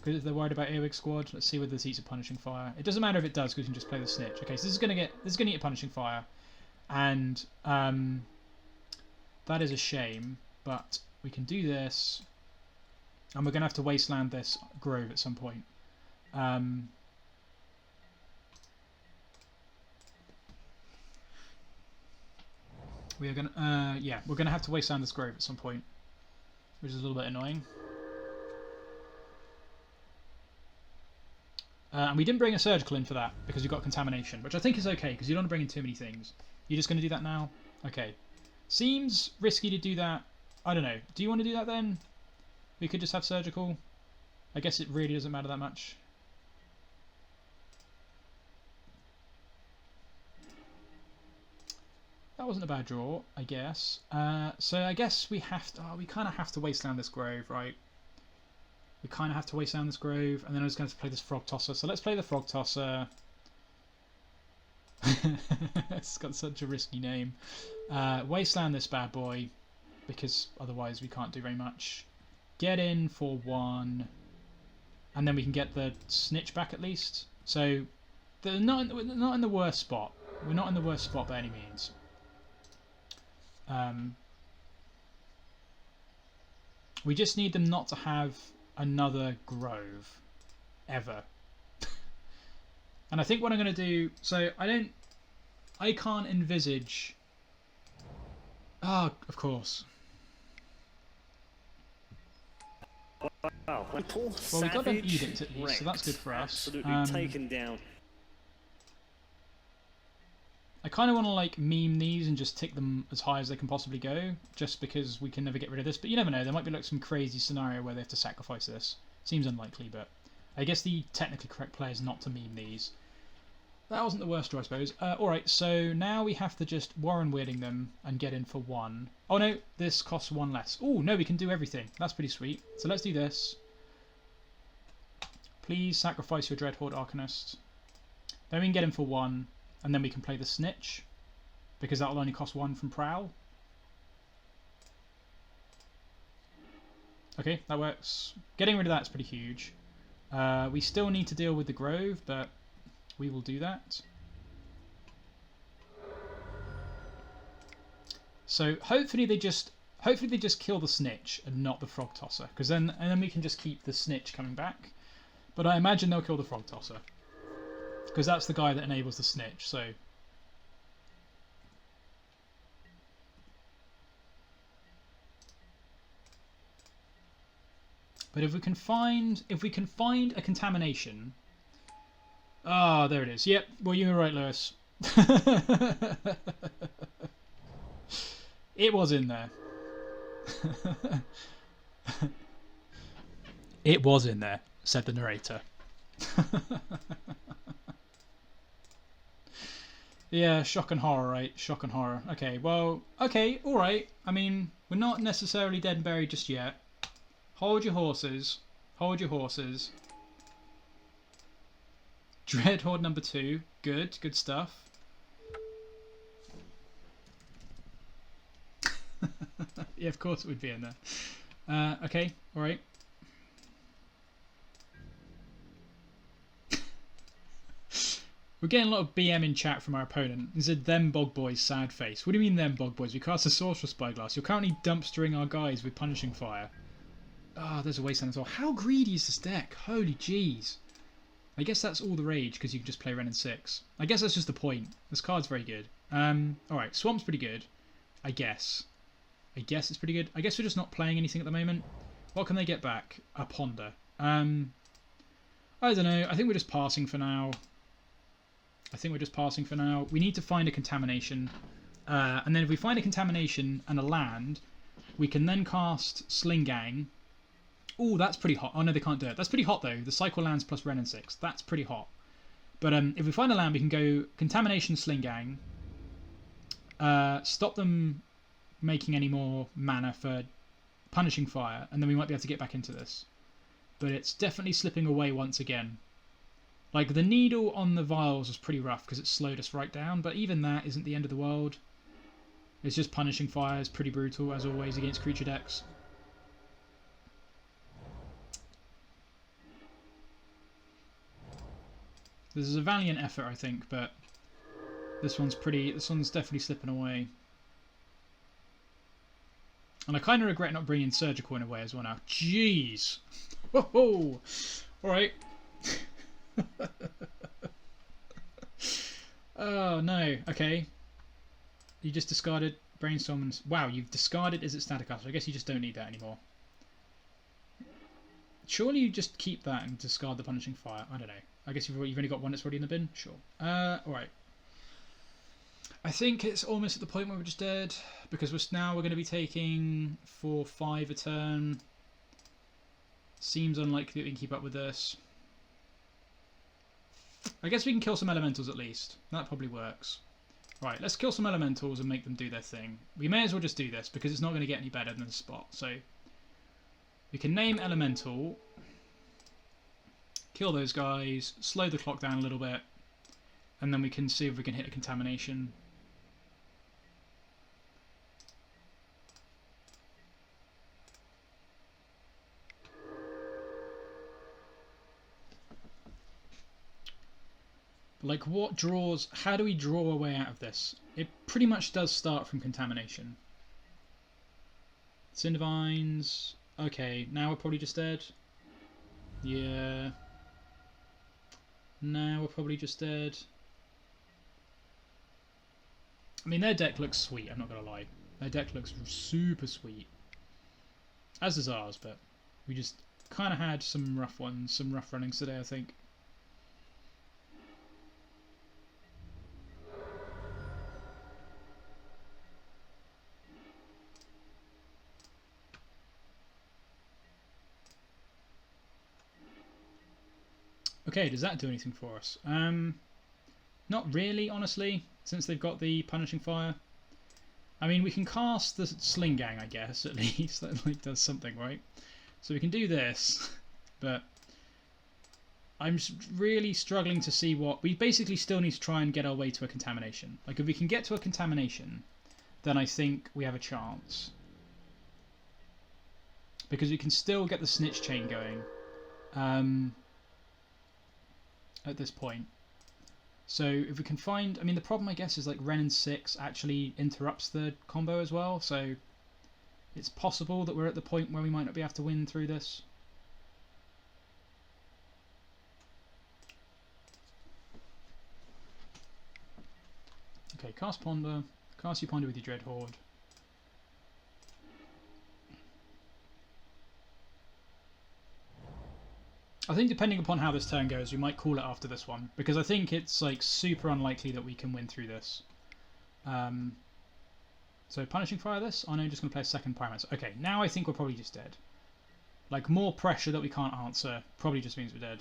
Because they're worried about Earwig Squad. Let's see whether this eats a Punishing Fire. It doesn't matter if it does, because we can just play the Snitch. Okay, so this is gonna eat a Punishing Fire, and that is a shame. But we can do this, and we're gonna have to Wasteland this Grove at some point. We are gonna, yeah, we're gonna have to Wasteland this Grove at some point, which is a little bit annoying. And we didn't bring a Surgical in for that, because we got Contamination, which I think is okay, because you don't want to bring in too many things. You're just going to do that now? Okay. Seems risky to do that. I don't know. Do you want to do that then? We could just have surgical. I guess it really doesn't matter that much. That wasn't a bad draw, I guess. So I guess we have to. Oh, we kind of have to Wasteland this Grove, right? We kind of have to Wasteland this Grove, and then I was going to play this Frogtosser. So let's play the Frogtosser. It's got such a risky name. Wasteland this bad boy, because otherwise we can't do very much. Get in for 1, and then we can get the Snitch back at least. So they're not in the worst spot. We're not in the worst spot by any means. We just need them not to have another Grove ever. And I think what I'm going to do, so I can't envisage. Ah, of course. Wow. Well, we got an edict at least, so that's good for us. Absolutely taken down. I kind of want to like meme these and just tick them as high as they can possibly go, just because we can never get rid of this. But you never know, there might be like some crazy scenario where they have to sacrifice this. Seems unlikely, but I guess the technically correct play is not to meme these. That wasn't the worst draw, I suppose. Alright, so now we have to just Warren Weirding them and get in for 1. Oh no, this costs 1 less. Oh no, we can do everything. That's pretty sweet. So let's do this. Please sacrifice your Dreadhorde Arcanist. Then we can get in for 1. And then we can play the Snitch, because that will only cost 1 from Prowl. Okay, that works. Getting rid of that's pretty huge. We still need to deal with the Grove, but we will do that. So hopefully they just kill the Snitch and not the Frogtosser, because then we can just keep the Snitch coming back. But I imagine they'll kill the Frogtosser, because that's the guy that enables the Snitch, so... But if we can find a Contamination... Ah, there it is. Yep, well you were right, Lewis. It was in there. It was in there, said the narrator. Yeah, shock and horror, right? Shock and horror. Okay, well, okay, alright. I mean, we're not necessarily dead and buried just yet. Hold your horses. Hold your horses. Dreadhorde number 2. Good, good stuff. Yeah, of course it would be in there. Okay, alright. We're getting a lot of BM in chat from our opponent. He said, them bog boys, sad face. What do you mean, them bog boys? We cast a Sorcerous Spyglass. You're currently dumpstering our guys with Punishing Fire. Ah, oh, there's a Wasteland as well. How greedy is this deck? Holy jeez. I guess that's all the rage, because you can just play Ren and 6. I guess that's just the point. This card's very good. Alright, Swamp's pretty good. I guess. I guess it's pretty good. I guess we're just not playing anything at the moment. What can they get back? A Ponder. I don't know. I think we're just passing for now. We need to find a Contamination. And then if we find a Contamination and a land, we can then cast Sling-Gang. Oh, that's pretty hot. Oh, no, they can't do it. That's pretty hot, though. The cycle lands plus Ren and 6. That's pretty hot. But if we find a land, we can go Contamination, Sling-Gang. Stop them making any more mana for Punishing Fire. And then we might be able to get back into this. But it's definitely slipping away once again. Like, the needle on the vials was pretty rough because it slowed us right down. But even that isn't the end of the world. It's just Punishing Fire is pretty brutal, as always, against creature decks. This is a valiant effort, I think, but this one's definitely slipping away. And I kind of regret not bringing Surgical in a way as well now. Jeez! Whoa! Alright. Oh, no. Okay. You just discarded Brainstorm and... Wow, you've discarded Is It Static Up, so I guess you just don't need that anymore. Surely you just keep that and discard the Punishing Fire. I don't know. I guess you've only got one that's already in the bin? Sure. Alright. I think it's almost at the point where we're just dead, because we're going to be taking 4-5 a turn. Seems unlikely that we can keep up with this. I guess we can kill some elementals at least. That probably works. Right, let's kill some elementals and make them do their thing. We may as well just do this because it's not going to get any better than the spot. So we can name elemental, kill those guys, slow the clock down a little bit, and then we can see if we can hit a contamination. Like, what draws... How do we draw a way out of this? It pretty much does start from Contamination. Cindervines... Okay, now we're probably just dead. Yeah. Now we're probably just dead. I mean, their deck looks sweet, I'm not going to lie. Their deck looks super sweet. As does ours, but we just kind of had some rough ones, some rough runnings today, I think. Okay, does that do anything for us? Not really, honestly, since they've got the Punishing Fire. I mean, we can cast the Sling-Gang, I guess, at least. That like does something, right? So we can do this, but I'm really struggling to see what... We basically still need to try and get our way to a Contamination. Like, if we can get to a Contamination, then I think we have a chance. Because we can still get the Snitch chain going. At this point. So if we can find... I mean, the problem, I guess, is like Ren and 6 actually interrupts the combo as well, so it's possible that we're at the point where we might not be able to win through this. Okay, cast Ponder. Cast your Ponder with your Dread Horde. I think depending upon how this turn goes, we might call it after this one, because I think it's like super unlikely that we can win through this. So Punishing Fire this? Oh no, I'm just going to play a second Pyromancer. Okay, now I think we're probably just dead. Like, more pressure that we can't answer probably just means we're dead.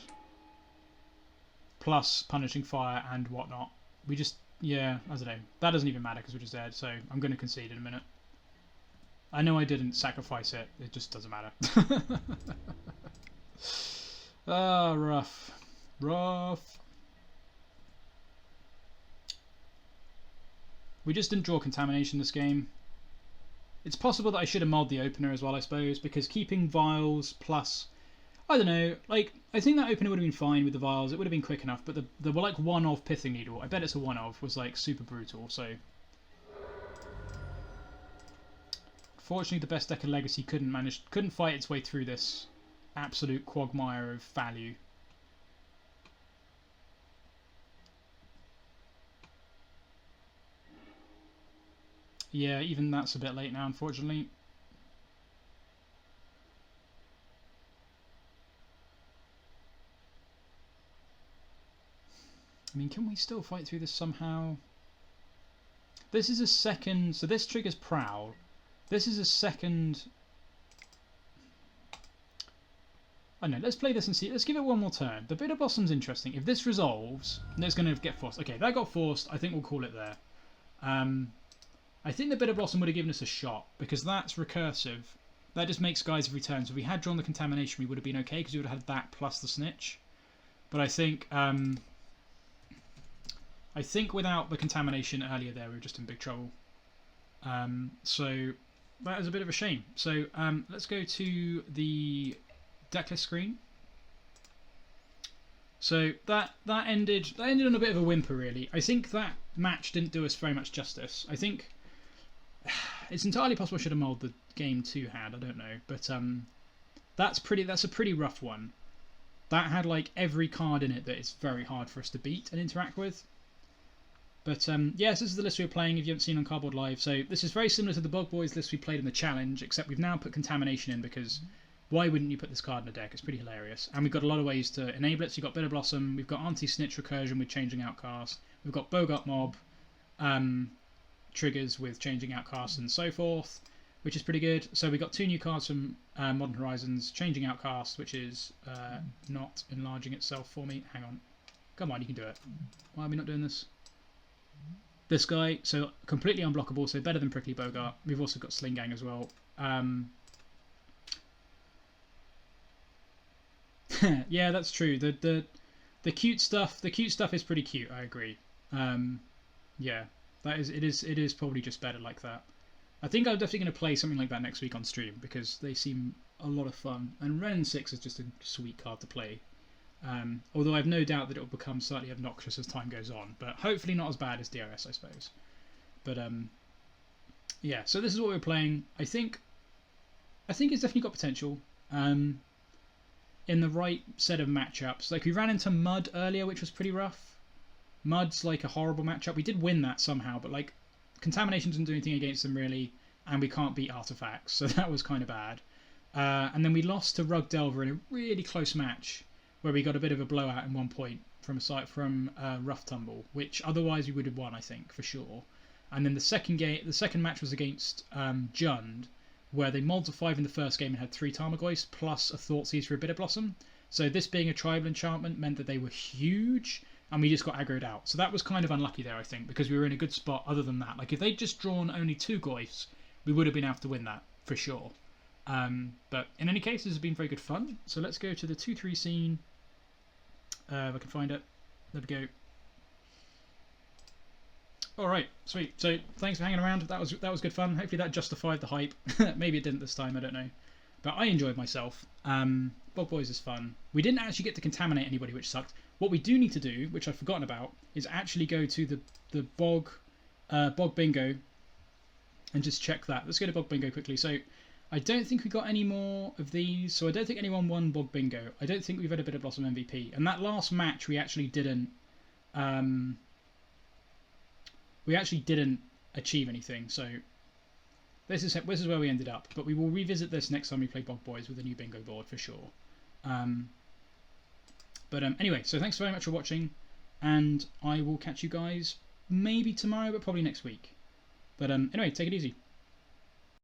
Plus Punishing Fire and whatnot. We just, yeah, I don't know. That doesn't even matter because we're just dead, so I'm going to concede in a minute. I know I didn't sacrifice it, it just doesn't matter. Ah, rough. Rough. We just didn't draw Contamination this game. It's possible that I should have mulled the opener as well, I suppose, because keeping vials plus... I don't know, like, I think that opener would have been fine with the vials, it would have been quick enough, but the like one-of Pithing Needle, I bet it's a one-of, was like super brutal, so... Fortunately, the best deck of Legacy couldn't fight its way through this absolute quagmire of value. Yeah, even that's a bit late now, unfortunately. I mean, can we still fight through this somehow? This is a second... So this triggers Prowl. This is a second... I don't know, let's play this and see. Let's give it one more turn. The Bitterblossom's interesting. If this resolves, then it's going to get forced. Okay, that got forced. I think we'll call it there. I think the Bitterblossom would have given us a shot, because that's recursive. That just makes guys every turn. So if we had drawn the Contamination, we would have been okay, because we would have had that plus the Snitch. But I think without the Contamination earlier there, we were just in big trouble. So that is a bit of a shame. So let's go to the Decklist screen. So that ended on a bit of a whimper, really. I think that match didn't do us very much justice. I think it's entirely possible I should have mulled the game 2 had, I don't know, but that's a pretty rough one. That had like every card in it that it's very hard for us to beat and interact with. But yes, this is the list we were playing if you haven't seen on Cardboard Live. So this is very similar to the Bug Boys list we played in the challenge, except we've now put Contamination in because why wouldn't you put this card in a deck? It's pretty hilarious. And we've got a lot of ways to enable it. So you've got Bitterblossom, we've got Auntie Snitch Recursion with Changing Outcast, we've got Boggart Mob triggers with Changing Outcast and so forth. which is pretty good. So we got 2 new cards from Modern Horizons, Changing Outcast, which is not enlarging itself for me. Hang on. Come on, you can do it. Why are we not doing this? This guy, so completely unblockable, so better than Prickly Boggart. We've also got Sling-Gang as well. Yeah, that's true. The cute stuff is pretty cute, I agree. Yeah, it is probably just better like that. I think I'm definitely going to play something like that next week on stream because they seem a lot of fun. And Ren 6 is just a sweet card to play. Although I have no doubt that it will become slightly obnoxious as time goes on, but hopefully not as bad as DRS, I suppose. But yeah, so this is what we're playing. I think it's definitely got potential. In the right set of matchups. Like we ran into Mud earlier, which was pretty rough. Mud's like a horrible matchup. We did win that somehow, but like Contamination doesn't do anything against them really, and we can't beat artifacts, so that was kind of bad. And then we lost to Rug Delver in a really close match where we got a bit of a blowout in 1 point from Rough Tumble, which otherwise we would have won, I think, for sure. And then the second match was against Jund, where they mulled to 5 in the first game and had 3 Tarmogoyfs plus a Thoughtseize for a Bitterblossom. So this being a tribal enchantment meant that they were huge, and we just got aggroed out. So that was kind of unlucky there, I think, because we were in a good spot other than that. Like, if they'd just drawn only 2 Goyfs, we would have been able to win that, for sure. But in any case, this has been very good fun. So let's go to the 2-3 scene. If I can find it. There we go. Alright, sweet. So thanks for hanging around. That was good fun. Hopefully that justified the hype. Maybe it didn't this time, I don't know. But I enjoyed myself. Bog Boys is fun. We didn't actually get to contaminate anybody, which sucked. What we do need to do, which I've forgotten about, is actually go to the Bog Bingo and just check that. Let's go to Bog Bingo quickly. So I don't think we got any more of these, so I don't think anyone won Bog Bingo. I don't think we've had a Bitterblossom MVP. And that last match we actually didn't achieve anything, so this is where we ended up. But we will revisit this next time we play Bog Boys with a new bingo board for sure. Anyway, so thanks very much for watching, and I will catch you guys maybe tomorrow, but probably next week. But anyway, take it easy.